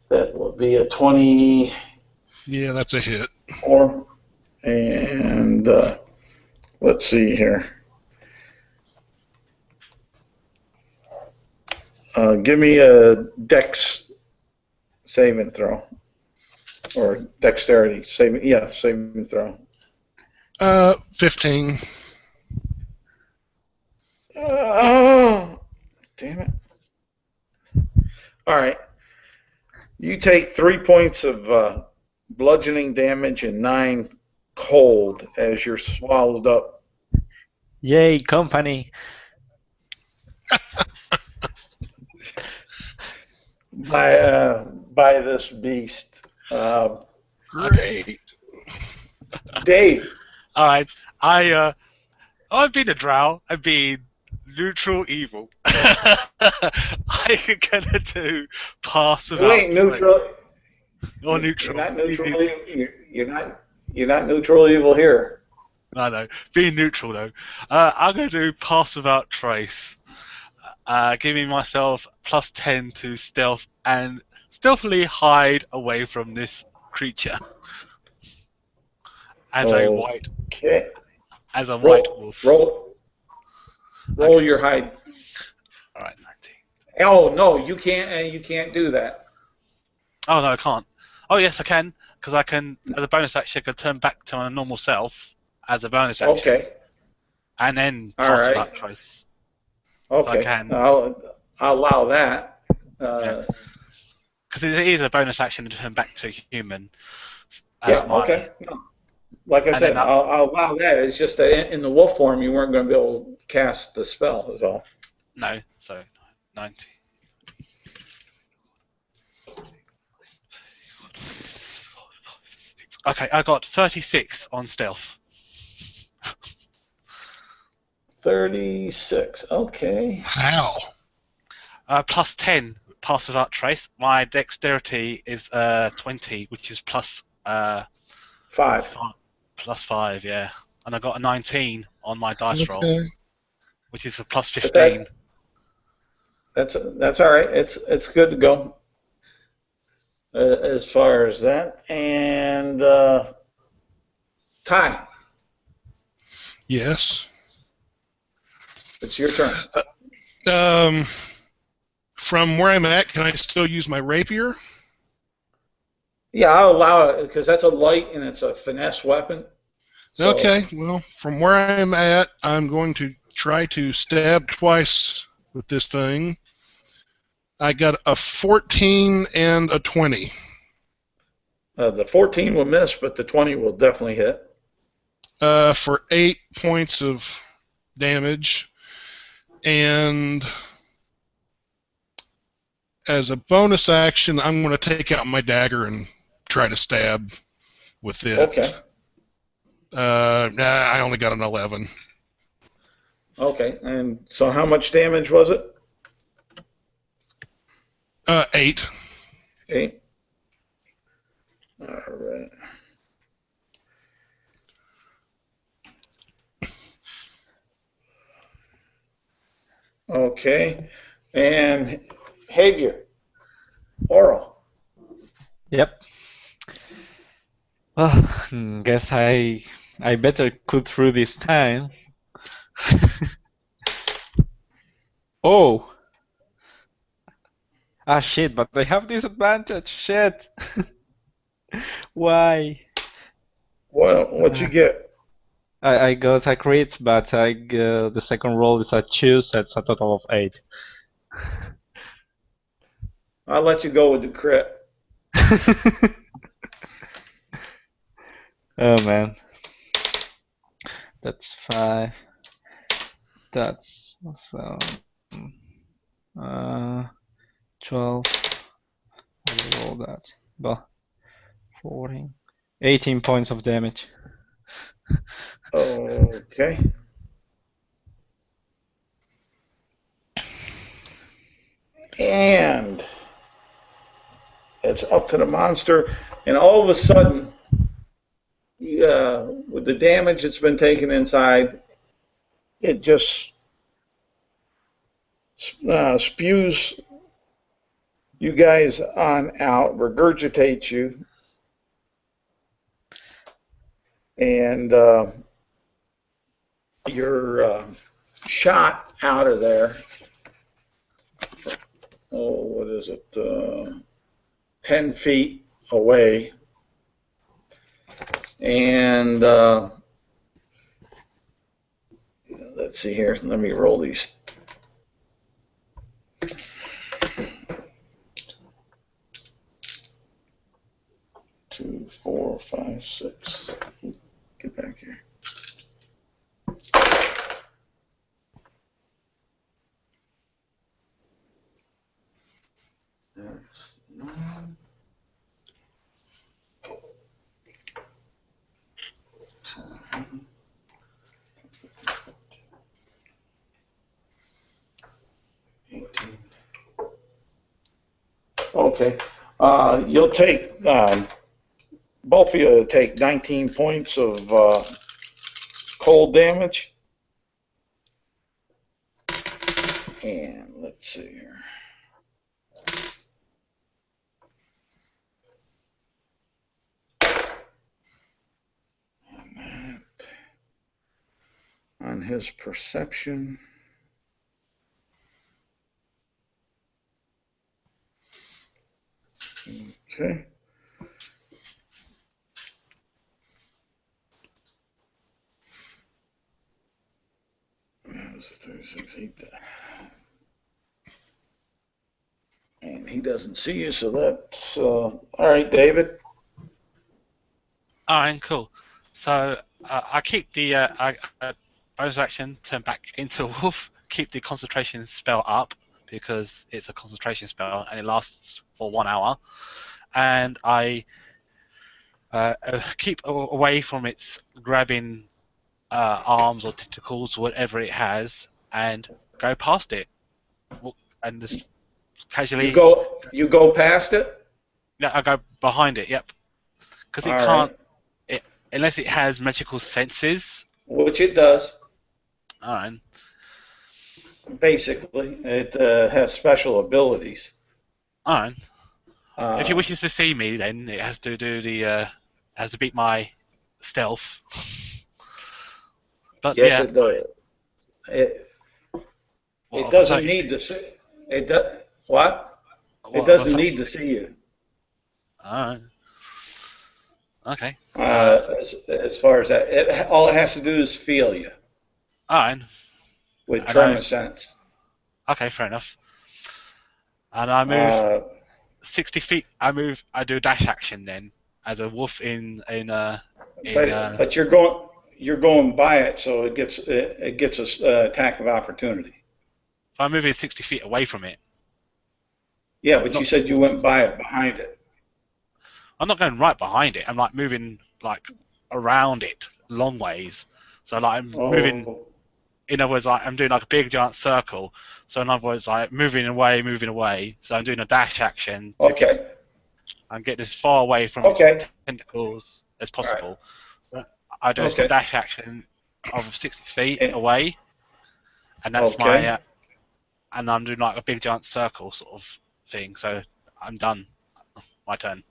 that would be a 20. Yeah, that's a hit. And let's see here. Give me a dex saving throw. Or dexterity saving throw. 15. Oh, damn it. All right. You take 3 points of bludgeoning damage and 9 cold as you're swallowed up. Yay, company. By this beast. Great. Dave. All right. I've been a drow. I've been neutral evil. I'm gonna do pass without. You ain't neutral. Or neutral. You're not neutral. You're not neutral evil here. No. Being neutral though. I'm gonna do pass without trace. Giving myself plus 10 to stealth and stealthily hide away from this creature. As a white wolf. Roll your hide. All right, 19. Oh no, you can't do that. Oh no, I can't. Oh yes, I can, because I can, as a bonus action, I can turn back to my normal self as a bonus action. Okay. And then All pass right. without trace. Okay. So I can. I'll allow that. Because it is a bonus action to turn back to human. Okay. No. Like I said, I'll allow that. It's just that in the wolf form, you weren't going to be able to cast the spell, is all. No, so 90. Okay, I got 36 on stealth. 36. Okay. How? Plus 10, pass without trace. My dexterity is 20, which is plus 5. Plus 5, yeah. And I got a 19 on my dice roll, which is a plus 15. That's all right. It's good to go. As far as that, and Ty. Yes. It's your turn. From where I'm at, can I still use my rapier? Yeah, I'll allow it because that's a light and it's a finesse weapon. So. Okay, well, from where I'm at, I'm going to try to stab twice with this thing. I got a 14 and a 20. The 14 will miss, but the 20 will definitely hit. For 8 points of damage. And as a bonus action, I'm going to take out my dagger and try to stab with it. Okay. Nah, I only got an 11. Okay. And so how much damage was it? 8. 8. All right. Okay. And Havier, Oral. Yep. Well, guess I better cut through this time. Oh. Ah, shit, but I have disadvantage. Shit. Why? Well, what'd you get? I got a crit, but the second roll is a choose. That's a total of 8. I'll let you go with the crit. Oh man. That's 5. That's so 12. I will roll that. Well, 14. 18 points of damage. Okay. And it's up to the monster, and all of a sudden, with the damage that's been taken inside, it just spews you guys on out, regurgitates you, and you're shot out of there. Oh, what is it? 10 feet away. And let's see here. Let me roll these. Two, 4, 5, 6. Get back here. That's 9. 10. Okay. You'll take, both of you take 19 points of cold damage. And let's see here. And that on his perception. Okay. That was a 36. And he doesn't see you, so that's all right, David. Alright, cool. So I keep the bonus action, turn back into a wolf, keep the concentration spell up because it's a concentration spell and it lasts for 1 hour, and I keep away from its grabbing arms or tentacles, whatever it has, and go past it, and just casually. You go past it? Yeah, I go behind it. Yep, because it All can't. right. Unless it has magical senses. Which it does. Alright. Basically, it has special abilities. Alright. If it wishes to see me, then it has to do the has to beat my stealth. But yes, yeah. it does. It doesn't need to see. It does what? It doesn't need to see you. Alright. Okay. As far as that, all it has to do is feel you. Alright. With tremor sense. Okay, fair enough. And I move 60 feet. I do a dash action then, as a wolf but you're going by it, so it gets a attack of opportunity. I'm moving 60 feet away from it. Yeah, but you said you went by it, behind it. I'm not going right behind it. I'm like moving like around it long ways. So like I'm moving. Oh, In other words, like I'm doing like a big giant circle. So in other words, like moving away. So I'm doing a dash action to okay. get as far away from its Okay. tentacles as All right. possible. So I do a Okay. dash action of 60 feet And- away, and that's Okay. my. And I'm doing like a big giant circle sort of thing. So I'm done. My turn.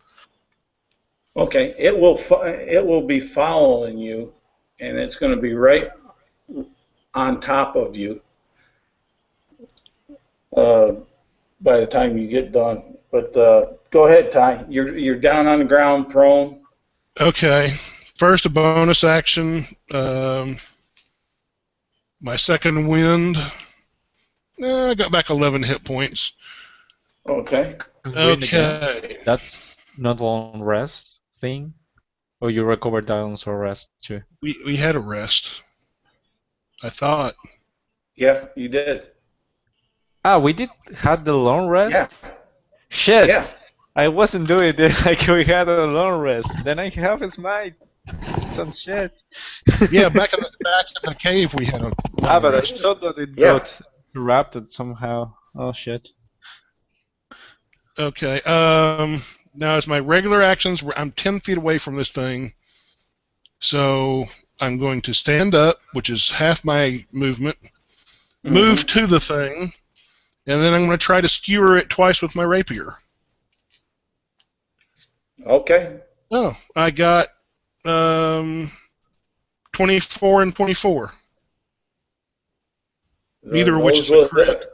Okay. It will be following you, and it's going to be right on top of you by the time you get done. But go ahead, Ty. You're down on the ground, prone. Okay. First, a bonus action. My second wind. I got back 11 hit points. Okay. Win again. Okay. That's not long rest thing? Or you recovered that on short rest too? We had a rest. I thought. Yeah, you did. Ah, we did had the long rest? Yeah. Shit! Yeah. I wasn't doing it like we had a long rest. Then I have a smite. Some shit. Yeah, back in the cave we had a Ah, but I rest. thought that it Yeah. got interrupted somehow. Oh shit. Okay. Now as my regular actions, I'm 10 feet away from this thing, so I'm going to stand up, which is half my movement, move to the thing, and then I'm going to try to skewer it twice with my rapier. Okay. Oh, I got 24 and 24. Neither of which is a crit.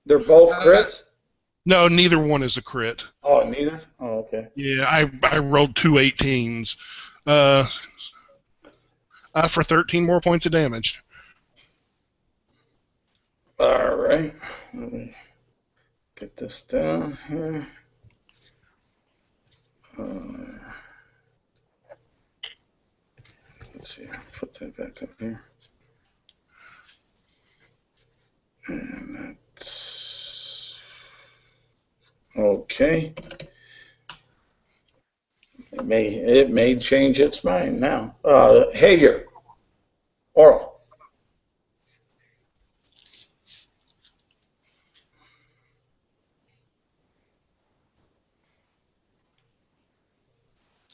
They're both crits? No, neither one is a crit. Oh, neither? Oh, okay. Yeah, I rolled two 18s for 13 more points of damage. All right. Let me get this down here. Let's see. Put that back up here. And that's okay. It may change its mind now. Hager. Oral.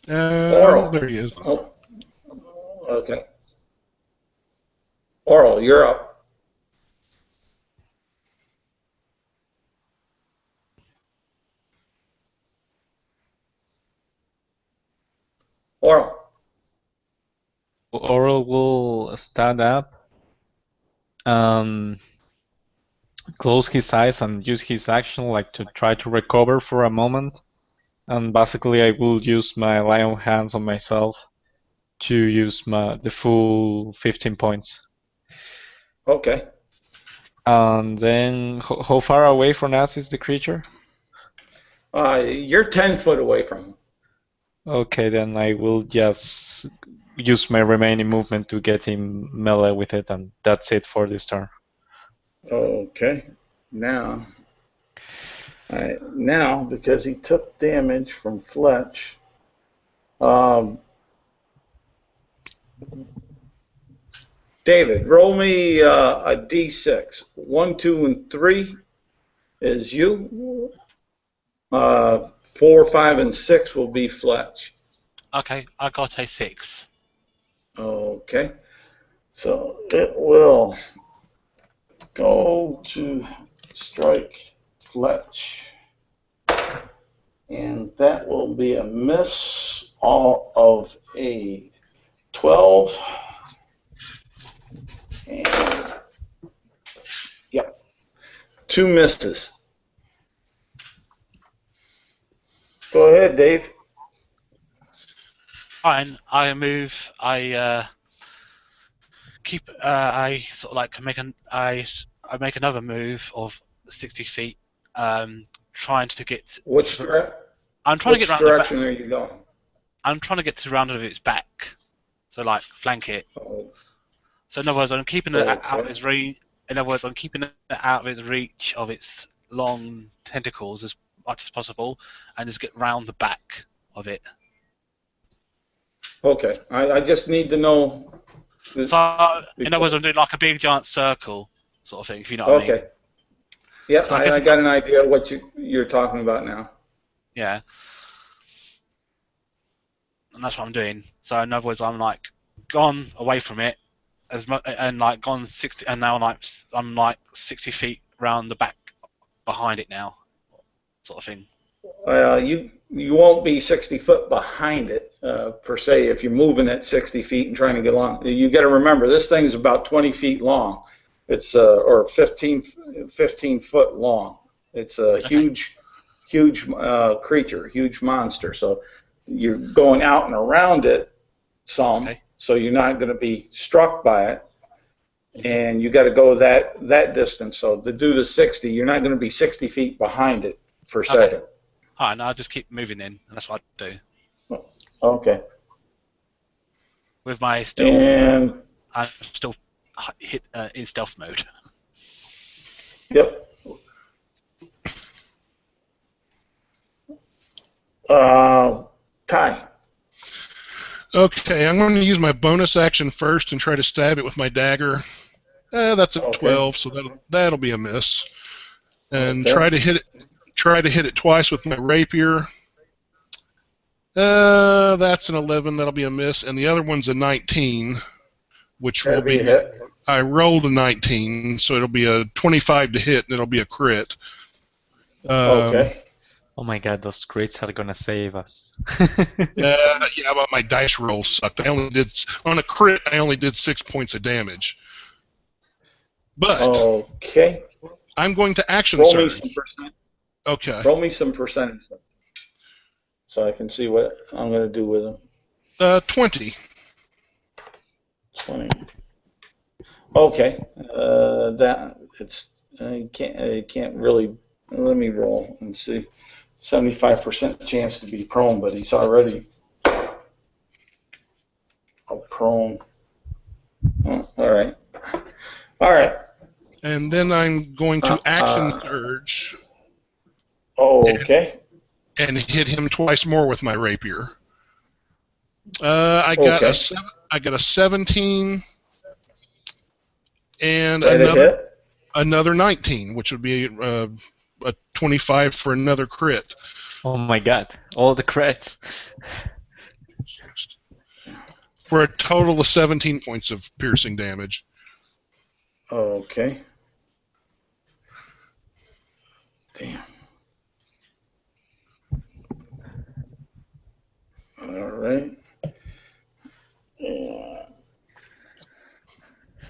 Oral. There he is. Oh, okay. Oral, you're up. Oral. Oral will stand up, close his eyes and use his action like to try to recover for a moment. And basically I will use my lion hands on myself to use the full 15 points. Okay. And then how far away from us is the creature? You're 10 foot away from him. Okay, then I will just use my remaining movement to get him melee with it, and that's it for this turn. Okay. Now, because he took damage from Fletch, David, roll me a d6. 1, 2, and 3 is you. 4, 5, and 6 will be Fletch. Okay, I got a 6. Okay. So it will go to strike Fletch. And that will be a miss, all of a 12. And, yep, 2 misses. Go ahead, Dave. Fine. I move. I keep. I sort of like I make another move of 60 feet. Trying to get. Which direction are you going? I'm trying to get to round of its back. So like flank it. Oh. So in other words, I'm keeping it out of its reach. In other words, I'm keeping it out of its reach of its long tentacles as much as possible and just get round the back of it. Okay, I just need to know. So, in other words, I'm doing like a big giant circle sort of thing, if you know what I mean. Okay. Yeah, So I got an idea of what you're talking about now. Yeah. And that's what I'm doing. So in other words, I'm like gone away from it as much, and like gone 60, and now I'm like 60 feet round the back behind it now, sort of thing. You won't be 60 foot behind it per se if you're moving at 60 feet and trying to get along. You got to remember this thing is about 20 feet long. It's or 15 foot long. It's a huge creature, huge monster. So you're going out and around it some, so you're not going to be struck by it. And you got to go that distance. So to do the 60, you're not going to be 60 feet behind it per se. Okay. All right, now I'll just keep moving then, and that's what I do. Okay. With my still, and I'm still hit in stealth mode. Yep. Ty. Okay, I'm going to use my bonus action first and try to stab it with my dagger. That's a 12, so that'll be a miss. And try to hit it twice with my rapier. That's an 11. That'll be a miss, and the other one's a 19, which will be. I rolled a 19, so it'll be a 25 to hit, and it'll be a crit. Okay. Oh my God, those crits are gonna save us. Yeah, but my dice rolls sucked. On a crit, I only did 6 points of damage. But okay. I'm going to action Roll surge. me some percent. Okay. Roll me some percentage, so I can see what I'm going to do with them. 20. 20. Okay. I can't really. Let me roll and see. 75% chance to be prone, but he's already prone. Oh, all right. All right. And then I'm going to action surge. Okay. And hit him twice more with my rapier. I got a 17 and another 19, which would be a 25 for another crit. Oh my God! All the crits. For a total of 17 points of piercing damage. Okay. Damn. All right.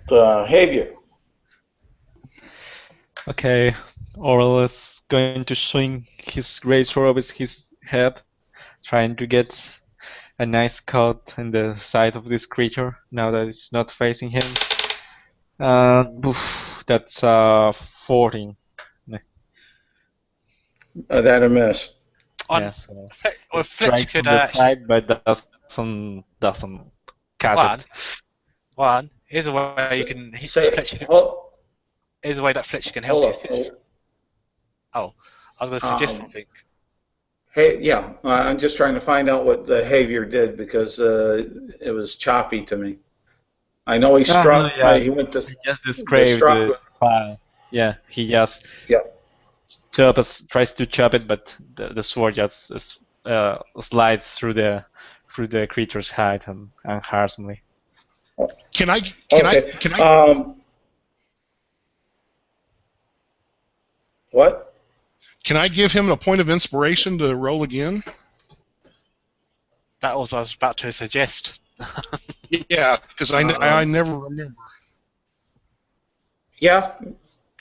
Behavior. Okay, Oral is going to swing his great sword over his head, trying to get a nice cut in the side of this creature now that it's not facing him. That's 14. That a miss. Yes. Or Strikes on the side, but doesn't catch it. One. Here's a way you can. Here's a way that Fletcher can help you. Oh, I was going to suggest something. Hey, yeah, I'm just trying to find out what the behavior did because it was choppy to me. I know he struck. He went to. He just described the file. Yeah, he just. Yeah. Tries to chop it, but the sword just slides through the creature's hide and harms me. Can I? What? Can I give him a point of inspiration to roll again? That was what I was about to suggest. Yeah, because I never remember. Yeah.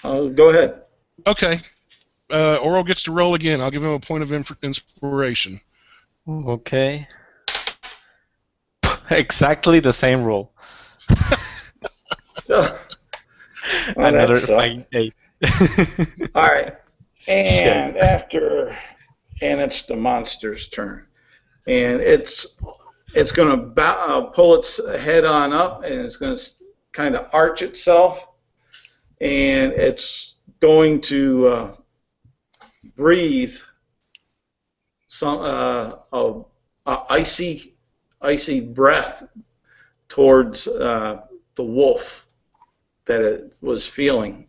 Go ahead. Okay. Oral gets to roll again. I'll give him a point of inspiration. Okay. Exactly the same roll. Another 8. All right. And it's the monster's turn. And it's going to pull its head on up, and it's going to kind of arch itself, and it's going to breathe some icy breath towards the wolf that it was feeling.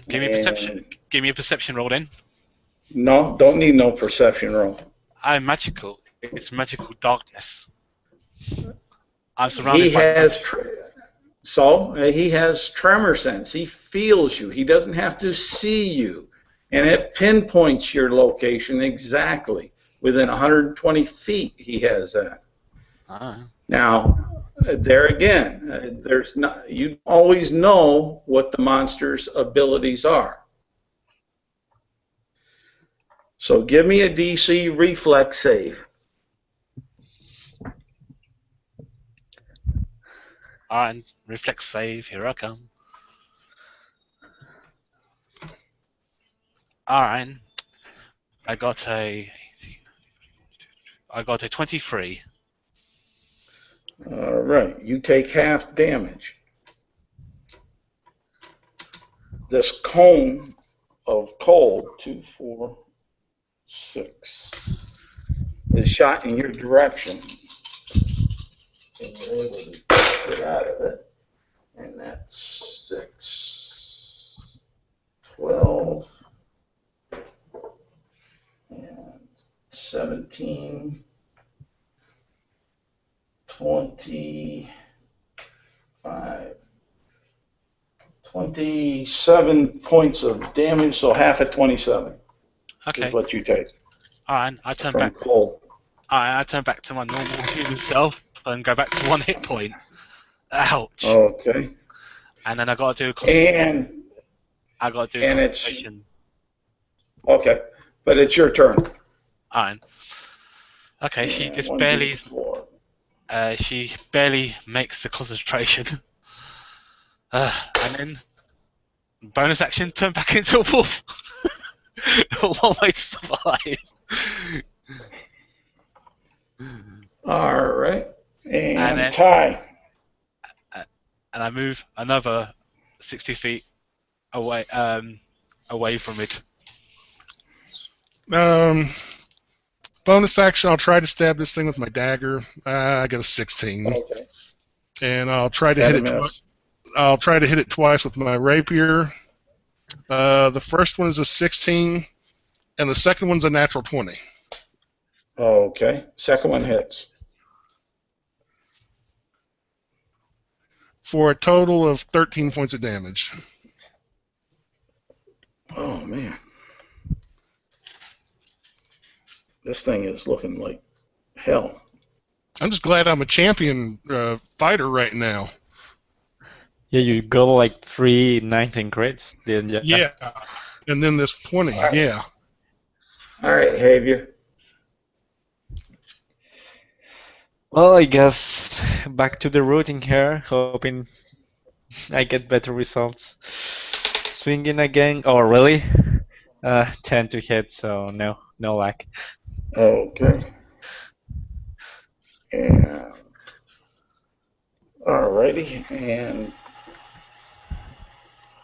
Give me a perception. Give me a perception roll then. No, don't need no perception roll. I'm magical. It's magical darkness. I'm He surrounded by has he has tremor sense. He feels you. He doesn't have to see you, and it pinpoints your location exactly within 120 feet. He has that. Now, there again, there's not. You always know what the monster's abilities are. So give me a DC reflex save. Alright, reflex save, here I come. Alright. I got a 23. All right, you take half damage. This cone of cold, 2, 4, 6, is shot in your direction. And you're able to get out of it. And that's 6, 12, and 17, 25, 27 points of damage, so half at 27 Okay. is what you take. Alright, I turn from back. cold. I turn back to my normal human self and go back to 1 hit point. Ouch. Okay. And then I gotta do a And concentration. Okay, but it's your turn. Alright. Okay, she And just 1d4. barely she barely makes the concentration. And then bonus action, turn back into a wolf. One way to survive. All right. And then, tie. And I move another 60 feet away away from it. Bonus action, I'll try to stab this thing with my dagger. I got a 16. Okay. And I'll try to hit it twice. I'll try to hit it twice with my rapier. The first one is a 16, and the second one's a natural 20. Okay. Second one hits. For a total of 13 points of damage. Oh, man. This thing is looking like hell. I'm just glad I'm a champion fighter right now. Yeah, you got like 3 19 crits, didn't you? Yeah. And then this 20, yeah. All right, Javier. Well, I guess back to the routing here, hoping I get better results. Swinging again. Oh, really? 10 to hit, so no luck. Okay. And alrighty, and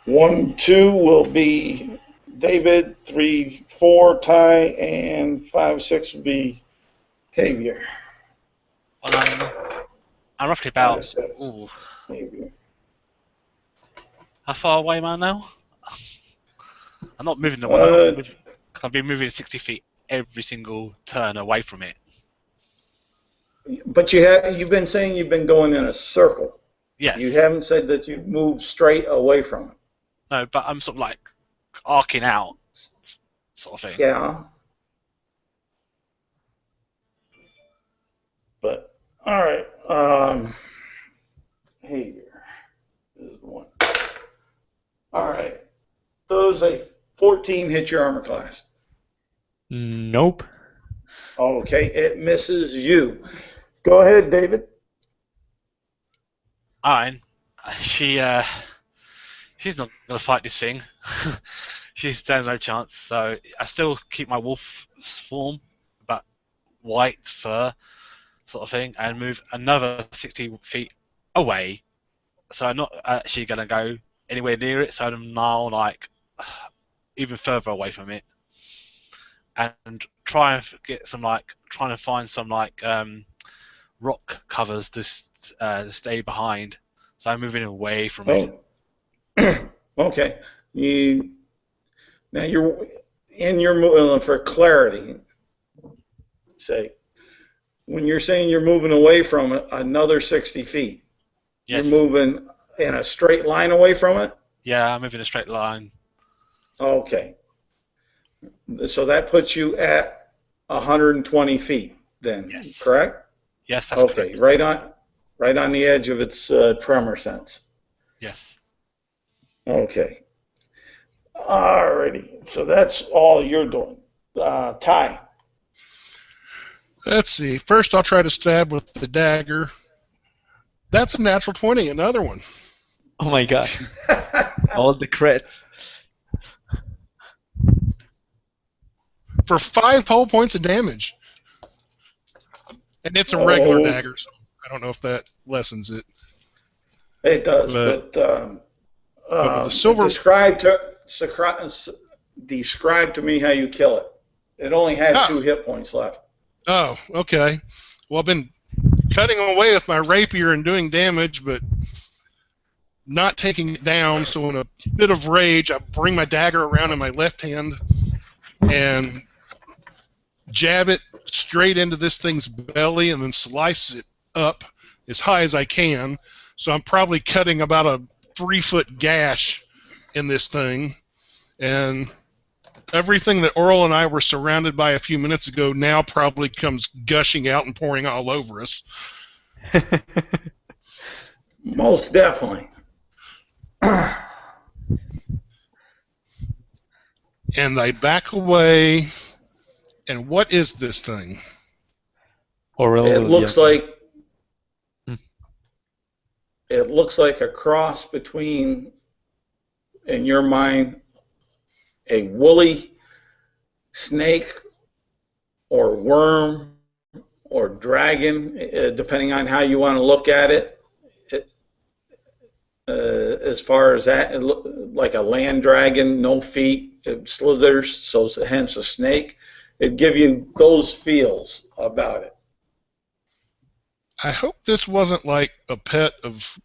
1, 2 will be David, 3, 4 Ty, and 5, 6 will be Javier. Well, I'm roughly about. 5, 6, Ooh, Javier. how far away am I now? I'm not moving the one. I've been moving 60 feet every single turn away from it. But you've been saying you've been going in a circle. Yes. You haven't said that you've moved straight away from it. No, but I'm sort of like arcing out, sort of thing. Yeah. But all right. Here is one. All right. Does a 14 hit your armor class? Nope. Okay, it misses you. Go ahead, David. Alright. She's not gonna fight this thing. She stands no chance. So I still keep my wolf form, but white fur, sort of thing, and move another 60 feet away. So I'm not actually gonna go anywhere near it. So I'm now like even further away from it, and try and get some trying to find some rock covers to stay behind. So I'm moving away from it. Okay. Now you're in your for clarity. Say, when you're saying you're moving away from it, another 60 feet. Yes. You're moving in a straight line away from it? Yeah, I'm moving a straight line. Okay. So that puts you at 120 feet then, Yes. correct? Yes, that's okay, correct. Right on the edge of its tremor sense. Yes. Okay. Alrighty. So that's all you're doing. Ty. Let's see. First, I'll try to stab with the dagger. That's a natural 20, another one. Oh my god. All the crits. For 5 whole points of damage. And it's a regular dagger, so I don't know if that lessens it. It does, but with the silver... describe to me how you kill it. It only had 2 hit points left. Oh, okay. Well, I've been cutting away with my rapier and doing damage, but not taking it down, so in a bit of rage, I bring my dagger around in my left hand and jab it straight into this thing's belly and then slice it up as high as I can. So I'm probably cutting about a 3-foot gash in this thing. And everything that Oral and I were surrounded by a few minutes ago now probably comes gushing out and pouring all over us. Most definitely. And I back away. And what is this thing? Oral, it looks like a cross between, in your mind, a woolly snake or worm or dragon, depending on how you want to look at it. As far as that, it look like a land dragon, no feet, it slithers, so hence a snake. It'd give you those feels about it. I hope this wasn't like a pet of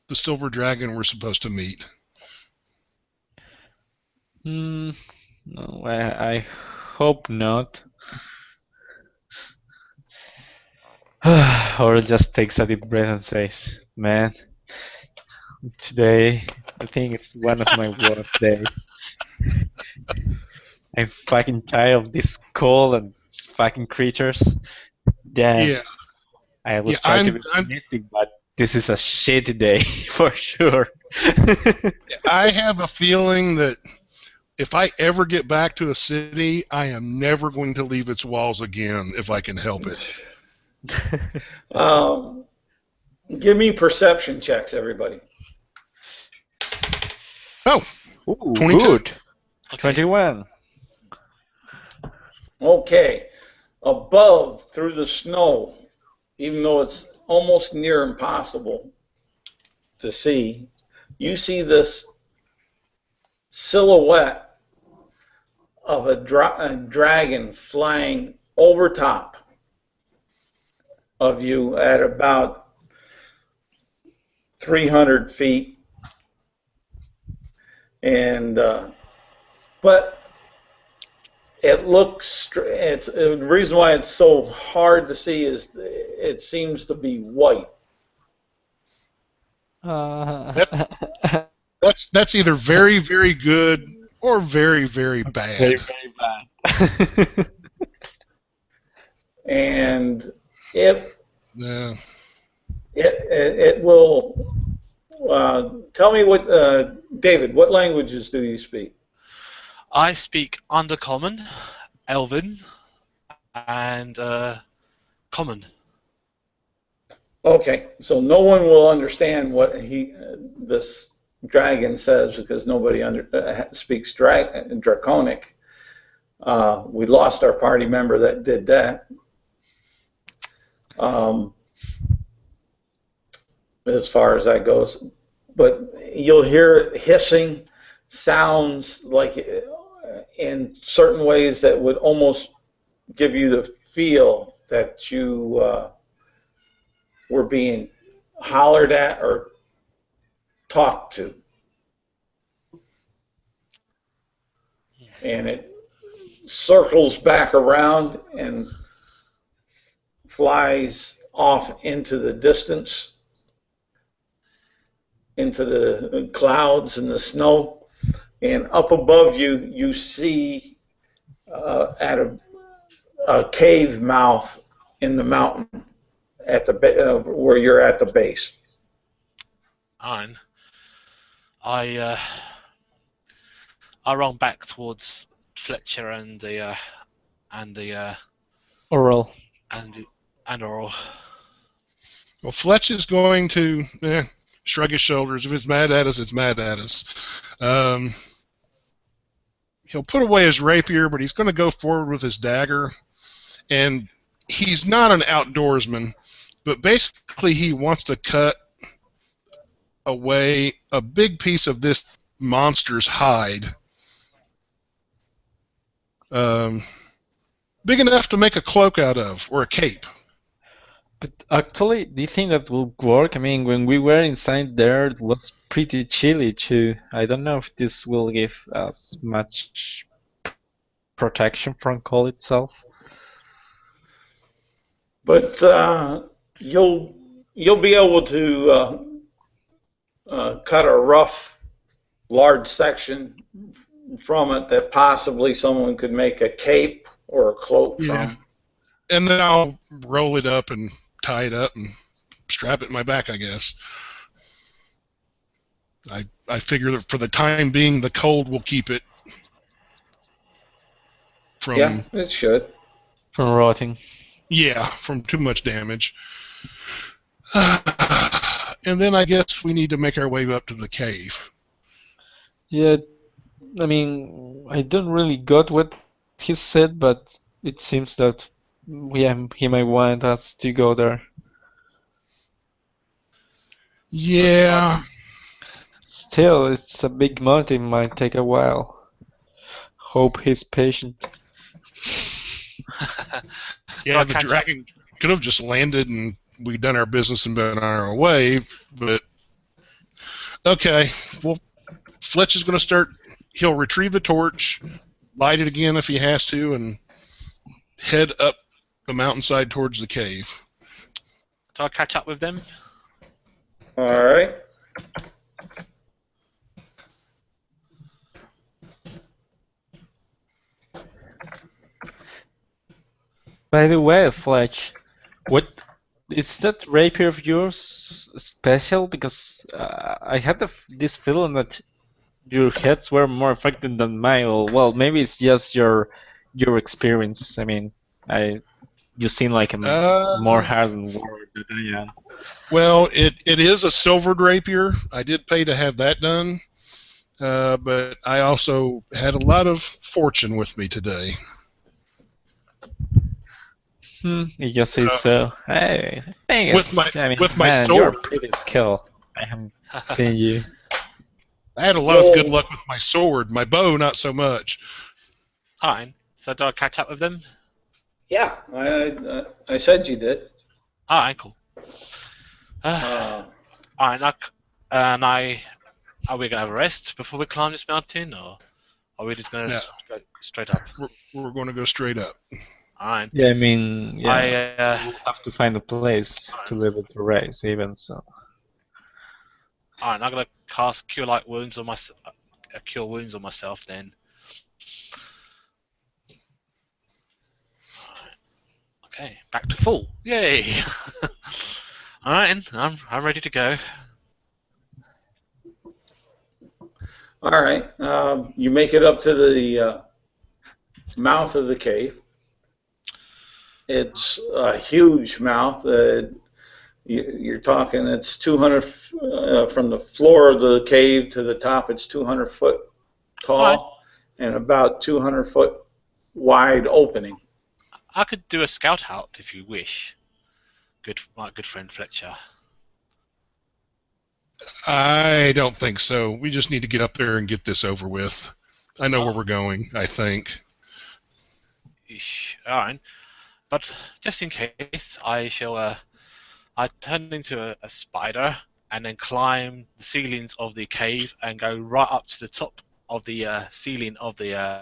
the silver dragon we're supposed to meet. No, I hope not. Or just takes a deep breath and says, "Man, today I think it's one of my worst days. I'm fucking tired of this cold and fucking creatures. Damn. Yeah. I was trying to be optimistic, but this is a shitty day for sure." I have a feeling that if I ever get back to a city, I am never going to leave its walls again if I can help it. Give me perception checks, everybody. Oh, Ooh, 22. Good. 21. Okay. Above, through the snow, even though it's almost near impossible to see, you see this silhouette of a dragon flying over top of you at about 300 feet. And but it looks, the reason why it's so hard to see is it seems to be white. That's either very, very good or very, very bad. Very, very bad. And it Yeah. it will tell me what David, what languages do you speak? I speak Undercommon, Elven, and Common. Okay, so no one will understand what this dragon says because nobody speaks Draconic. We lost our party member that did that. As far as that goes, but you'll hear hissing sounds like in certain ways that would almost give you the feel that you were being hollered at or talked to. And it circles back around and flies off into the distance, into the clouds and the snow. And up above you, you see at a cave mouth in the mountain at the where you're at the base. Fine. I run back towards Fletcher and the Oral. and Oral. Well, Fletch is going to shrug his shoulders. If it's mad at us, it's mad at us. He'll put away his rapier, but he's going to go forward with his dagger. And he's not an outdoorsman, but basically he wants to cut away a big piece of this monster's hide. Big enough to make a cloak out of, or a cape. But actually, do you think that will work? I mean, when we were inside there, it was pretty chilly too. I don't know if this will give us much protection from cold itself. But you'll be able to cut a rough, large section from it that possibly someone could make a cape or a cloak from. And then I'll roll it up and tie it up and strap it in my back, I guess. I figure that for the time being, the cold will keep it from... Yeah, it should. From rotting. Yeah, from too much damage. And then I guess we need to make our way up to the cave. Yeah, I mean, I don't really got what he said, but it seems that he might want us to go there. Yeah. Still, it's a big mountain, might take a while. Hope he's patient. Yeah, the dragon could have just landed and we'd done our business and been on our way, but... Okay, well, Fletch is going to start... He'll retrieve the torch, light it again if he has to, and head up the mountainside towards the cave. Do I catch up with them? All right. By the way, Fletch, what is that rapier of yours special? Because I had this feeling that your hits were more effective than mine. Or, well, maybe it's just your experience. I mean, you seem like a more hardened warrior than I am. Well, it is a silvered rapier. I did pay to have that done, but I also had a lot of fortune with me today. You just say so. Hey, with my man, sword. You're pretty skilled. I haven't seen you. I had a lot of good luck with my sword. My bow, not so much. Fine. So do I catch up with them? Yeah, I said you did. Alright, cool. Alright, are we going to have a rest before we climb this mountain, or are we just going to go straight up? We're going to go straight up. Alright. Yeah, I mean, yeah. we'll have to find a place to live at the race, even so. Alright, I'm going to cast Cure Wounds on myself then. Okay, back to full. Yay! Alright, I'm ready to go. All right. You make it up to the mouth of the cave. It's a huge mouth. You're talking, it's 200 from the floor of the cave to the top. It's 200 foot tall and about 200 foot wide opening. I could do a scout out if you wish. My good friend Fletcher. I don't think so. We just need to get up there and get this over with. I know where we're going, I think. Alright. But just in case, I shall I turn into a spider and then climb the ceilings of the cave and go right up to the top of the ceiling of the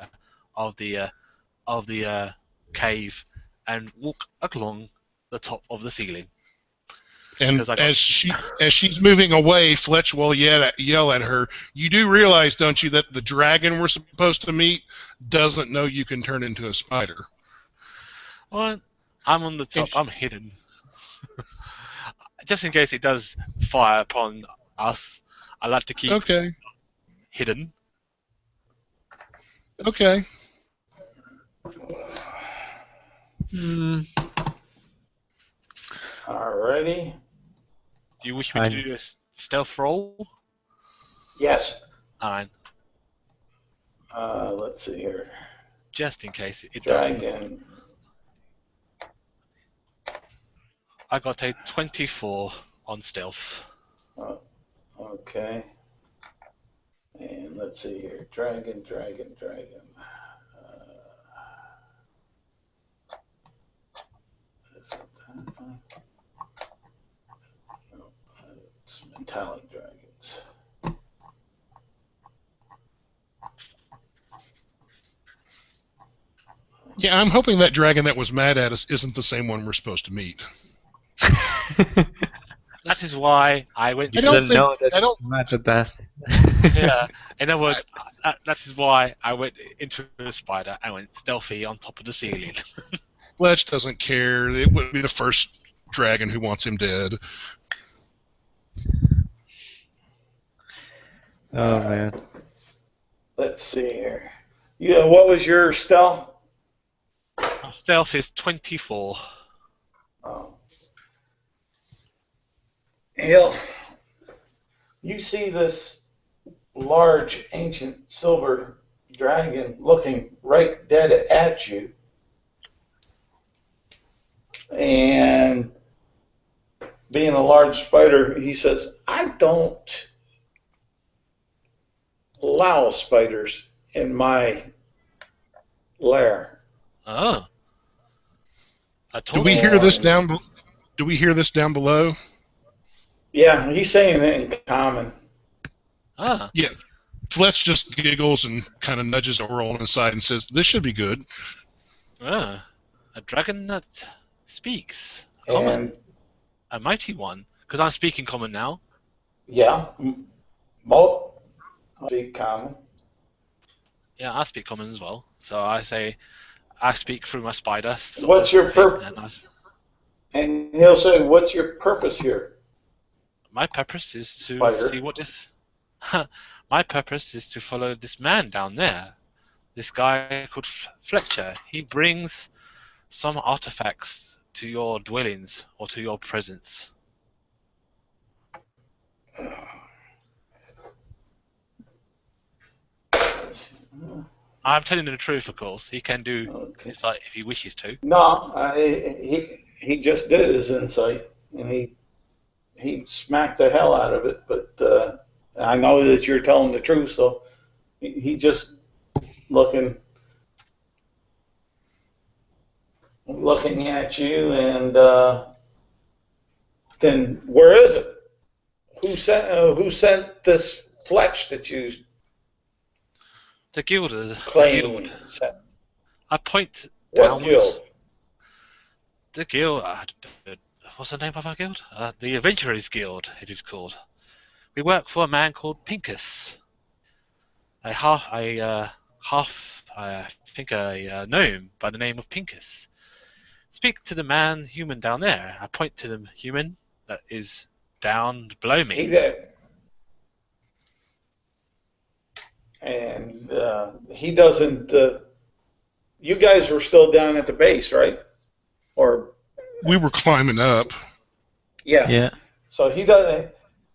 cave and walk along the top of the ceiling. And 'Cause I got- as she's moving away, Fletch will yell at her. You do realize, don't you, that the dragon we're supposed to meet doesn't know you can turn into a spider? Well, I'm on the top. I'm hidden. Just in case it does fire upon us, I like to keep Okay. hidden. Okay. Alrighty. Do you wish me to do a stealth roll? Yes. Alright, Let's see here. just in case it does. Dragon. I got a 24 on stealth. Okay. And let's see here. Dragon. Is it that one? No, it's metallic dragons. Yeah, I'm hoping that dragon that was mad at us isn't the same one we're supposed to meet. That is why I went I to don't think. know that I don't. matter does. yeah. In other words, that is why I went into a spider and went stealthy on top of the ceiling. Fletch doesn't care. It wouldn't be the first dragon who wants him dead. Oh man. Let's see here. Yeah, what was your stealth? Stealth is 24. Oh. Hill, you see this large ancient silver dragon looking right dead at you. And being a large spider, he says, I don't allow spiders in my lair. Oh. I Do told we you. hear this down? Do we hear this down below? Yeah, he's saying it in common. Ah. Yeah. Fletch just giggles and kind of nudges Oral on his side and says, "This should be good." Ah. A dragon that speaks. Common. And A mighty one. Because I'm speaking common now. yeah, most speak common. Yeah, I speak common as well. So I say, I speak through my spider. What's your And he'll say, what's your purpose here? My purpose is to Spider. see what this... My purpose is to follow this man down there. This guy called Fletcher. He brings some artifacts to your dwellings or to your presence. I'm telling you the truth, of course. He can do insight if he wishes to. No, he just did his insight, and he smacked the hell out of it. But I know that you're telling the truth, so he just looking at you, and then where is it? Who sent this Fletch that you The guild. claim sent? I point What downwards. guild? The guild. What's the name of our guild? The Adventurers Guild. It is called. We work for a man called Pincus. I think a gnome by the name of Pincus. Speak to the man, human down there. I point to the human that is down below me. He did. And he doesn't. You guys were still down at the base, right? Or We were climbing up. yeah. Yeah. So he doesn't.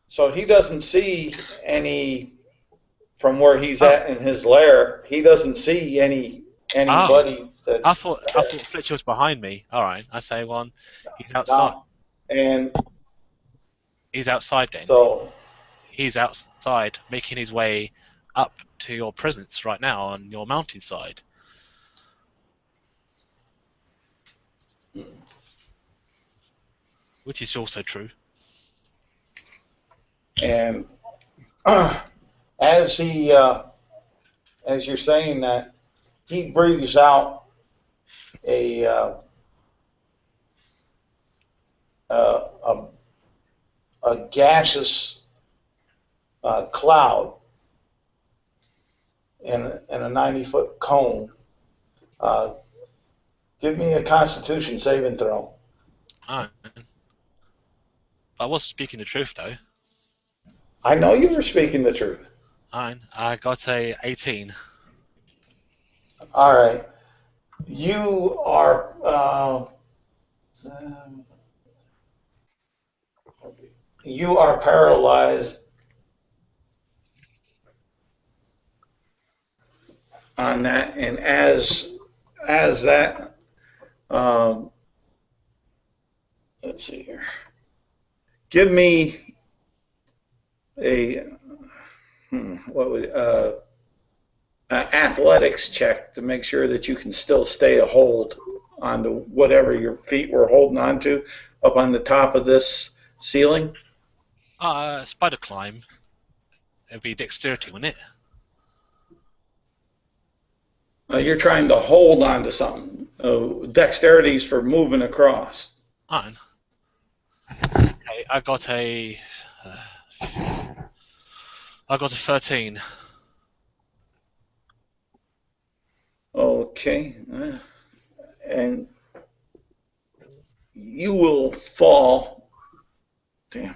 So he doesn't see any from where he's at in his lair. He doesn't see anybody. That's I thought Fletcher was behind me. All right, I say one. He's outside. And He's outside then. so He's outside, making his way up to your presence right now on your mountainside. Which is also true. And as you're saying that, he breathes out a a, a gaseous cloud in a 90-foot cone. Give me a Constitution saving throw. I was speaking the truth though. I know you were speaking the truth. I got a 18. All right. You are paralyzed on that, and as that, let's see here. Give me a what would athletics check to make sure that you can still stay a hold onto whatever your feet were holding onto up on the top of this ceiling. Spider climb. It'd be dexterity, wouldn't it? You're trying to hold on to something. Dexterity's for moving across. Fine. Okay, I got a 13. Okay. And you will fall. Damn.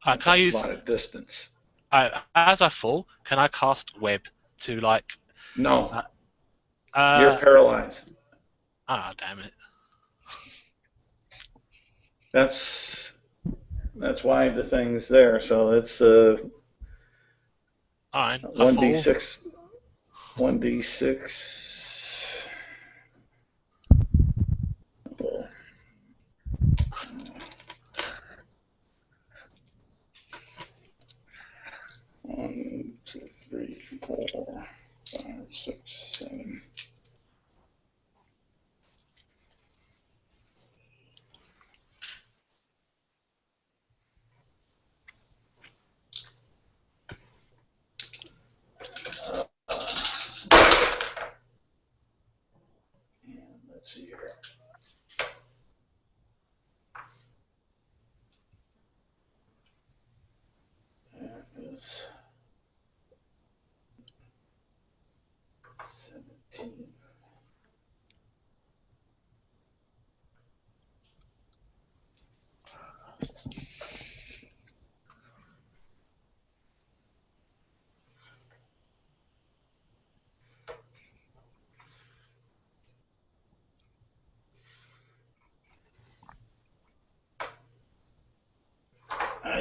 That's Can I a use? lot of distance. As I fall, can I cast web to like? No. You're paralyzed. Damn it. That's why the thing's there. So it's Alright. 1d6. 1d6. Oh. 1, 2, 3, 4, 5, 6, 7. Let's see here. That is 17.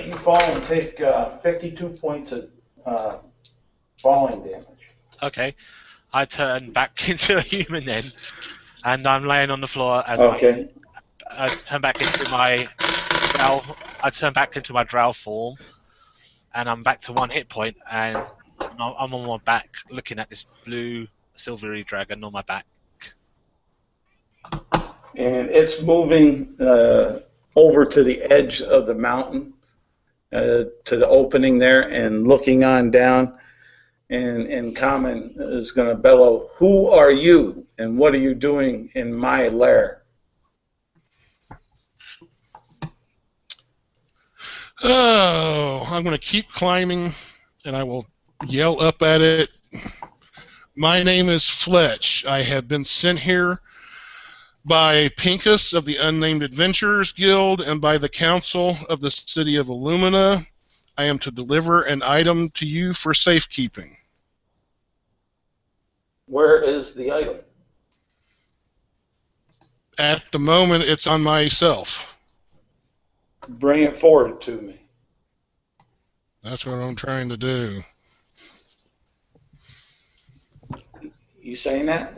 You fall and take 52 points of falling damage. Okay. I turn back into a human then, and I'm laying on the floor as Okay. I turn back into my drow. I turn back into my drow form, and I'm back to 1 hit point, and I'm on my back, looking at this blue silvery dragon on my back. And it's moving over to the edge of the mountain, to the opening there, and looking on down. And Common is going to bellow, "Who are you, and what are you doing in my lair?" Oh, I'm going to keep climbing, and I will yell up at it. My name is Fletch. I have been sent here by Pincus of the Unnamed Adventurers Guild and by the Council of the City of Illumina. I am to deliver an item to you for safekeeping. Where is the item? At the moment, it's on myself. Bring it forward to me. That's what I'm trying to do. You saying that?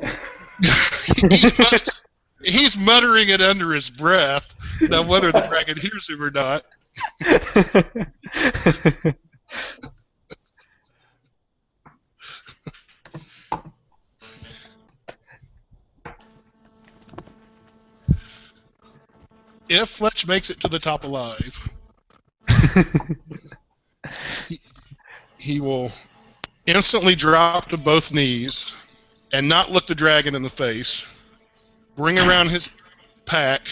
He's muttering it under his breath. Now, whether the dragon hears him or not. if Fletch makes it to the top alive, he will instantly drop to both knees and not look the dragon in the face, bring around his pack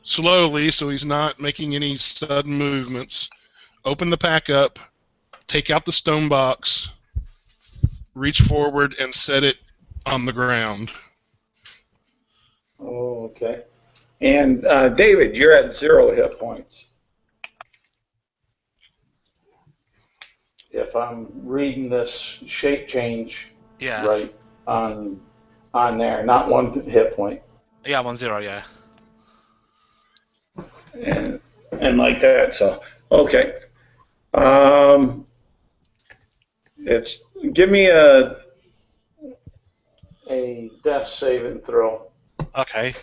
slowly so he's not making any sudden movements, open the pack up, take out the stone box, reach forward, and set it on the ground. Okay. And David, you're at 0 hit points. If I'm reading this shape change right on there, not 1 hit point. Yeah, I'm on 0, yeah. And like that, so okay. It's give me a death saving throw. Okay.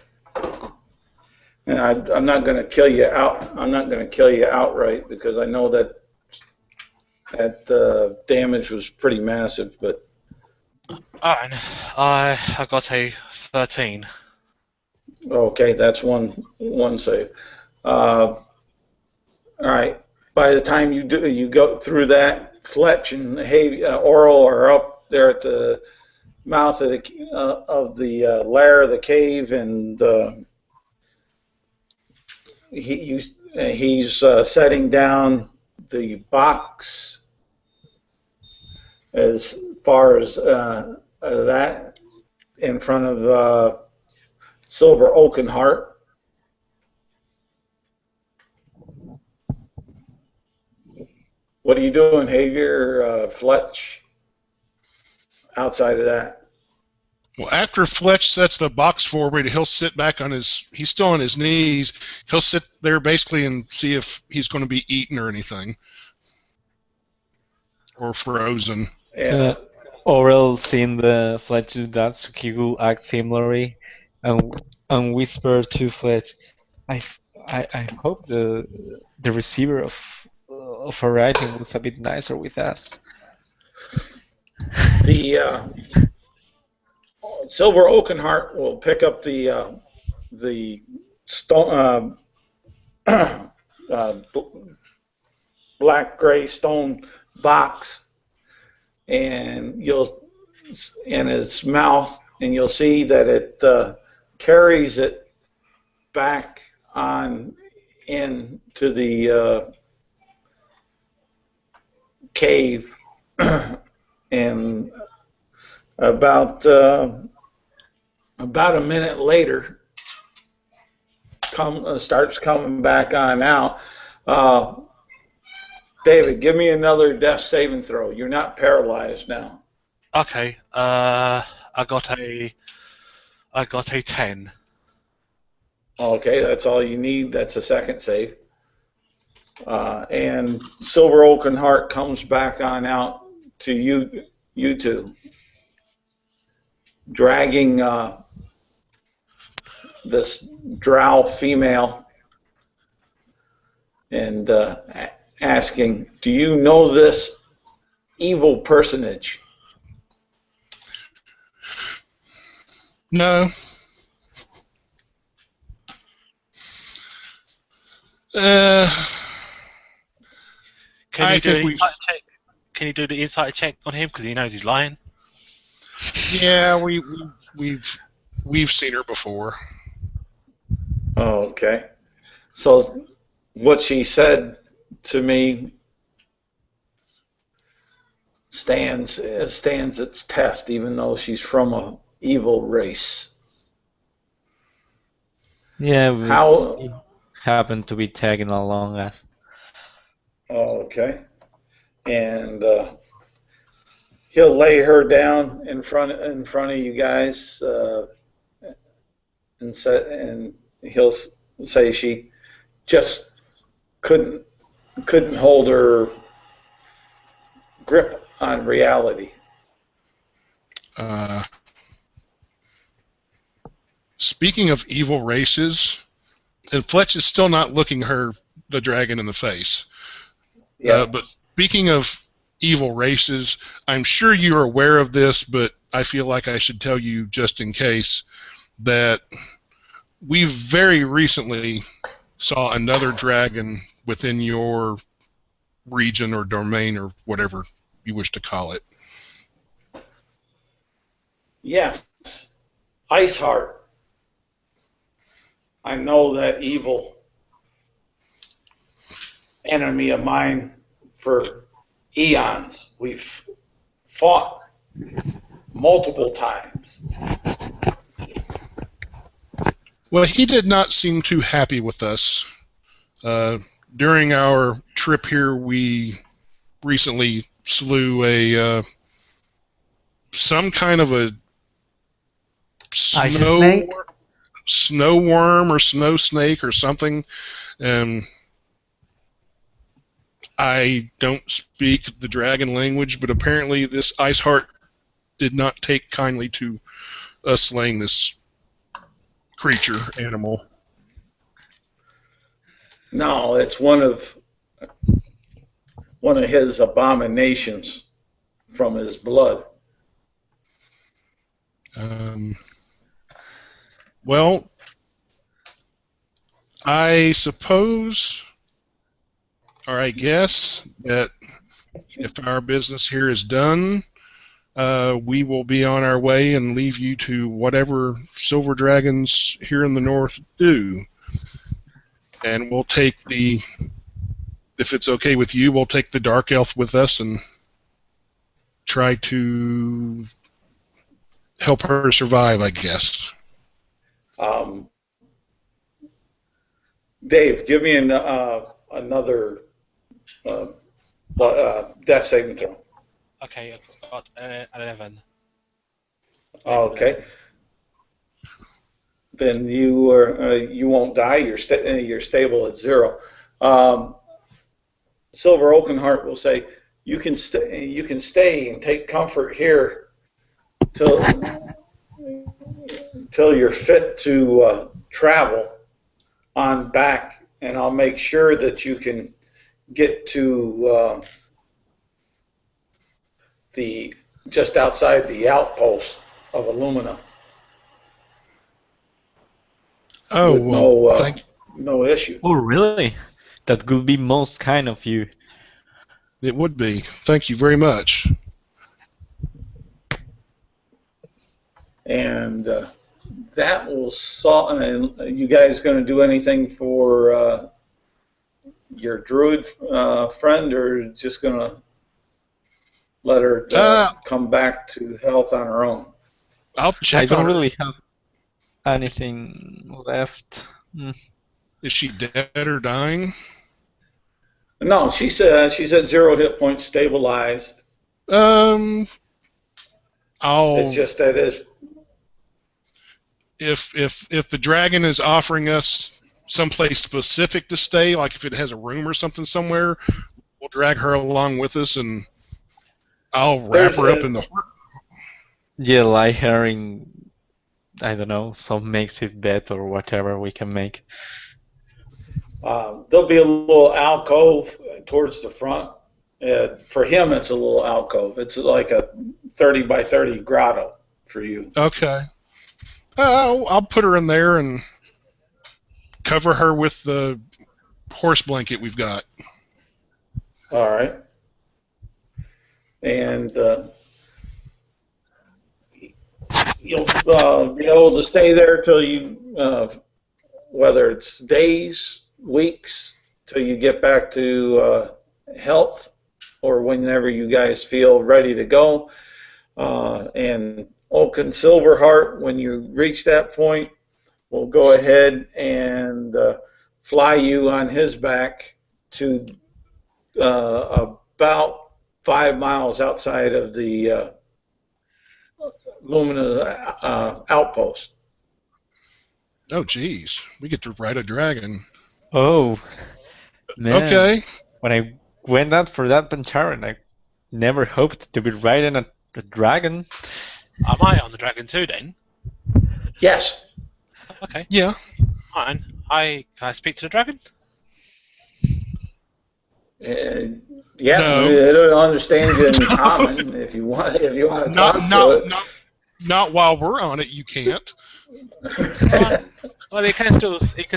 And I'm not going to kill you out. I'm not going to kill you outright because I know that damage was pretty massive. But Alright, I got a 13. Okay, that's one save. All right. By the time you go through that, Fletch and Oral are up there at the mouth of the lair of the cave, and he's setting down the box as far as that in front of Silver Oaken Heart. What are you doing, Javier, Fletch, outside of that? Well, after Fletch sets the box forward, he'll sit back on he's still on his knees. He'll sit there basically and see if he's going to be eaten or anything. Or frozen. Yeah. Oral, seeing the Fletch do that, so he will act similarly and whisper to Fletch, I hope the receiver of our writing looks a bit nicer with us. The Silver Oaken Heart will pick up the stone, black gray stone box, and in its mouth, and you'll see that it carries it back on into the cave, and about a minute later starts coming back on out. David, give me another death saving throw. You're not paralyzed now. Okay. I got a 10. Okay, that's all you need. That's a second save. And Silver Oaken Heart comes back on out to you two, dragging this drow female and asking, do you know this evil personage? No. Can you do the insight check on him because he knows he's lying? Yeah, we've seen her before. Oh, okay. So what she said to me stands its test, even though she's from a evil race. Yeah, we happen to be tagging along us. Okay. And he'll lay her down in front of you guys, and he'll say she just couldn't hold her grip on reality. Speaking of evil races, and Fletch is still not looking the dragon in the face. Yeah. But speaking of evil races, I'm sure you're aware of this, but I feel like I should tell you just in case that we very recently saw another dragon within your region or domain or whatever you wish to call it. Yes, Iceheart. I know that evil enemy of mine for eons. We've fought multiple times. Well, he did not seem too happy with us. During our trip here, we recently slew a some kind of a snake? snow worm or snow snake or something, and I don't speak the dragon language, but apparently this Iceheart did not take kindly to us slaying this creature, animal. No, it's one of his abominations from his blood. Well, I suppose, or I guess, that if our business here is done, we will be on our way and leave you to whatever silver dragons here in the north do. And we'll take if it's okay with you, we'll take the dark elf with us and try to help her survive, I guess. Dave, give me another death saving throw. Okay, I've got 11. Okay. Then you won't die. You're stable at 0. Silver Oakenheart will say, you can stay and take comfort here till you're fit to travel on back, and I'll make sure that you can get to just outside the outpost of Illumina. Oh, well, no issue. Oh, really? That could be most kind of you. It would be. Thank you very much. And that will solve. You guys going to do anything for your druid friend, or just going to let her come back to health on her own? I'll check. I don't really have anything left. Is she dead or dying? No, she's at 0 hit points, stabilized. It's just that if the dragon is offering us someplace specific to stay, like if it has a room or something somewhere, we'll drag her along with us, and I'll wrap her up in the. Yeah, lie her in, I don't know, some makeshift bed or whatever we can make. There'll be a little alcove towards the front. For him, it's a little alcove. It's like a 30 by 30 grotto for you. Okay. I'll put her in there and cover her with the horse blanket we've got. All right. And you'll be able to stay there till you, whether it's days, weeks, till you get back to health, or whenever you guys feel ready to go. And Oaken Silverheart, when you reach that point, will go ahead and fly you on his back to about 5 miles outside of the Lumina outpost. Oh, geez. We get to ride a dragon. Oh, man. Okay. When I went out for that Pancharan, I never hoped to be riding a dragon. Am I on the dragon too then? Yes. Okay. Yeah. Fine. Can I speak to the dragon? Yeah, No. I don't understand you in common. If you want to talk to it. Not while we're on it, you can't. Well, he can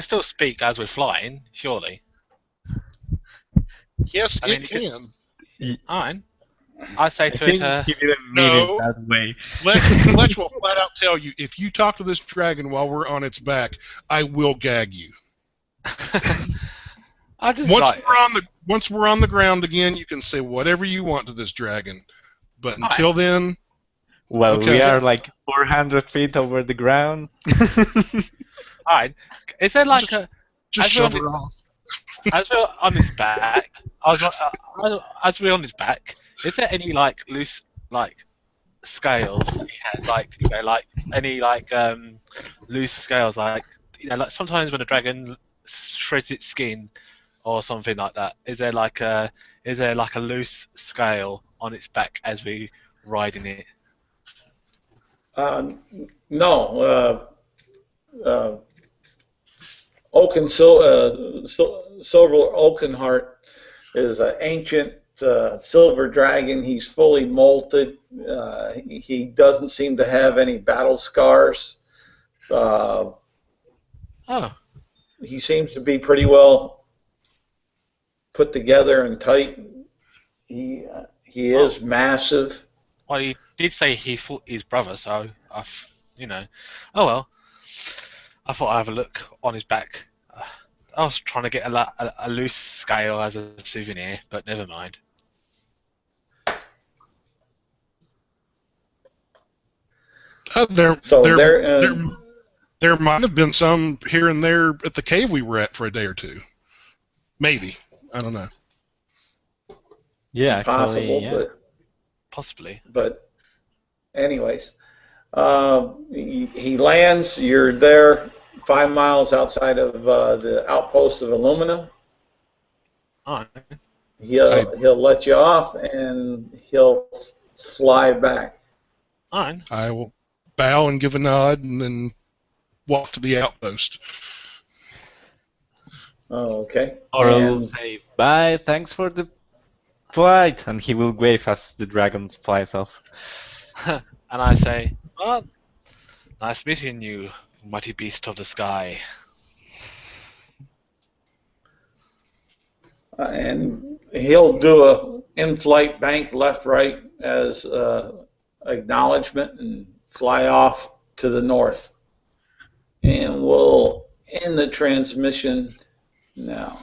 still speak as we're flying, surely. Yes, I it mean, can. fine. I say I to think it, he didn't mean it No. that way. Fletch will flat out tell you, if you talk to this dragon while we're on its back, I will gag you. I just Once we're on the ground again, you can say whatever you want to this dragon. But until then, Well, okay. we are like 400 feet over the ground. Alright. Is there like just as we're shove her off. as we're on his back, as we're on his back, is there any like loose like scales he has, like like any like loose scales, like like sometimes when a dragon shreds its skin or something like that, is there like a loose scale on its back as we riding it? No. Silver Oakenheart is an ancient silver dragon. He's fully molted. He doesn't seem to have any battle scars. Oh, He seems to be pretty well put together and tight. He is massive. well, he did say he fought his brother, so oh well. I thought I'd have a look on his back. I was trying to get a loose scale as a souvenir, but never mind. There might have been some here and there at the cave we were at for a day or two. Maybe. I don't know. Yeah, actually, possible, yeah. Possibly. But anyways, he lands. You're there 5 miles outside of the outpost of Illumina. Alright. He'll let you off and he'll fly back. Alright. I will bow and give a nod and then walk to the outpost. Okay. Or I'll say, bye, thanks for the flight, and he will wave as the dragon flies off. And I say, well, nice meeting you, mighty beast of the sky. And he'll do a in-flight bank left-right as acknowledgement and fly off to the north. And we'll end the transmission now.